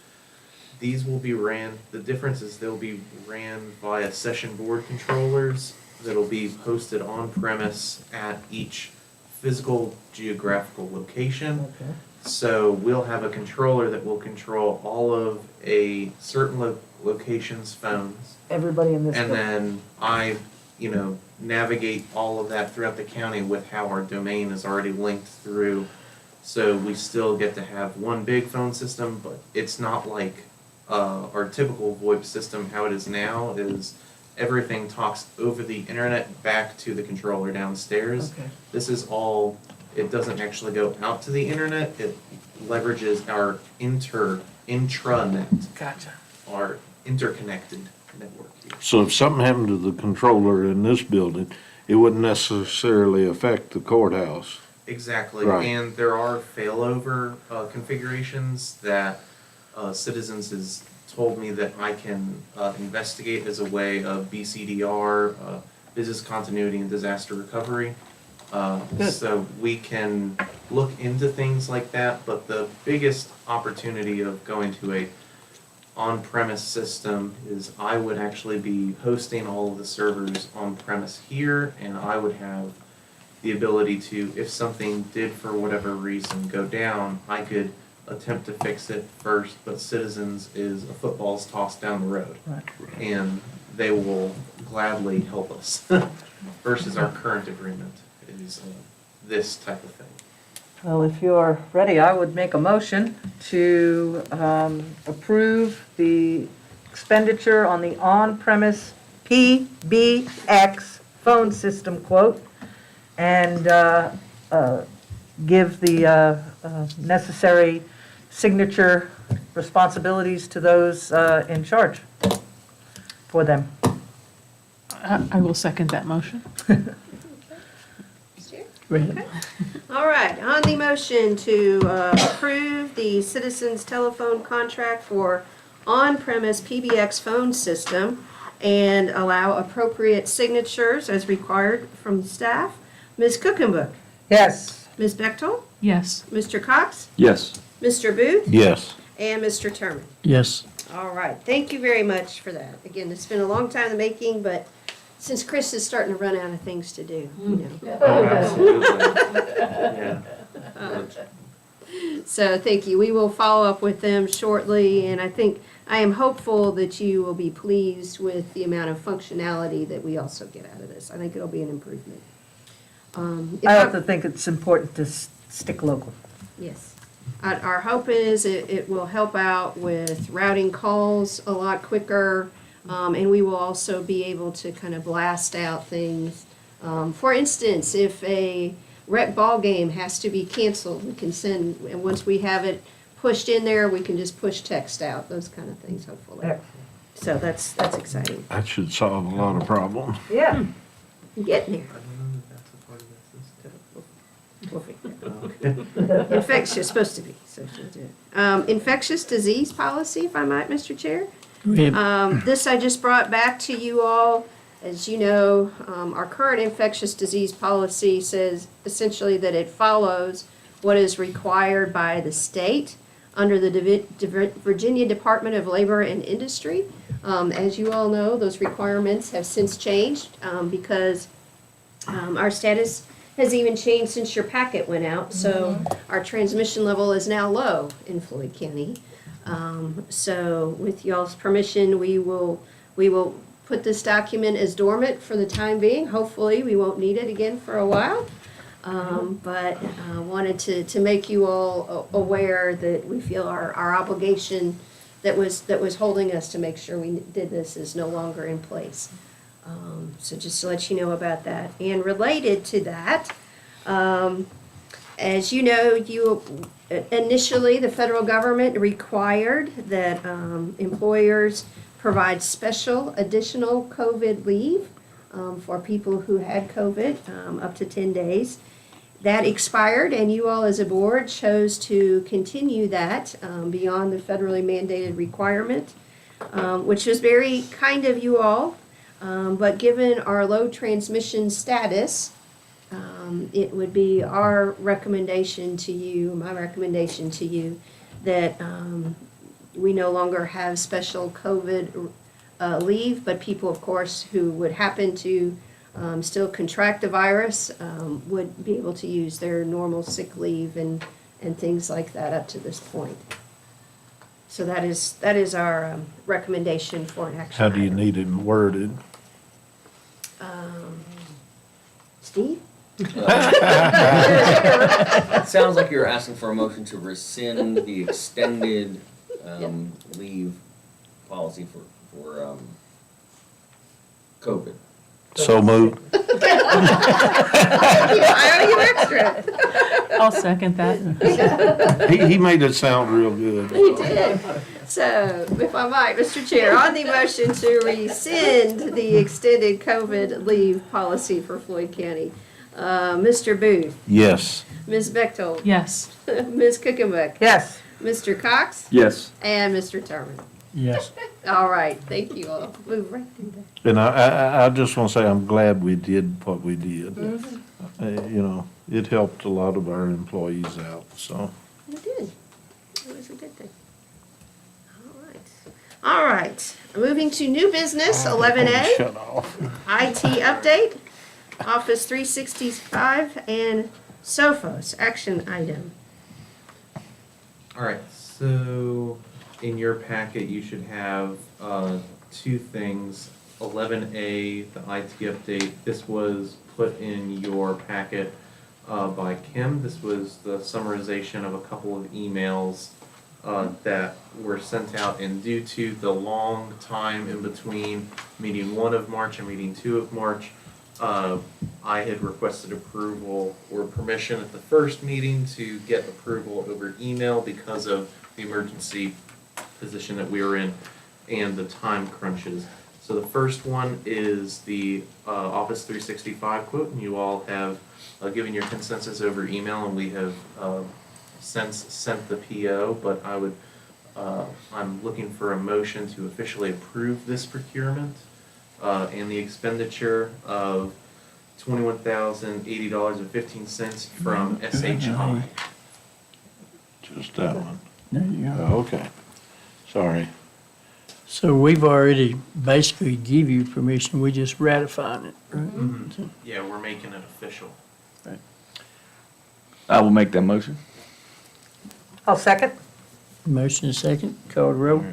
These will be the difference is they'll be ran via session board controllers that'll be posted on premise at each physical geographical location. Okay. So we'll have a controller that will control all of a certain location's phones. Everybody in this And building. then navigate all of that throughout the county with how our domain is already linked through. So we still get to have one big phone system, but it's not like our typical VoIP system. How it is now is everything talks over the internet back to the controller downstairs. Okay. This is all, it doesn't actually go out to the internet. It leverages our intranet. Gotcha. Our interconnected network here. So if something happened to the controller in this building, it wouldn't necessarily affect the courthouse. Exactly, Right. and there are failover configurations that Citizens has told me that I can investigate as a way of BCDR, business continuity and disaster recovery. So we can look into things like that, but the biggest opportunity of going to a on-premise system is I would actually be hosting all of the servers on-premise here, and I would have the ability to, if something did for whatever reason go down, I could attempt to fix it first, but Citizens is a football's tossed down the road. Right. And they will gladly help us versus our current agreement is this type of thing. Well, if you're ready, I would make a motion to approve the expenditure on the on-premise PBX phone system quote and give the necessary signature responsibilities to those in charge for them. I will second that motion. All right, on the motion to approve the Citizens telephone contract for on-premise PBX phone system and allow appropriate signatures as required from the staff, Ms. Cookenbook? Yes. Ms. Bechtel? Yes. Mr. Cox? Yes. Mr. Booth? Yes. And Mr. Terman? Yes. All right, thank you very much for that. Again, it's been a long time in the making, but since Chris is starting to run out of things to do, you know. Oh, absolutely. Yeah. So thank you. We will follow up with them shortly, and I am hopeful that you will be pleased with the amount of functionality that we also get out of this. I think it'll be an improvement. I also think it's important to stick local. Yes. Our hope is it will help out with routing calls a lot quicker. And we will also be able to kind of blast out things. For instance, if a rec ball game has to be canceled, we can send, and once we have it pushed in there, we can just push text out, those kind of things, hopefully. So that's exciting. That should solve a lot of problems. Yeah. Getting there. Infectious, supposed to be. So she'll do it. Infectious disease policy, if I might, Mr. Chair. This I just brought back to you all. As you know, our current infectious disease policy says essentially that it follows what is required by the state under the Virginia Department of Labor and Industry. As you all know, those requirements have since changed because our status has even changed since your packet went out. So our transmission level is now low in Floyd County. So with y'all's permission, we will put this document as dormant for the time being. Hopefully, we won't need it again for a while. But wanted to make you all aware that we feel our obligation that was holding us to make sure we did this is no longer in place. So just to let you know about that. And related to that, as you know, initially the federal government required that employers provide special additional COVID leave for people who had COVID up to 10 days. That expired, and you all as a board chose to continue that beyond the federally mandated requirement, which was very kind of you all. But given our low transmission status, it would be our recommendation to you, my recommendation to you, that we no longer have special COVID leave, but people, of course, who would happen to still contract the virus would be able to use their normal sick leave and things like that up to this point. So that is our recommendation for an action. How do you need it worded? Steve? It sounds like you're asking for a motion to rescind the extended leave policy for COVID. So moved. I owe you extra. I'll second that. He made it sound real good. He did. So, if I might, Mr. Chair, on the motion to rescind the extended COVID leave policy for Floyd County, Mr. Booth, Yes. Ms. Bechtold, Yes. Ms. Cookenbeck, Yes. Mr. Cox, Yes. and Mr. Turman. Yes. All right, thank you all. Move right through that. And I just want to say I'm glad we did what we did. You know, it helped a lot of our employees out, so. We did. It was a good thing. All right. Moving to new business, 11A. Shut off. IT update, Office 365 and Sophos, action item. All right, so in your packet, you should have two things. 11A, the IT update. This was put in your packet by Kim. This was the summarization of a couple of emails that were sent out, and due to the long time in between meeting 1 of March and meeting 2 of March, I had requested approval or permission at the first meeting to get approval over email because of the emergency position that we were in and the time crunches. So the first one is the Office 365 quote, and you all have given your consensus over email, and we have since sent the PO, but I'm looking for a motion to officially approve this procurement and the expenditure of $21,080.15 from SHI. Just that one. There you go. Oh, okay. Sorry. So we've already basically give you permission, we just ratifying it, right? Mm-hmm. Yeah, we're making it official. I will make that motion. I'll second. Motion is second, call the roll.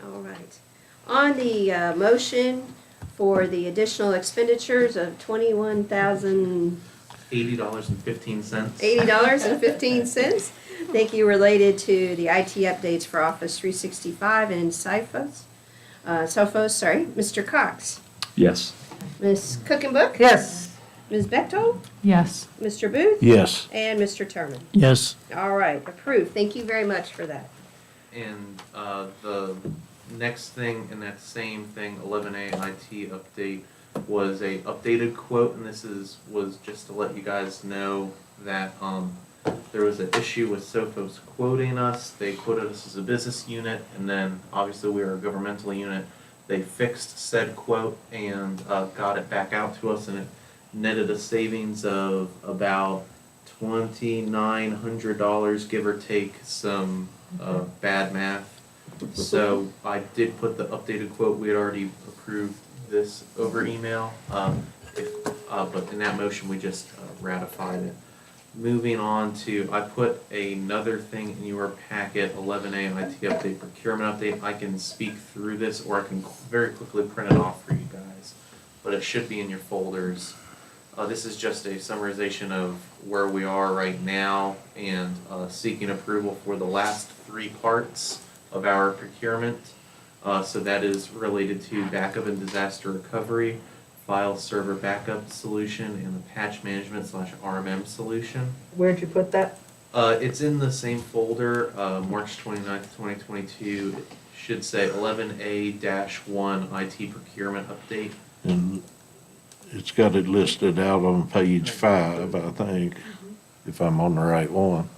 All right. On the motion for the additional expenditures of $21,080.15. $80.15. Thank you, related to the IT updates for Office 365 and Sophos. Mr. Cox, Yes. Ms. Cookenbook, Yes. Ms. Bechtold, Yes. Mr. Booth, Yes. and Mr. Terman. Yes. All right, approved. Thank you very much for that. And the next thing in that same thing, 11A IT update, was a updated quote, and was just to let you guys know that there was an issue with Sophos quoting us. They quoted us as a business unit, and then obviously we are a governmental unit. They fixed said quote and got it back out to us, and it netted a savings of about $2,900, give or take some bad math. So I did put the updated quote. We had already approved this over email, but in that motion we just ratified it. Moving on to, I put another thing in your packet, 11A IT update, procurement update. I can speak through this, or I can very quickly print it off for you guys, but it should be in your folders. This is just a summarization of where we are right now and seeking approval for the last three parts of our procurement. So that is related to backup and disaster recovery, file server backup solution, and the patch management / RMM solution. Where'd you put that? It's in the same folder, March 29th, 2022. It should say 11A-1 IT procurement update. And it's got it listed out on page 5, I think, if I'm on the right one.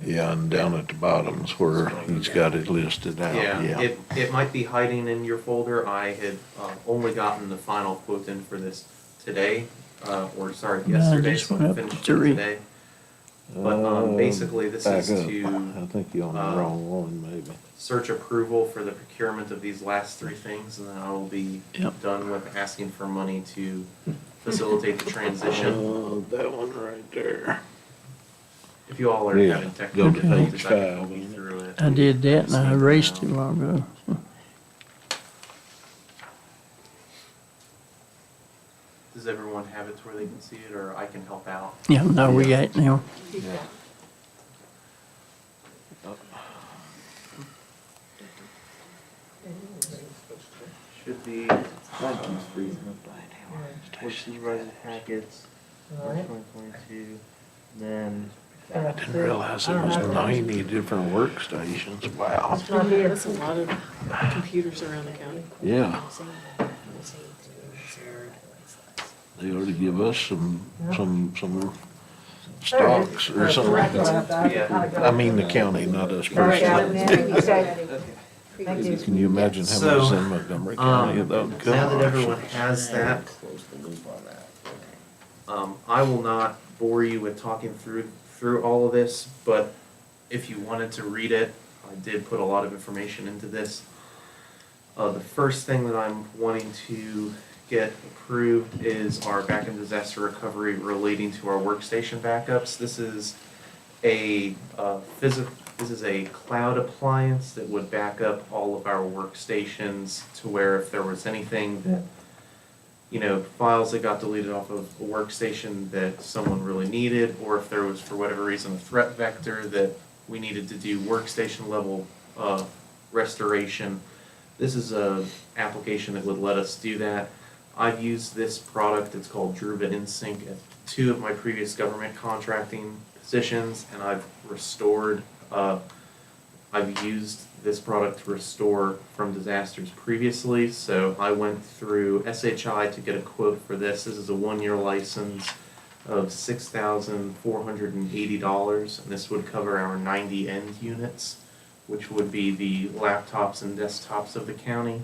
Yeah, and down at the bottom is where he's got it listed out, yeah. It might be hiding in your folder. I had only gotten the final quote in for this today, yesterday, just so went I up finished to it read. today. But basically, this Back is up. to I think you're on the wrong one, maybe. search approval for the procurement of these last three things, and then I will be done with asking for money to facilitate the transition. Oh, that one right there. If you all are Yeah, having go technical to difficulties, page I can 5. walk you through it. I did that and I erased it a while ago. Does everyone have it to where they can see it, or I can help out? Yeah, no, we got it now. Should be. Supervisor packets, March 2022, then. I didn't realize there was 90 different workstations, wow. That's a lot of computers around the county. Yeah. They ought to give us some stocks or something. I mean the county, not us personally. Thank you. Can you imagine how So, much in Montgomery County that would cost? now that everyone has that, I will not bore you with talking through all of this, but if you wanted to read it, I did put a lot of information into this. The first thing that I'm wanting to get approved is our backup disaster recovery relating to our workstation backups. This is a cloud appliance that would back up all of our workstations to where if there was anything that, files that got deleted off of a workstation that someone really needed, or if there was, for whatever reason, a threat vector that we needed to do workstation level restoration. This is a application that would let us do that. I've used this product, it's called Druva InSync, at 2 of my previous government contracting positions, and I've used this product to restore from disasters previously, so I went through SHI to get a quote for this. This is a 1-year license of $6,480, and this would cover our 90 end units, which would be the laptops and desktops of the county.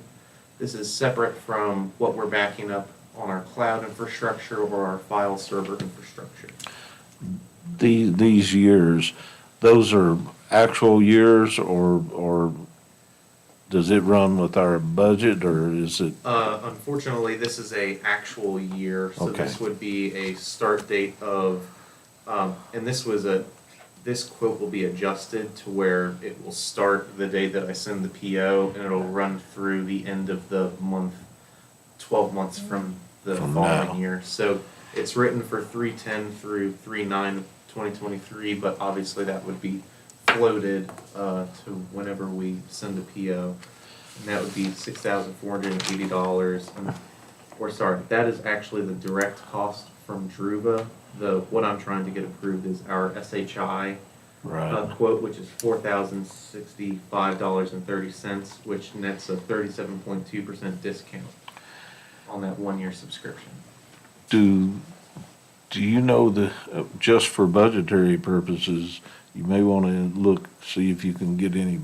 This is separate from what we're backing up on our cloud infrastructure or our file server infrastructure. These years, those are actual years or does it run with our budget or is it? Unfortunately, this is a actual year, so Okay. this would be a start date of, and this quote will be adjusted to where it will start the day that I send the PO and it'll run through the end of the month, 12 months from the From following now. year. So it's written for 3/10 through 3/9 of 2023, but obviously that would be floated to whenever we send a PO, and that would be $6,480. Or sorry, that is actually the direct cost from Druva. What I'm trying to get approved is our SHI quote, which is $4,065.30, which nets a 37.2% discount on that 1-year subscription. Do you know just for budgetary purposes, you may want to see if you can get any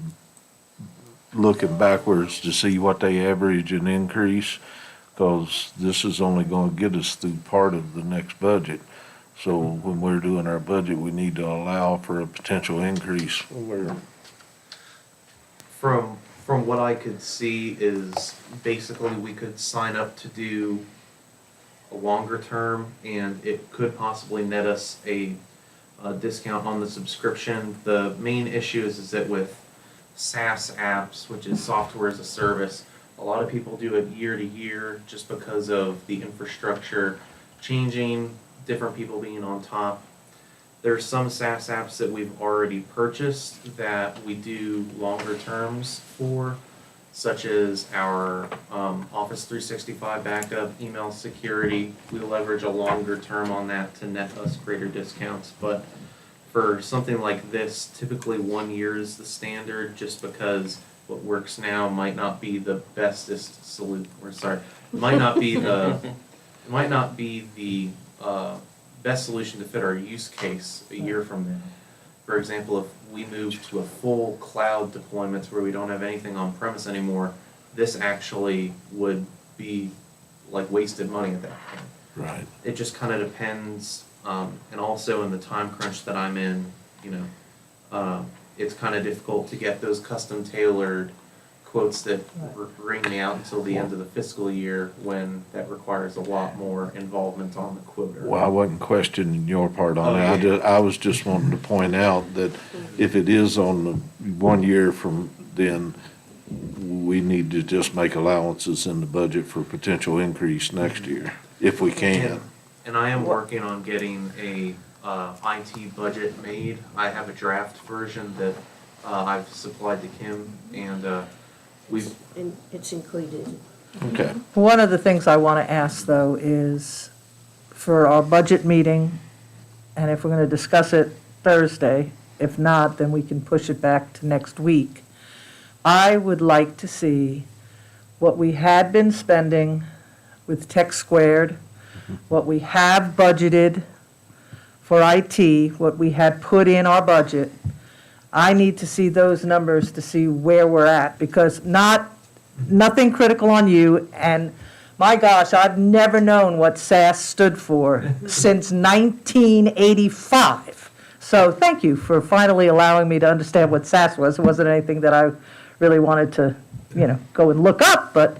looking backwards to see what they average and increase, because this is only going to get us through part of the next budget. So when we're doing our budget, we need to allow for a potential increase. From what I could see is basically we could sign up to do a longer term, and it could possibly net us a discount on the subscription. The main issue is that with SaaS apps, which is software as a service, a lot of people do it year to year just because of the infrastructure changing, different people being on top. There's some SaaS apps that we've already purchased that we do longer terms for, such as our Office 365 backup, email security. We leverage a longer term on that to net us greater discounts. But for something like this, typically 1 year is the standard, just because what works now might not be the bestest solution. Might not be the best solution to fit our use case a year from now. For example, if we move to a full cloud deployment where we don't have anything on premise anymore, this actually would be like wasted money at that point. Right. It just kind of depends, and also in the time crunch that I'm in, it's kind of difficult to get those custom tailored quotes that ring me out until the end of the fiscal year, when that requires a lot more involvement on the quoter. Well, I wasn't questioning your part on that. I was just wanting to point out that if it is on the 1 year from then, we need to just make allowances in the budget for potential increase next year, if we can. And I am working on getting a IT budget made. I have a draft version that I've supplied to Kim, and And it's included. Okay. One of the things I want to ask, though, is for our budget meeting, and if we're going to discuss it Thursday, if not, then we can push it back to next week. I would like to see what we had been spending with Tech Squared, what we have budgeted for IT, what we had put in our budget. I need to see those numbers to see where we're at, because nothing critical on you, and my gosh, I've never known what SAS stood for since 1985. So thank you for finally allowing me to understand what SAS was. It wasn't anything that I really wanted to, go and look up, but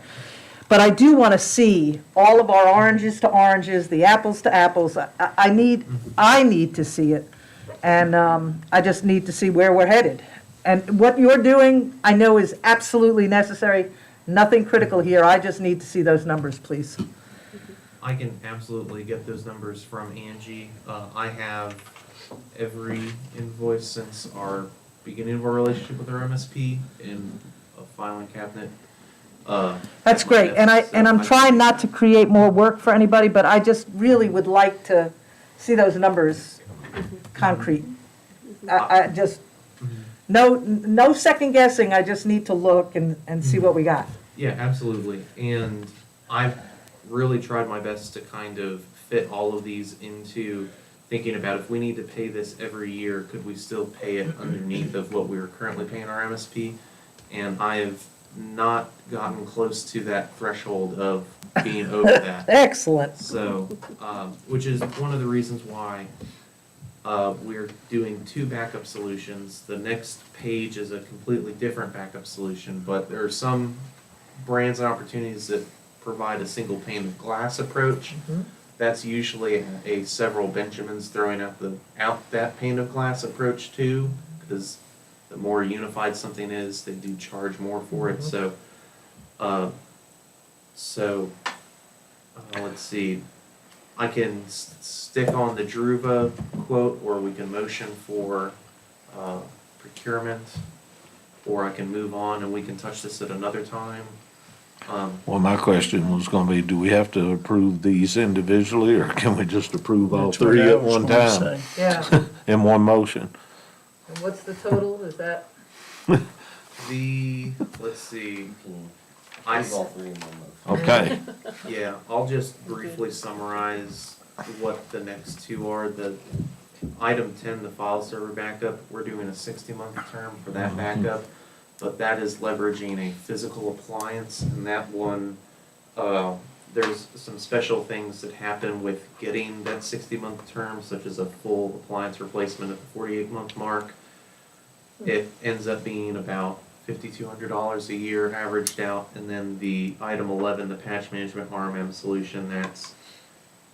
I do want to see all of our oranges to oranges, the apples to apples. I need to see it. And I just need to see where we're headed. And what you're doing, I know, is absolutely necessary. Nothing critical here. I just need to see those numbers, please. I can absolutely get those numbers from Angie. I have every invoice since our beginning of our relationship with our MSP in a filing cabinet. That's great. And I'm trying not to create more work for anybody, but I just really would like to see those numbers concrete. I just, no second guessing, I just need to look and see what we got. Yeah, absolutely. And I've really tried my best to kind of fit all of these into thinking about, if we need to pay this every year, could we still pay it underneath of what we were currently paying our MSP? And I have not gotten close to that threshold of being over that. Excellent. So, which is one of the reasons why we're doing 2 backup solutions. The next page is a completely different backup solution, but there are some brands and opportunities that provide a single pane of glass approach. That's usually a several Benjamins throwing out that pane of glass approach too, because the more unified something is, they do charge more for it. So, let's see. I can stick on the Druva quote, or we can motion for procurement, or I can move on and we can touch this at another time. Well, my question was gonna be, do we have to approve these individually, or can we just approve all That's what three I at was one gonna time? say. Yeah, In one motion? and what's the total, is that? Let's see, I, Approve all three in one motion. Okay. yeah, I'll just briefly summarize what the next two are. The item 10, the file server backup, we're doing a 60-month term for that backup, but that is leveraging a physical appliance, and that one, there's some special things that happen with getting that 60-month term, such as a full appliance replacement at the 48-month mark. It ends up being about $5,200 a year averaged out, and then the item 11, the patch management RMM solution, that's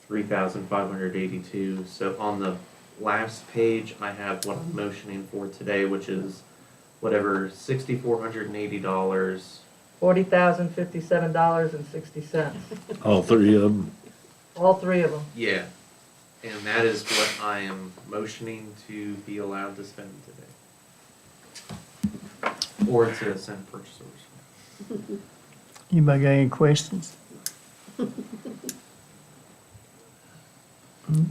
$3,582. So on the last page, I have what I'm motioning for today, which is whatever $6,480. $40,057.60. All three of them? All three of them. Yeah, and that is what I am motioning to be allowed to spend today. Or to send purchase orders. Anybody got any questions?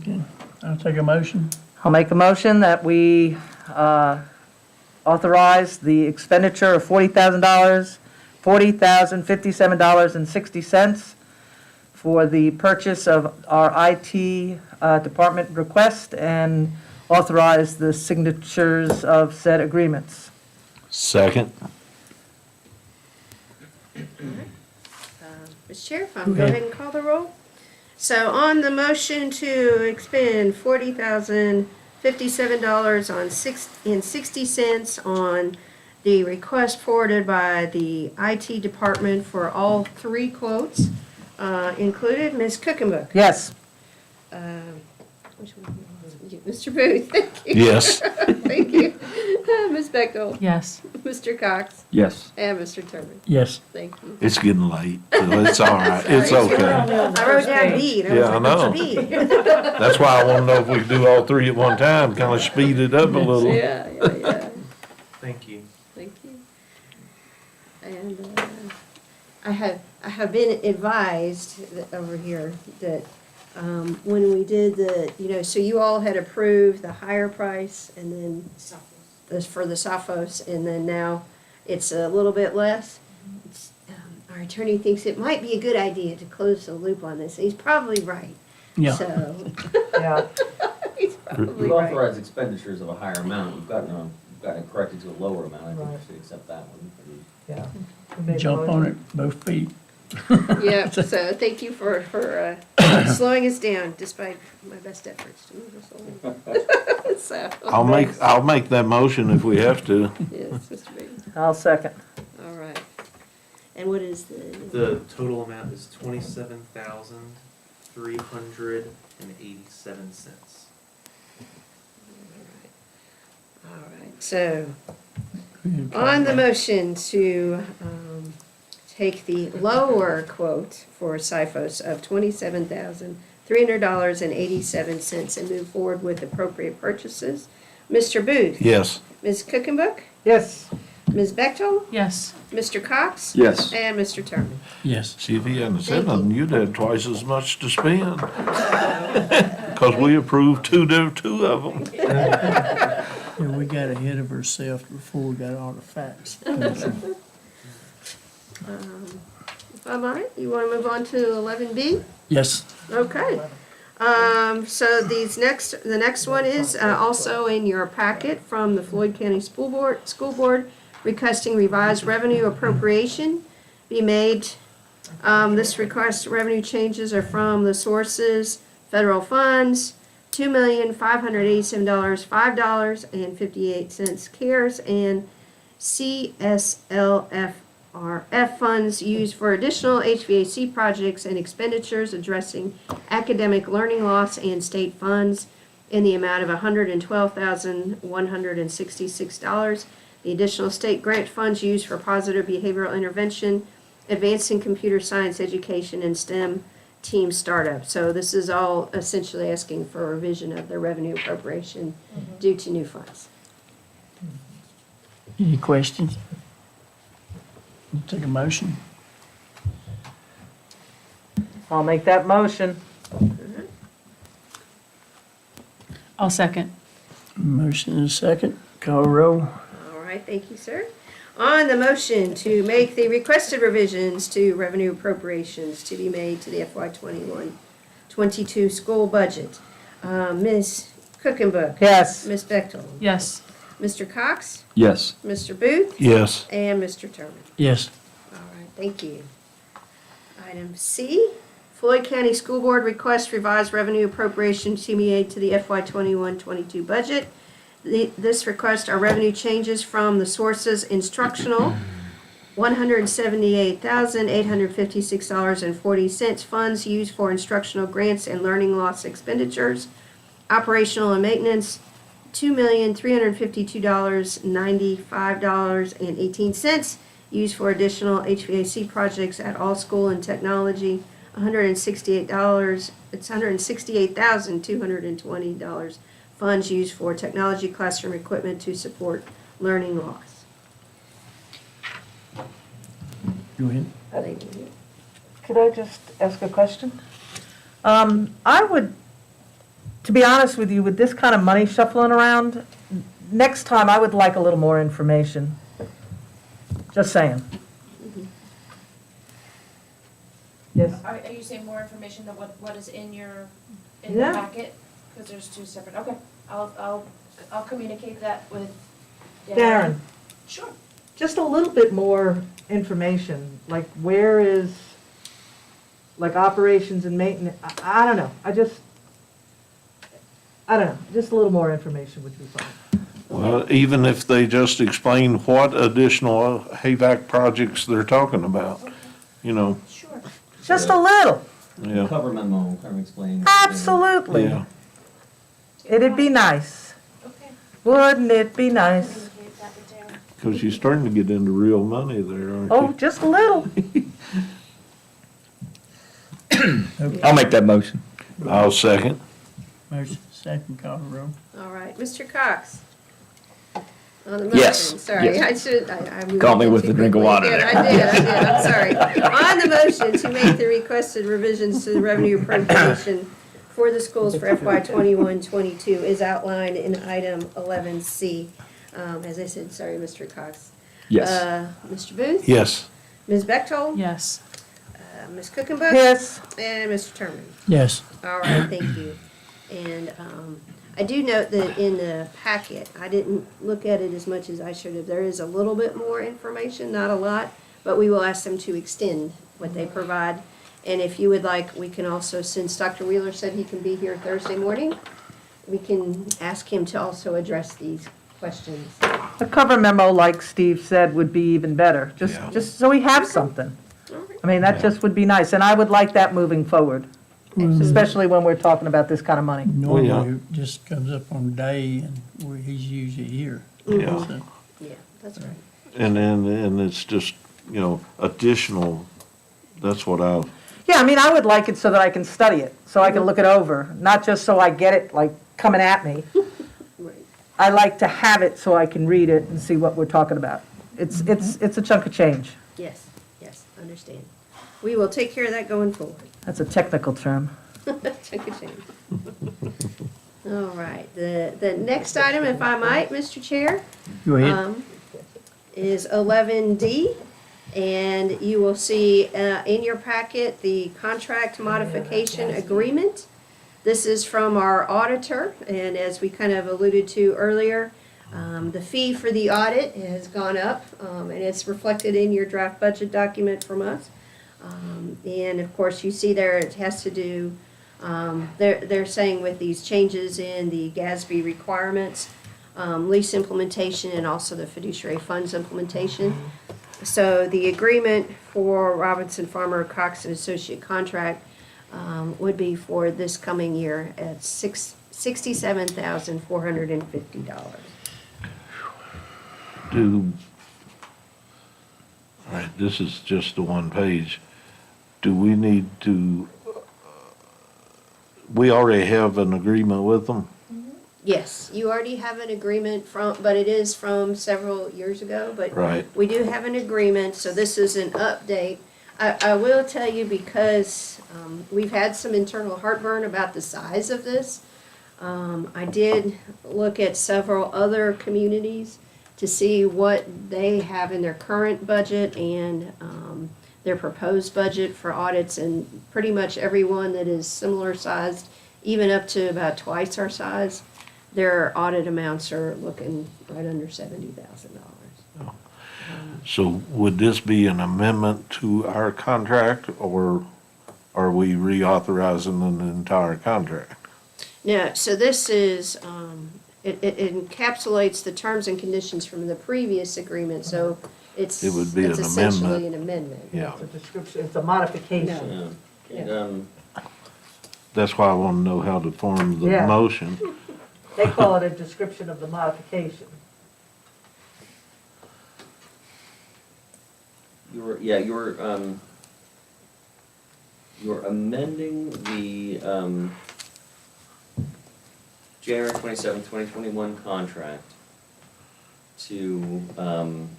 Okay, I'll take a motion. I'll make a motion that we authorize the expenditure of $40,057.60 for the purchase of our IT department request and authorize the signatures of said agreements. Second. Mr. Chair, if I'll go ahead and call the roll. So on the motion to expend $40,057.60 on the request forwarded by the IT department for all three quotes, included Ms. Cookenbook. Yes. Which one? Mr. Booth, thank you. Yes. Thank you. Ms. Bechtel. Yes. Mr. Cox. Yes. And Mr. Turman. Yes. Thank you. It's getting late, so it's all right. It's okay. I wrote down B, and I Yeah, I was like, know. what's B? That's why I wanna know if we can do all three at one time, kinda speed it up a little. Yeah. Thank you. Thank you. And I have been advised over here that when we did so you all had approved the higher price and then for the Sophos, and then now it's a little bit less. Our attorney thinks it might be a good idea to close the loop on this. He's probably right. Yeah. So. Yeah. He's probably We've right. authorized expenditures of a higher amount. We've gotten it corrected to a lower amount. I think we should accept that one. Yeah. Jump on it, both feet. Yeah, so thank you for slowing us down despite my best efforts to move us along. So, I'll make that motion if we have to. yes, Mr. Bailey. I'll second. All right. And what is The total amount is $27,387. All right, so on the motion to take the lower quote for Sophos of $27,300.87 and move forward with appropriate purchases, Mr. Booth? Yes. Ms. Cookenbook? Yes. Ms. Bechtel? Yes. Mr. Cox? Yes. And Mr. Turman? Yes. See, if he hadn't said nothing, you'd have twice as much to spend. Cause we approved two of them. Yeah, we got ahead of ourselves before we got all the facts. If I'm all right, you want to move on to 11B? Yes. Okay. So the next one is also in your packet from the Floyd County School Board requesting revised revenue appropriation be made. This request revenue changes are from the sources, federal funds, $2,587, $5.58 CARES, and CSLFRF funds used for additional HVAC projects and expenditures addressing academic learning loss, and state funds in the amount of $112,166. The additional state grant funds used for positive behavioral intervention, advancing computer science education, and STEM team startup. So this is all essentially asking for a revision of the revenue appropriation due to new funds. Any questions? We'll take a motion. I'll make that motion. I'll second. Motion and a second. Call roll. All right, thank you, sir. On the motion to make the requested revisions to revenue appropriations to be made to the FY 21-22 school budget, Ms. Cookenbook. Yes. Ms. Bechtel. Yes. Mr. Cox. Yes. Mr. Booth. Yes. And Mr. Turner. Yes. All right, thank you. Item C, Floyd County School Board requests revised revenue appropriation to be made to the FY 21-22 budget. This request are revenue changes from the sources instructional, $178,856.40, funds used for instructional grants and learning loss expenditures, operational and maintenance, $2,352.95.18, used for additional HVAC projects at all school and technology, $168,220. Funds used for technology classroom equipment to support learning loss. Go ahead. Could I just ask a question? I would, to be honest with you, with this kind of money shuffling around, next time I would like a little more information. Just saying. Yes. Are you saying more information than what is in your, Yeah. the packet? Because there's two separate, okay. I'll communicate that with Darren, Sure. just a little bit more information, like where is, like operations and maintenance, I don't know, I don't know, just a little more information would be fine. Well, even if they just explain what additional HVAC projects they're talking about, you know, Sure. Just a little, yeah. Cover memo, kind of explain. absolutely. Yeah. It'd be nice, Okay. wouldn't it be nice? Communicate that with Darren. Because you're starting to get into real money there, aren't Oh, you? just a little. I'll make that motion. I'll second. Motion second. Call roll. All right, Mr. Cox. On the motion, Yes, sorry, yes. I should, I moved Caught me on with too the drink of quickly. water I there. did, I'm sorry. On the motion to make the requested revisions to the revenue appropriation for the schools for FY 21-22 is outlined in item 11C. As I said, sorry, Mr. Cox. Yes. Mr. Booth? Yes. Ms. Bechtold? Yes. Ms. Cookenbook? Yes. And Mr. Turman? Yes. All right, thank you. And I do note that in the packet, I didn't look at it as much as I should have. There is a little bit more information, not a lot, but we will ask them to extend what they provide. And if you would like, we can also, since Dr. Wheeler said he can be here Thursday morning, we can ask him to also address these questions. A cover memo, like Steve said, would be even better, Yeah. just so we have something. All right. I mean, that just would be nice, and I would like that moving forward, especially when we're talking about this kind of money. Normally, it just comes up on a day and he's usually here. Yeah. So, Yeah, that's right. And it's just, you know, additional, that's what I, Yeah, I mean, I would like it so that I can study it, so I can look it over, not just so I get it, like, coming at me. Right. I like to have it so I can read it and see what we're talking about. It's a chunk of change. Yes, understand. We will take care of that going forward. That's a technical term. Chunk of change. All right, the next item, if I might, Mr. Chair, Go ahead. is 11D. And you will see in your packet the contract modification agreement. This is from our auditor, and as we kind of alluded to earlier, the fee for the audit has gone up, and it's reflected in your draft budget document from us. And of course, you see there it has to do, they're saying with these changes in the GASB requirements, lease implementation, and also the fiduciary funds implementation. So the agreement for Robinson Farmer Cox and Associate contract would be for this coming year at $67,450. all right, this is just the one page. Do we need to, we already have an agreement with them? Yes, you already have an agreement but it is from several years ago, but Right. we do have an agreement, so this is an update. I will tell you because we've had some internal heartburn about the size of this. I did look at several other communities to see what they have in their current budget and their proposed budget for audits, and pretty much everyone that is similar sized, even up to about twice our size, their audit amounts are looking right under $70,000. So would this be an amendment to our contract, or are we reauthorizing an entire contract? No, so this is, it encapsulates the terms and conditions from the previous agreement, so it's It would be it's an essentially amendment. an amendment. Yeah. It's a description, it's a modification. That's why I want to know how to form the Yeah. motion. They call it a description of the modification. You're amending the January 27, 2021 contract to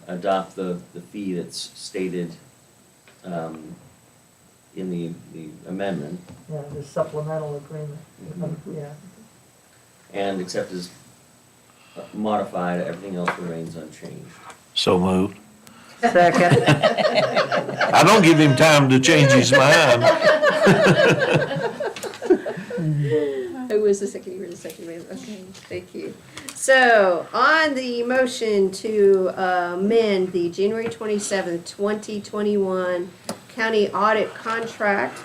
adopt the fee that's stated in the amendment. Yeah, the supplemental agreement. Yeah. And except as modified, everything else remains unchanged. So moved. Second. I don't give him time to change his mind. Who was the second? You were the second man. Okay, thank you. So on the motion to amend the January 27th, 2021 county audit contract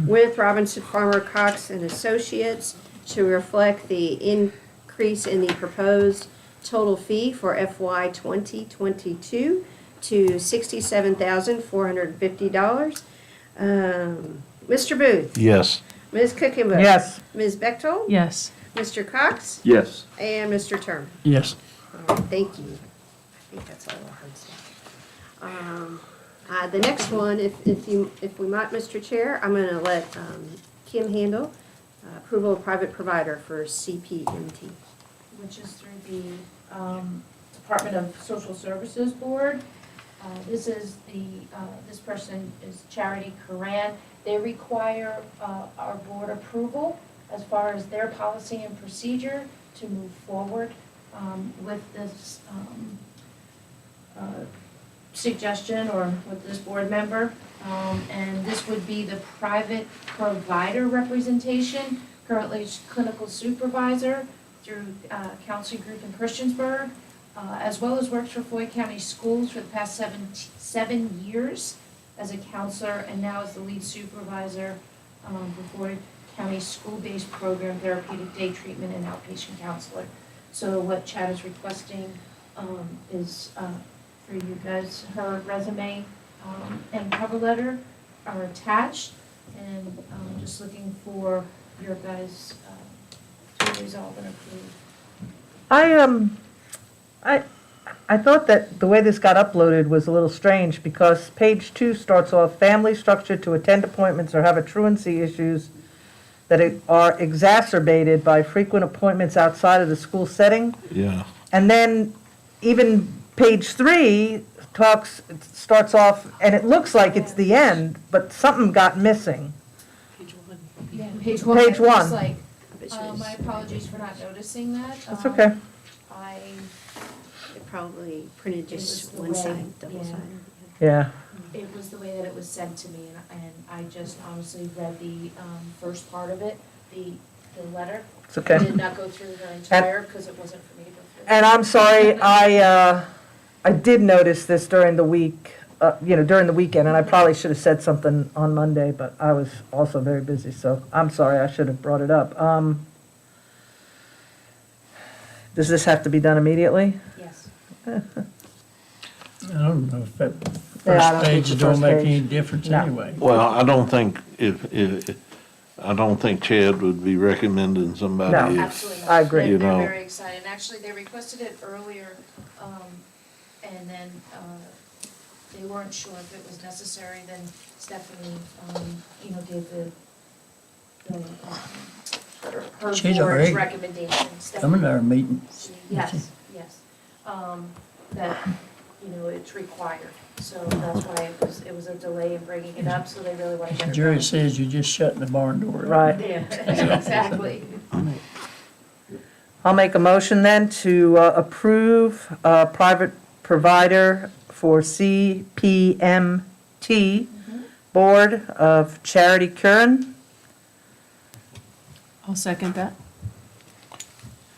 with Robinson Farmer Cox and Associates to reflect the increase in the proposed total fee for FY 2022 to $67,450. Mr. Booth? Yes. Ms. Cookenbook? Yes. Ms. Bechtold? Yes. Mr. Cox? Yes. And Mr. Terman? Yes. All right, thank you. I think that's all I heard say. The next one, if we might, Mr. Chair, I'm gonna let Kim handle approval of private provider for CPMT. Which is through the Department of Social Services Board. This is this person is Charity Coran. They require our board approval as far as their policy and procedure to move forward with this suggestion or with this board member. And this would be the private provider representation, currently it's clinical supervisor through Counseling Group in Christiansburg, as well as works for Floyd County Schools for the past 7 years as a counselor, and now as the lead supervisor for Floyd County School-Based Program Therapeutic Day Treatment and Outpatient Counselor. So what Chad is requesting is for you guys, her resume and cover letter are attached, and I'm just looking for your guys to resolve and approve. I thought that the way this got uploaded was a little strange because page 2 starts off, family structure to attend appointments or have a truancy issues that are exacerbated by frequent appointments outside of the school setting. Yeah. And then even page 3 starts off, and it looks like it's the end, but something got missing. Yeah, page 1. Page it looks 1. like, my apologies for not noticing that. That's okay. It probably printed It was just the one way- side, double yeah. sided. Yeah. It was the way that it was sent to me, and I just honestly read the first part of it, the letter. It's okay. I did not go through the entire, because it wasn't for me to go through. And I'm sorry, I did notice this during the week, during the weekend, and I probably should have said something on Monday, but I was also very busy, so I'm sorry, I should have brought it up. Does this have to be done immediately? Yes. I don't know if that Yeah, I first don't think page the don't first make page. any difference No. anyway. Well, I don't think I don't think Chad would be recommending somebody No. if, Absolutely not. I agree. You They're know. very excited, and actually, they requested it earlier, and then they weren't sure if it was necessary, then Stephanie, gave the her She's board's already recommendations. coming to our meetings. Yes, yes. That, it's required. So that's why it was a delay in bringing it up, so they really want to get The it jury done. says you're just shutting the barn door. Right. Yeah, exactly. I'll make a motion then to approve private provider for CPMT, Board of Charity Curran. I'll second that.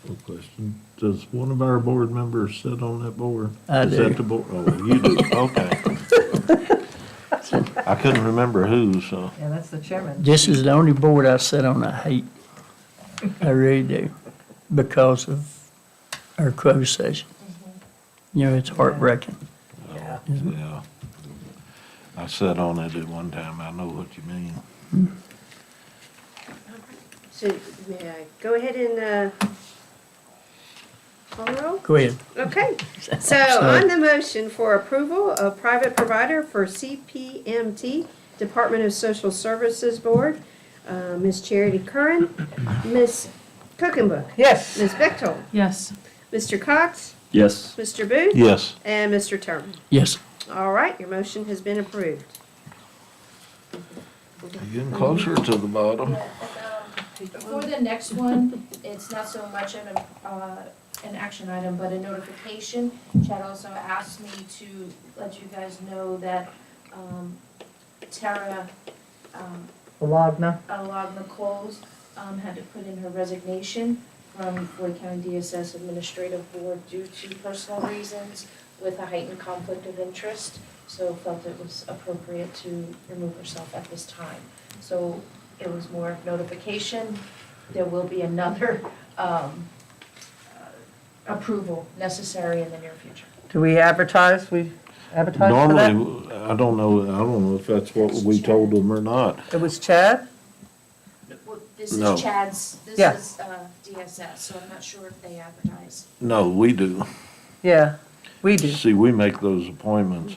No question. Does one of our board members sit on that board? I Is do. that the board? Oh, you do, okay. I couldn't remember who, so. Yeah, that's the chairman. This is the only board I sit on I hate. I really do, because of our closed session. It's heartbreaking. Yeah. I sat on it at one time. I know what you mean. So, may I go ahead and call the roll? Go ahead. Okay, so on the motion for approval of private provider for CPMT, Department of Social Services Board, Ms. Charity Curran, Ms. Cookenbook, Yes. Ms. Bechtold, Yes. Mr. Cox, Yes. Mr. Booth, Yes. and Mr. Turman. Yes. All right, your motion has been approved. Getting closer to the bottom. For the next one, it's not so much an action item, but a notification. Chad also asked me to let you guys know that Tara Alagna. Coles had to put in her resignation from Floyd County DSS Administrative Board due to personal reasons with a heightened conflict of interest, so felt it was appropriate to remove herself at this time. So it was more of notification. There will be another approval necessary in the near future. Do we advertise? We advertise for that? Normally, I don't know if that's what we told them or not. It was Chad? Well, this No. is Chad's, this Yeah. is DSS, so I'm not sure if they advertise. No, we do. Yeah, we do. See, we make those appointments.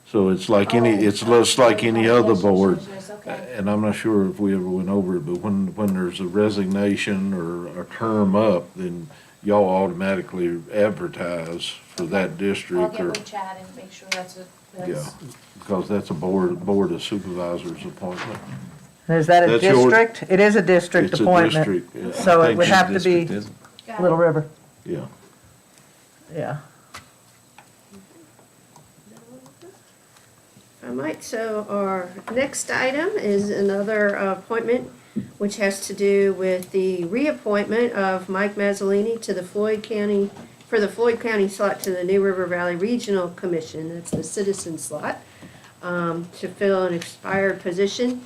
So it's like it's just like any other board. Yes, okay. And I'm not sure if we ever went over it, but when there's a resignation or a term up, then y'all automatically advertise for that I'll district get or, with Chad and make sure that's yeah, because that's a board of supervisors appointment. Is that a That's your- district? It is a district It's a appointment. district, yeah. So I it think would it's have to be District, Got Little it. River. Yeah. Yeah. All right, so our next item is another appointment, which has to do with the reappointment of Mike Mazzolini to the Floyd County, for the Floyd County slot to the New River Valley Regional Commission, that's the citizen slot, to fill an expired position.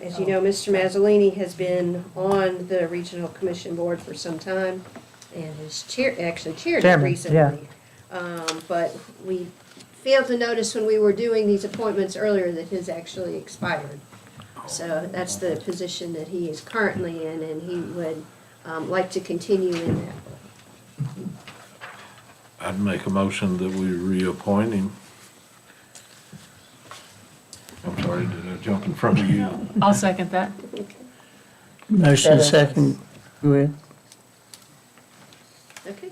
As you know, Mr. Mazzolini has been on the Regional Commission Board for some time and has chaired it Chairman, recently. yeah. But we failed to notice when we were doing these appointments earlier that his actually expired. So that's the position that he is currently in, and he would like to continue in that. I'd make a motion that we reappoint him. I'm sorry, did I jump in front of you? I'll second that. Motion second. Go ahead. Okay.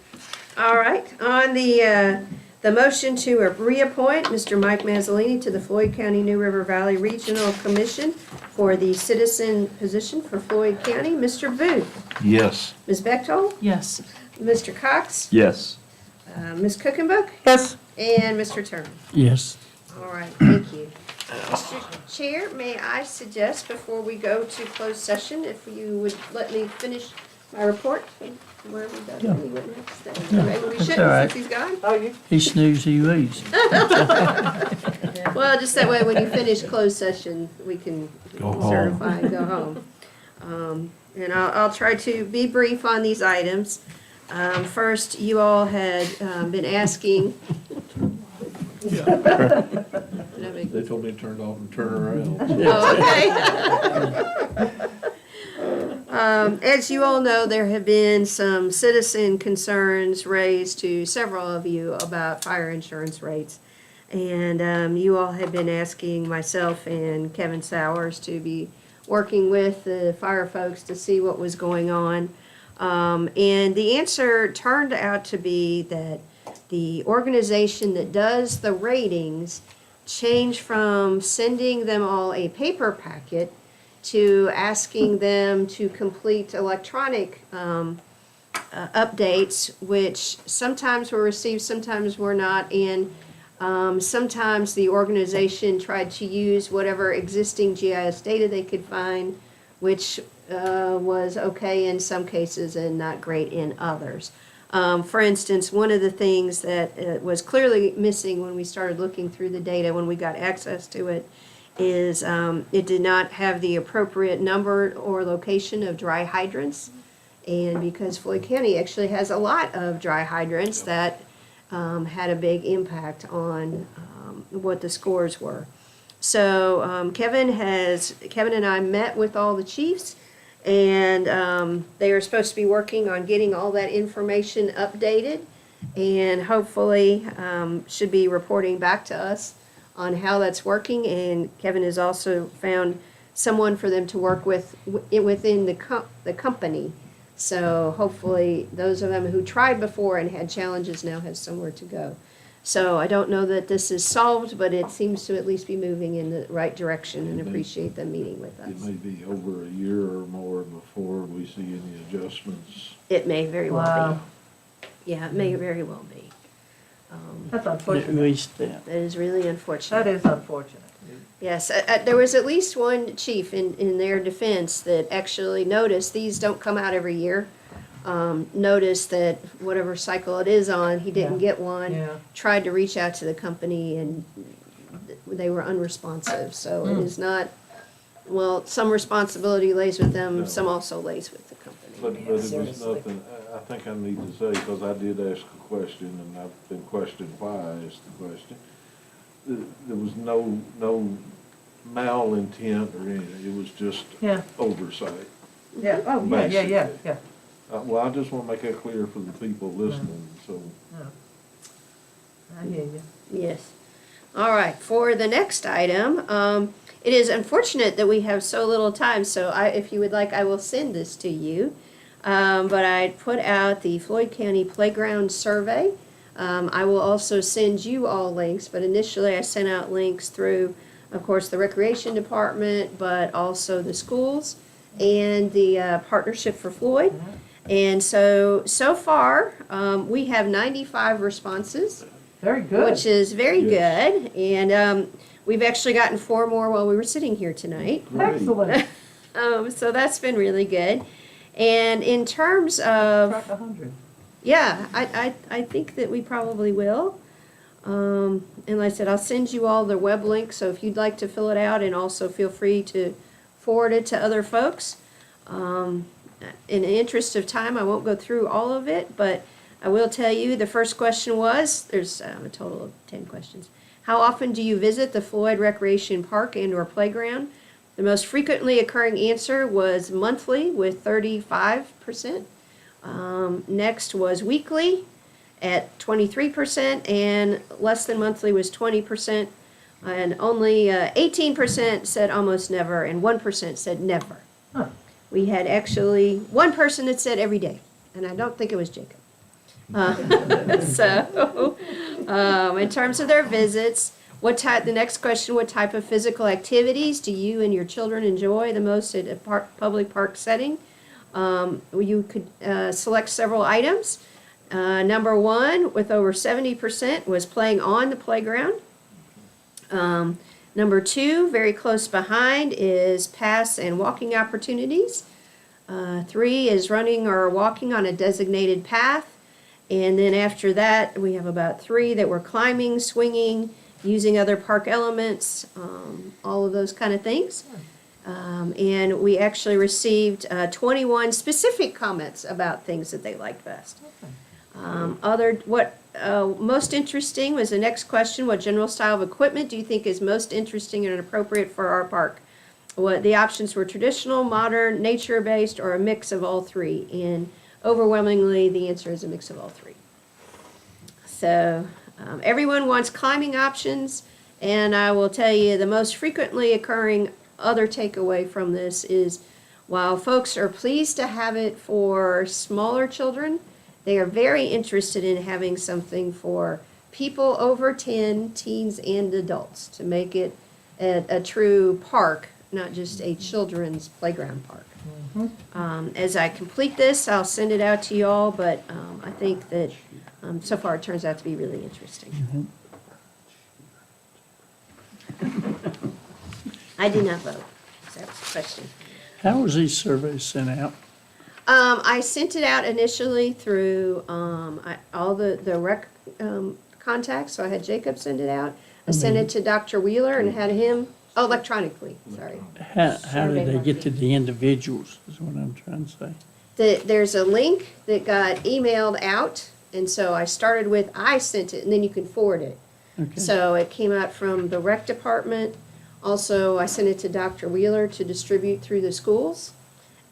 All right, on the motion to reappoint Mr. Mike Mazzolini to the Floyd County New River Valley Regional Commission for the citizen position for Floyd County, Mr. Booth, Yes. Ms. Bechtold, Yes. Mr. Cox, Yes. Ms. Cookenbook, Yes. and Mr. Turner. Yes. All right, thank you. Mr. Chair, may I suggest before we go to closed session, if you would let me finish my report? Where we go, Yeah. we went next. Yeah, Maybe we that's shouldn't all right. since he's gone. Oh, you? He snooze, he lose. Well, just that way, when you finish closed session, we can Go home. certify and go home. And I'll try to be brief on these items. First, you all had been asking. They told me to turn it off and turn around. Oh, okay. As you all know, there have been some citizen concerns raised to several of you about fire insurance rates. And you all have been asking myself and Kevin Sowers to be working with the fire folks to see what was going on. And the answer turned out to be that the organization that does the ratings changed from sending them all a paper packet to asking them to complete electronic updates, which sometimes were received, sometimes were not, and sometimes the organization tried to use whatever existing GIS data they could find, which was okay in some cases and not great in others. For instance, one of the things that was clearly missing when we started looking through the data, when we got access to it, is it did not have the appropriate number or location of dry hydrants. And because Floyd County actually has a lot of dry hydrants, that had a big impact on what the scores were. So Kevin and I met with all the chiefs, and they are supposed to be working on getting all that information updated, and hopefully should be reporting back to us on how that's working. And Kevin has also found someone for them to work with within the company. So hopefully those of them who tried before and had challenges now have somewhere to go. So I don't know that this is solved, but it seems to at least be moving in the right direction, and appreciate them meeting with us. It may be over a year or more before we see any adjustments. It may very well Wow. be. Yeah, it may very well be. That's At unfortunate. least, That is really unfortunate. That is unfortunate. Yes, there was at least one chief in their defense that actually noticed, these don't come out every year. Noticed that whatever cycle it is on, he didn't get one. Yeah. Tried to reach out to the company and they were unresponsive. So it is not, well, some responsibility lays with them, some also lays with the company. But it was nothing, I think I need to say, because I did ask a question, and I've been questioned why I asked the question. There was no malintent or anything, it was just Yeah. oversight. Yeah, oh, yeah. Well, I just want to make that clear for the people listening, so. I hear you. Yes. All right, for the next item, it is unfortunate that we have so little time, so if you would like, I will send this to you. But I put out the Floyd County Playground Survey. I will also send you all links, but initially I sent out links through, of course, the Recreation Department, but also the schools and the Partnership for Floyd. And so far, we have 95 responses. Very good. Which is very good. And we've actually gotten 4 more while we were sitting here tonight. Excellent. So that's been really good. And in terms of, Track 100. yeah, I think that we probably will. And like I said, I'll send you all the web link, so if you'd like to fill it out, and also feel free to forward it to other folks. In the interest of time, I won't go through all of it, but I will tell you the first question was, there's a total of 10 questions. How often do you visit the Floyd Recreation Park and/or playground? The most frequently occurring answer was monthly with 35%. Next was weekly at 23%, and less than monthly was 20%. And only 18% said almost never, and 1% said never. Huh. We had actually one person that said every day, and I don't think it was Jacob. In terms of their visits, the next question, what type of physical activities do you and your children enjoy the most at a public park setting? You could select several items. Number 1, with over 70%, was playing on the playground. Number 2, very close behind, is pass and walking opportunities. 3 is running or walking on a designated path. And then after that, we have about 3 that were climbing, swinging, using other park elements, all of those kind of things. And we actually received 21 specific comments about things that they liked best. Most interesting was the next question: what general style of equipment do you think is most interesting and appropriate for our park? The options were traditional, modern, nature-based, or a mix of all 3. And overwhelmingly, the answer is a mix of all 3. So everyone wants climbing options, and I will tell you the most frequently occurring other takeaway from this is while folks are pleased to have it for smaller children, they are very interested in having something for people over 10, teens and adults, to make it a true park, not just a children's playground park. As I complete this, I'll send it out to you all, but I think that so far it turns out to be really interesting. I did not vote. So that was the question. How was these surveys sent out? I sent it out initially through all the rec contacts, so I had Jacob send it out. I sent it to Dr. Wheeler and had him, electronically, sorry. How did they get to the individuals, is what I'm trying to say. There's a link that got emailed out, and so I started with, I sent it, and then you can forward it. Okay. So it came out from the rec department. Also, I sent it to Dr. Wheeler to distribute through the schools,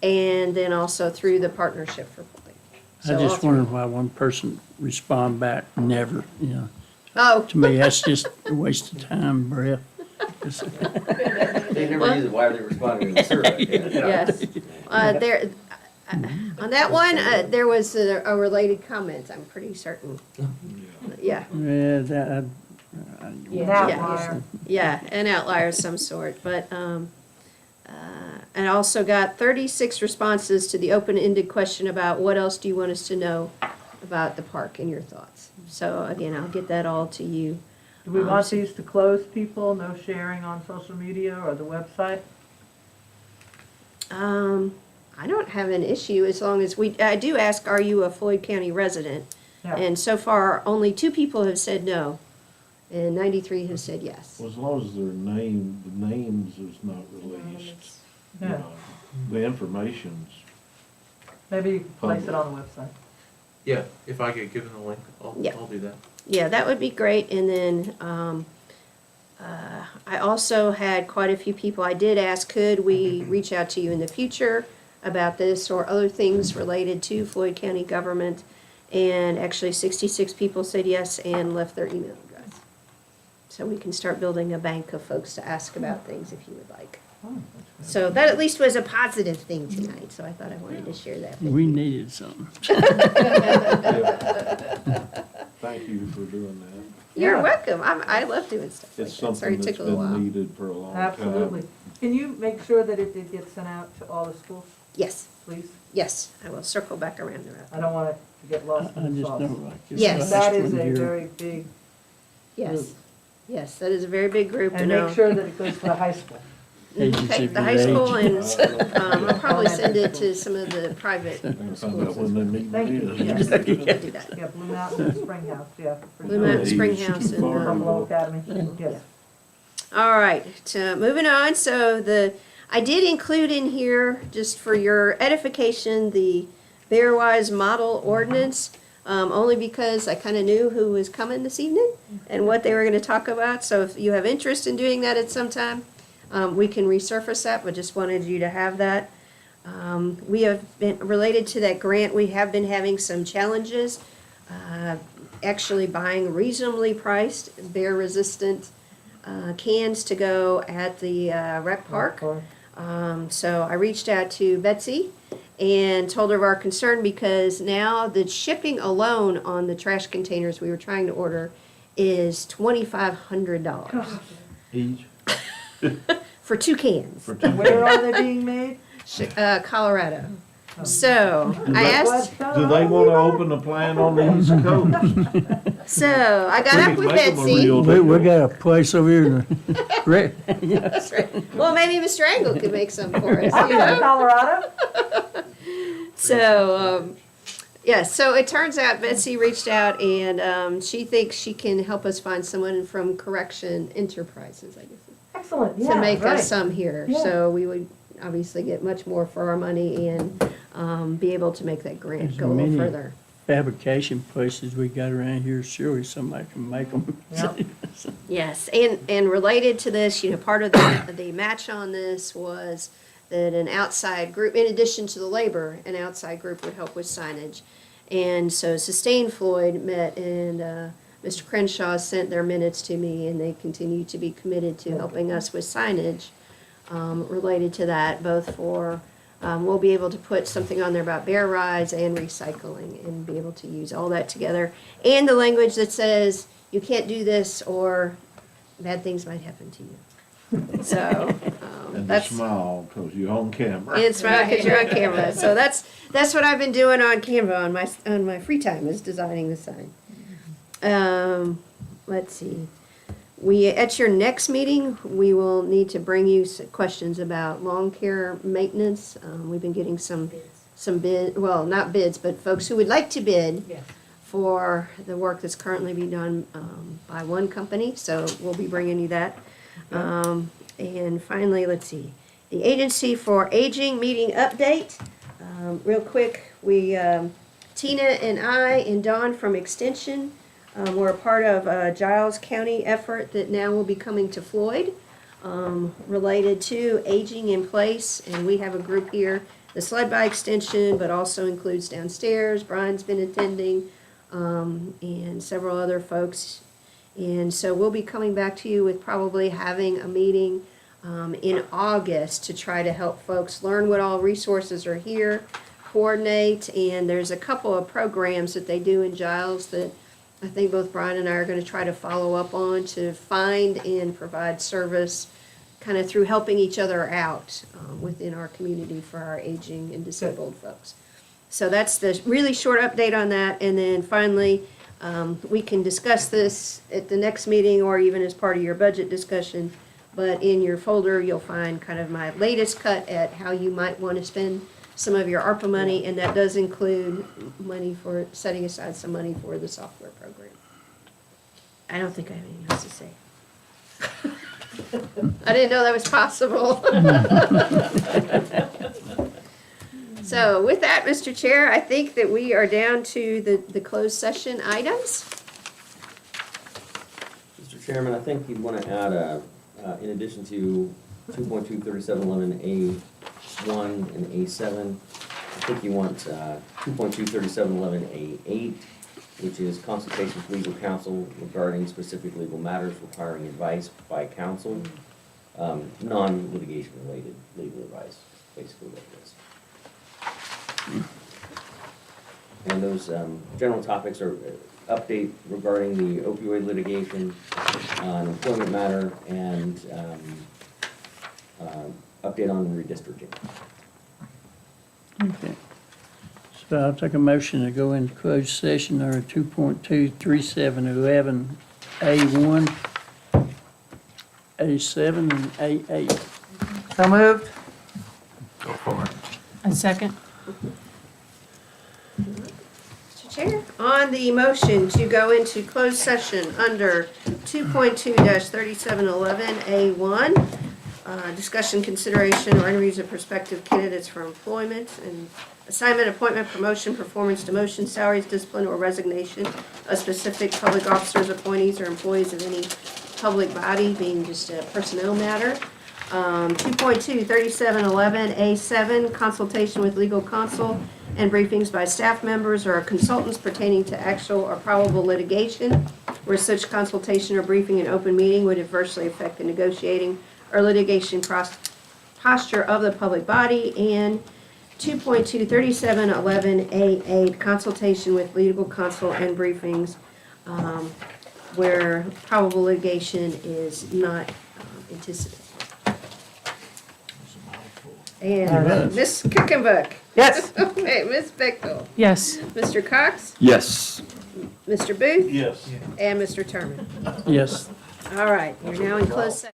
and then also through the Partnership for Floyd. I So just wondered why one person respond back, never, you know. Oh. To me, that's just a waste of time, breath. They never use it, why are they responding to the survey? Yes. There, on that one, there was a related comment, I'm pretty certain. Yeah. Yeah, that, Yeah, an outlier of some sort, but, and I also got 36 responses to the open-ended question about what else do you want us to know about the park and your thoughts. So again, I'll get that all to you. Do we want these to close, people, no sharing on social media or the website? I don't have an issue as long as I do ask, are you a Floyd County resident? Yeah. And so far, only 2 people have said no, and 93 have said yes. Well, as long as their name, the names is not released, you Yeah. know, the information's. Maybe you can place it on the website. Yeah, if I get given the link, Yeah. I'll do that. Yeah, that would be great. And then I also had quite a few people, I did ask, could we reach out to you in the future about this or other things related to Floyd County government? And actually 66 people said yes and left their email address. So we can start building a bank of folks to ask about things if you would like. So that at least was a positive thing tonight, so I thought I wanted to share that with we you. needed something. Thank you for doing that. You're welcome. I love doing stuff like It's that. Sorry something it that's took a little while. been needed for a long time. Absolutely. Can you make sure that it did get sent out to all the schools, Yes, please? yes, I will circle back around the road. I don't want it to get lost I in the just sauce. don't like it. Yes. That is Last a one here. very big Yes, group. yes, that is a very big group to And know. make sure that it goes to the high school. Agency Okay, for the high school age. and, I'll probably send it to some of the private I can find schools. out when they meet. Thank you. with Yes. I'll do that. Yeah, Blue Mountain and Springhouse, yeah. for Blue sure. Mountain Springhouse and, Buffalo Academy, yes. all right, so moving on, so I did include in here, just for your edification, the Bearwise Model Ordinance, only because I kind of knew who was coming this evening and what they were going to talk about. So if you have interest in doing that at some time, we can resurface that, but just wanted you to have that. We have been, related to that grant, we have been having some challenges, actually buying reasonably priced, bear-resistant cans to go at the rec park. So I reached out to Betsy and told her of our concern because now the shipping alone on the trash containers we were trying to order is $2,500 Each? for 2 cans. Where are they being made? Colorado. So I asked, Do they want to open a plant on the East Coast? so I got We up can with make 'em a Betsy. real We got a place over here in the, That's right. Well, maybe Mr. Angle could make some for us. I'll You go to know? Colorado. So, yeah, so it turns out Betsy reached out and she thinks she can help us find someone from Correction Enterprises, I guess, Excellent, yeah, to make right. us some here. Yeah. So we would obviously get much more for our money and be able to make that grant There's go a little many- further. fabrication places we got around here, surely somebody can make them. Yes, and related to this, you know, part of the match on this was that an outside group, in addition to the labor, an outside group would help with signage. And so Sustain Floyd met and Mr. Crenshaw sent their minutes to me and they continue to be committed to helping us with signage. related to that, both for, we'll be able to put something on there about bear rides and recycling and be able to use all that together. And the language that says you can't do this or bad things might happen to you. So, And that's. smile, because you're on camera. It's right, because you're on camera. So that's what I've been doing on Canva on my free time, is designing the sign. Let's see. At your next meeting, we will need to bring you questions about lawn care maintenance. We've been getting some bid, well, not bids, but folks who would like to bid for the work that's currently being done by one company. So we'll be bringing you that. And finally, let's see, the Agency for Aging meeting update. Real quick, Tina and I and Dawn from Extension, we're a part of a Giles County effort that now will be coming to Floyd, related to aging in place. And we have a group here that's led by Extension, but also includes downstairs. Brian's been attending, and several other folks. And so we'll be coming back to you with probably having a meeting in August to try to help folks learn what all resources are here, coordinate, and there's a couple of programs that they do in Giles that I think both Brian and I are going to try to follow up on to find and provide service kind of through helping each other out within our community for our aging and disabled folks. So that's the really short update on that. And then finally, we can discuss this at the next meeting or even as part of your budget discussion. But in your folder, you'll find kind of my latest cut at how you might want to spend some of your ARPA money, and that does include money for setting aside some money for the software program. I don't think I have anything else to say. I didn't know that was possible. So with that, Mr. Chair, I think that we are down to the closed session items. Mr. Chairman, I think you'd want to add in addition to 2.23711A1 and A7, I think you want 2.23711A8, which is consultation with legal counsel regarding specific legal matters requiring advice by counsel, non-litigation related legal advice, basically what it is. And those general topics are update regarding the opioid litigation, an employment matter, and update on redistricting. Okay. So I'll take a motion to go into closed session under 2.23711A1, A7, and A8. So moved. Go for it. A second? Mr. Chair, on the motion to go into closed session under 2.2-3711A1, discussion, consideration, or interviews of prospective candidates for employment and assignment, appointment, promotion, performance, demotion, salaries, discipline, or resignation of specific public officers, appointees, or employees of any public body, being just a personnel matter. 2.2-3711A7, consultation with legal counsel and briefings by staff members or consultants pertaining to actual or probable litigation, where such consultation or briefing in open meeting would adversely affect the negotiating or litigation posture of the public body. And 2.2-3711A8, consultation with legal counsel and briefings where probable litigation is not anticipated. And Ms. Kuchenbuck. Yes. Okay, Ms. Bechtel. Yes. Mr. Cox. Yes. Mr. Booth. Yes. And Mr. Turman. Yes. All right, you're now in closed session.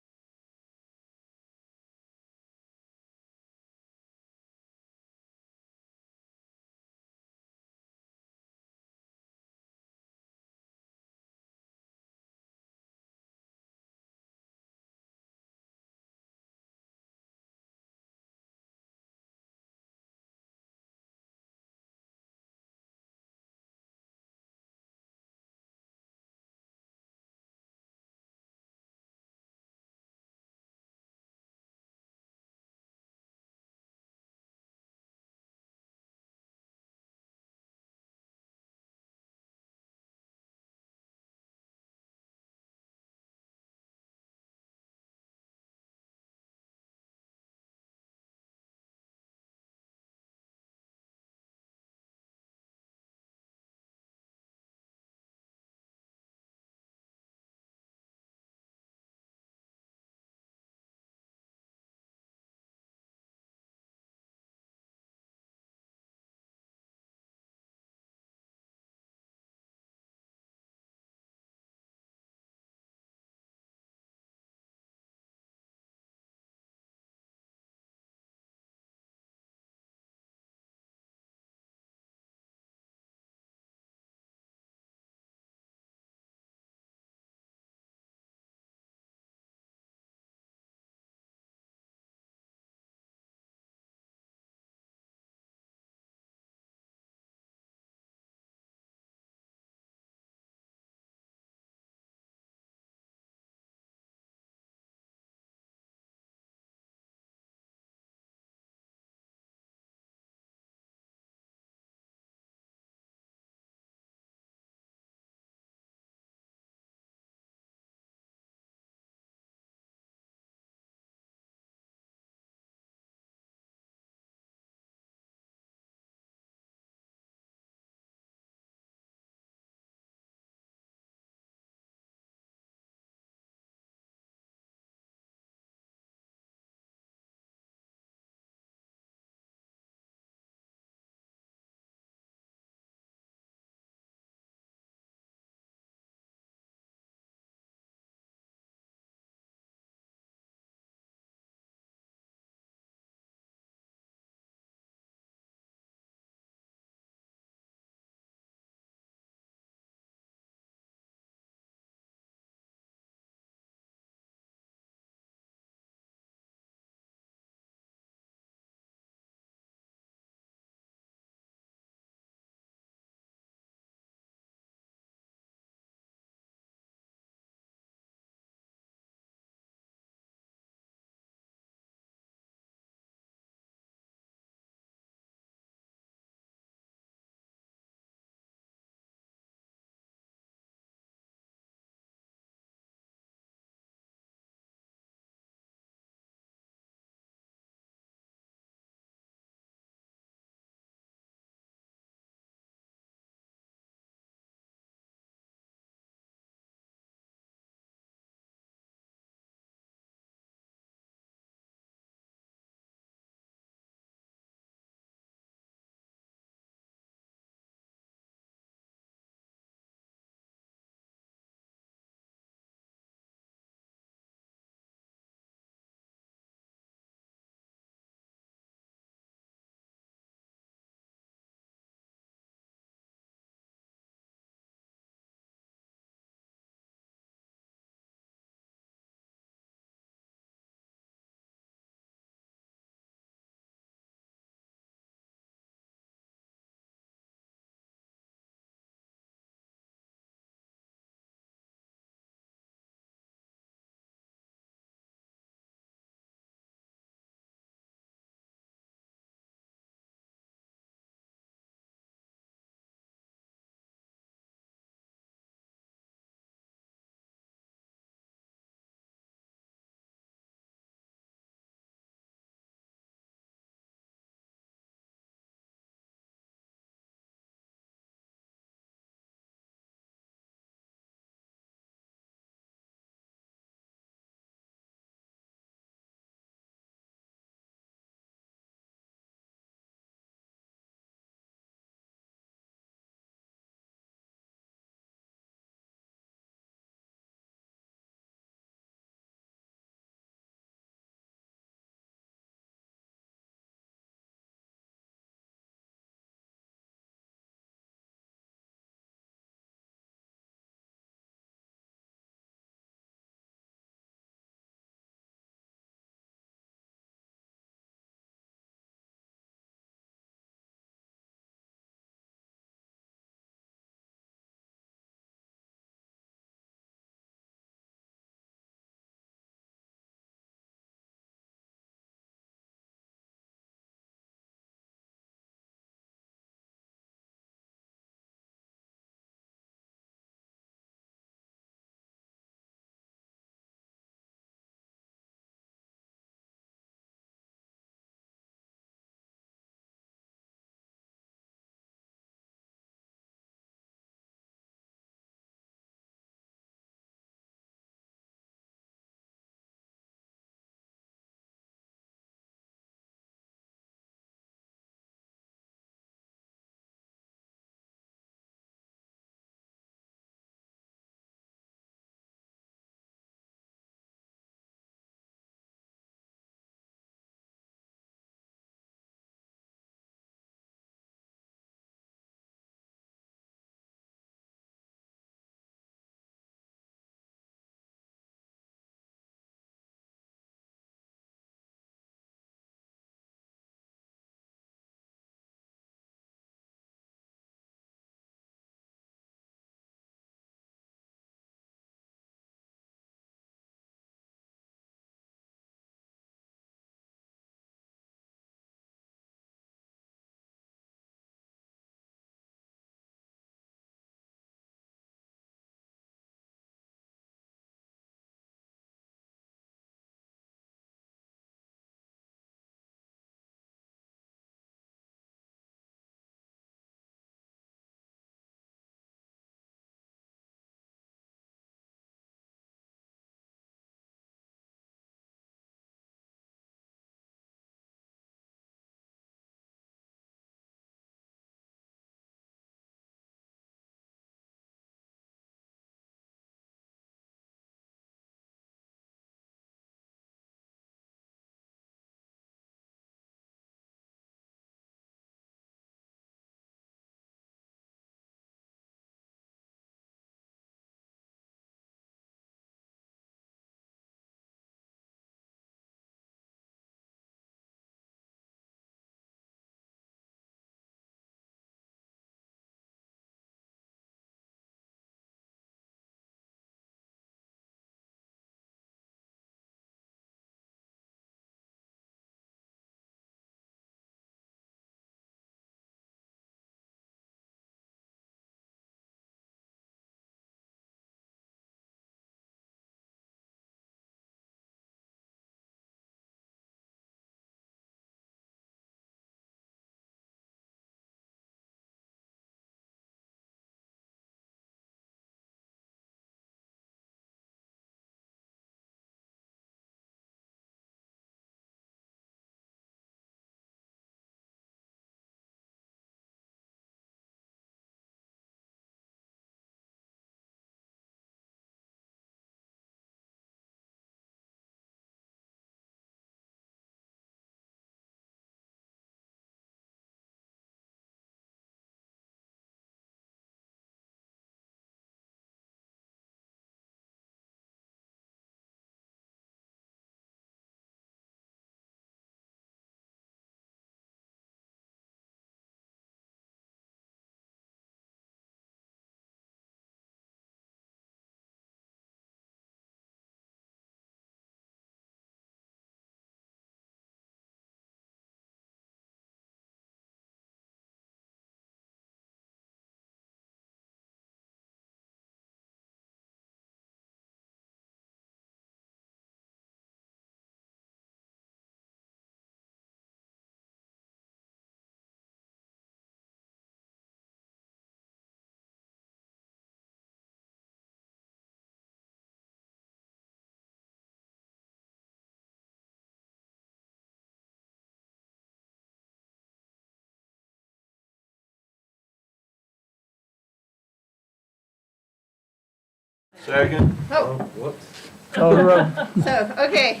Second? Oh, Whoops. Call the roll. so, okay.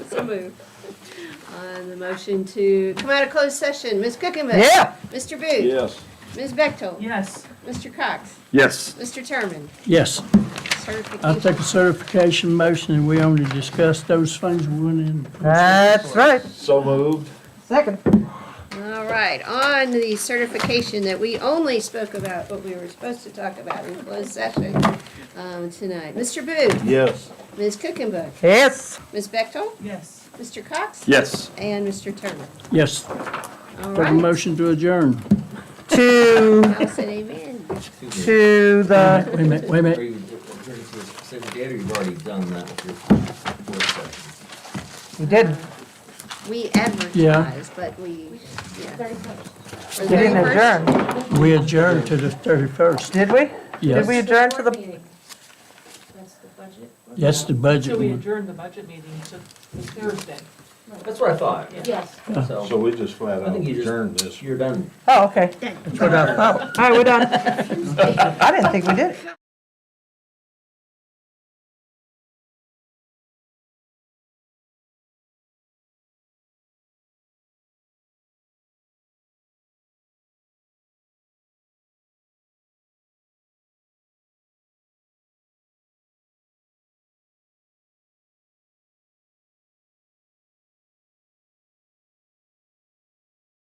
So moved. On the motion to come out of closed session, Ms. Cookenberg. Yeah. Mr. Booth. Yes. Ms. Bechtel. Yes. Mr. Cox. Yes. Mr. Terman. Yes. Certification. I'll take a certification motion, and we only discussed those things we went in. That's right. So moved. Second. All right, on the certification that we only spoke about what we were supposed to talk about in closed session tonight. Mr. Booth. Yes. Ms. Cookenberg. Yes. Ms. Bechtel. Yes. Mr. Cox. Yes. And Mr. Turner. Yes. All Take a right. motion to adjourn. To, I'll say amen. to the, Wait a minute, wait a minute. Are you referring to a specific date, or you've already done that with your work session? we didn't. We advertised, but we, yeah. For the We didn't 31st? adjourn. We adjourned to the 31st. Did we? Yes. Did we adjourn to the, That's the budget. That's the budget So we one. adjourned the budget meeting to Thursday. That's what I thought. Yes. So So, we just flat I out think you just, adjourned this. you're done. oh, okay. That's what I thought. All right, we're done. I didn't think we did it.